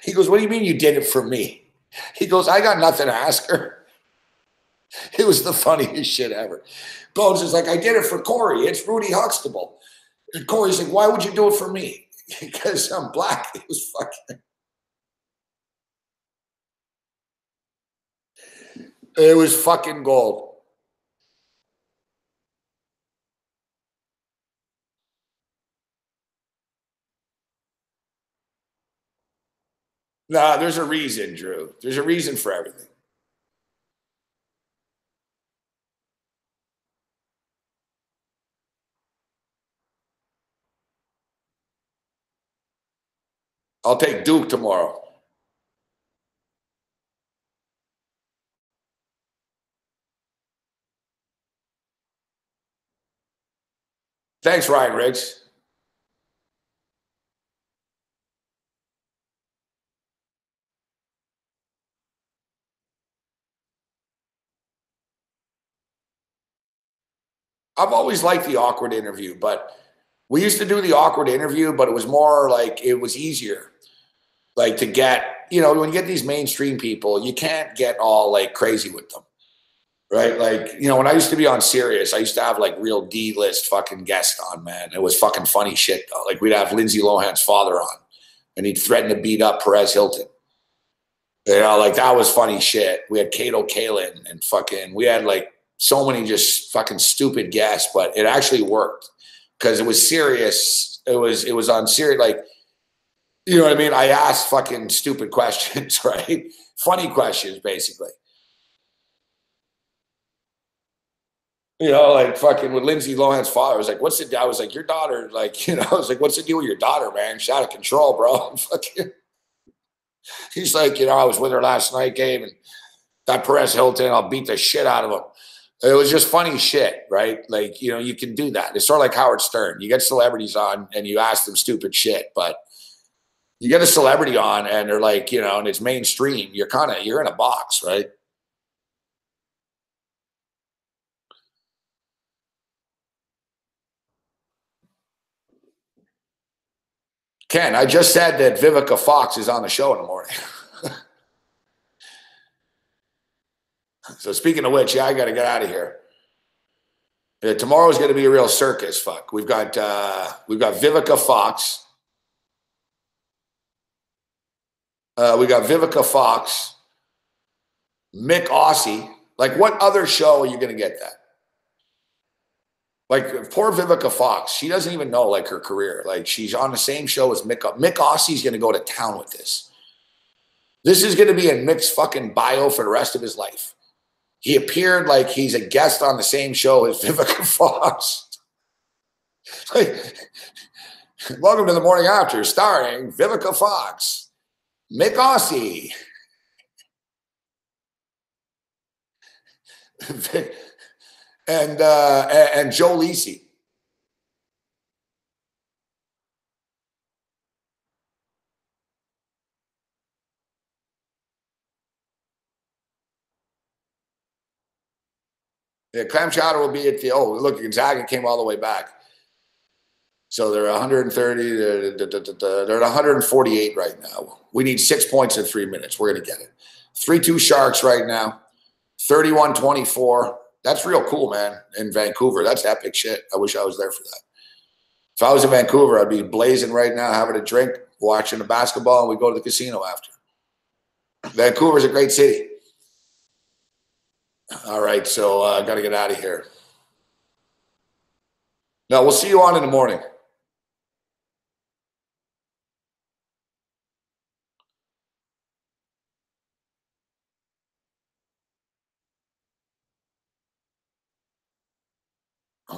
He goes, what do you mean you did it for me? He goes, I got nothing to ask her. It was the funniest shit ever. Bones is like, I did it for Corey. It's Rudy Huxtable. And Corey's like, why would you do it for me? Because I'm black. It was fucking... It was fucking gold. Nah, there's a reason, Drew. There's a reason for everything. I'll take Duke tomorrow. Thanks, Ryan Riggs. I've always liked the awkward interview, but we used to do the awkward interview, but it was more like it was easier. Like to get, you know, when you get these mainstream people, you can't get all like crazy with them. Right? Like, you know, when I used to be on Sirius, I used to have like real D-list fucking guests on, man. It was fucking funny shit, though. Like we'd have Lindsay Lohan's father on and he'd threaten to beat up Perez Hilton. You know, like that was funny shit. We had Kato Kalin and fucking, we had like so many just fucking stupid guests, but it actually worked because it was serious. It was on Sirius, like, you know what I mean? I asked fucking stupid questions, right? Funny questions, basically. You know, like fucking with Lindsay Lohan's father, I was like, what's the deal? I was like, your daughter, like, you know, I was like, what's the deal with your daughter, man? She's out of control, bro. Fucking, he's like, you know, I was with her last night, Gabe, and that Perez Hilton, I'll beat the shit out of him. It was just funny shit, right? Like, you know, you can do that. It's sort of like Howard Stern. You get celebrities on and you ask them stupid shit, but you get a celebrity on and they're like, you know, and it's mainstream. You're in a box, right? Ken, I just said that Vivica Fox is on the show in the morning. So speaking of which, yeah, I got to get out of here. Tomorrow's going to be a real circus. Fuck. We've got Vivica Fox. We got Vivica Fox, Mick Aussie. Like, what other show are you going to get that? Like, poor Vivica Fox. She doesn't even know, like, her career. Like, she's on the same show as Mick. Mick Aussie's going to go to town with this. This is going to be in Mick's fucking bio for the rest of his life. He appeared like he's a guest on the same show as Vivica Fox. Like, welcome to the morning after, starring Vivica Fox, Mick Aussie, and Joe Lisi. Yeah, Clam Chowder will be at the, oh, look, Gonzaga came all the way back. So they're 130, they're at 148 right now. We need 6 points in 3 minutes. We're going to get it. 3-2 Sharks right now, 31-24. That's real cool, man, in Vancouver. That's epic shit. I wish I was there for that. If I was in Vancouver, I'd be blazing right now, having a drink, watching the basketball, and we go to the casino after. Vancouver's a great city. All right, so I got to get out of here. No, we'll see you on in the morning.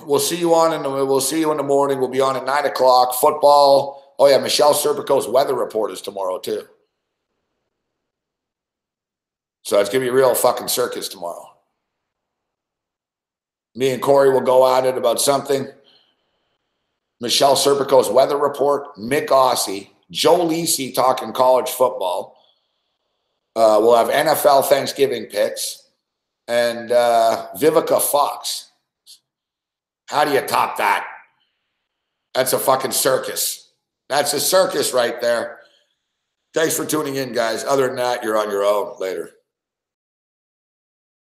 We'll see you on we'll see you in the morning. We'll be on at 9 o'clock. Football. Oh yeah, Michelle Serpico's weather report is tomorrow too. So it's gonna be a real fucking circus tomorrow. Me and Corey will go at it about something. Michelle Serpico's weather report, Mick Aussie, Joe Lisi talking college football. We'll have NFL Thanksgiving picks and Vivica Fox. How do you top that? That's a fucking circus. That's a circus right there. Thanks for tuning in, guys. Other than that, you're on your own. Later.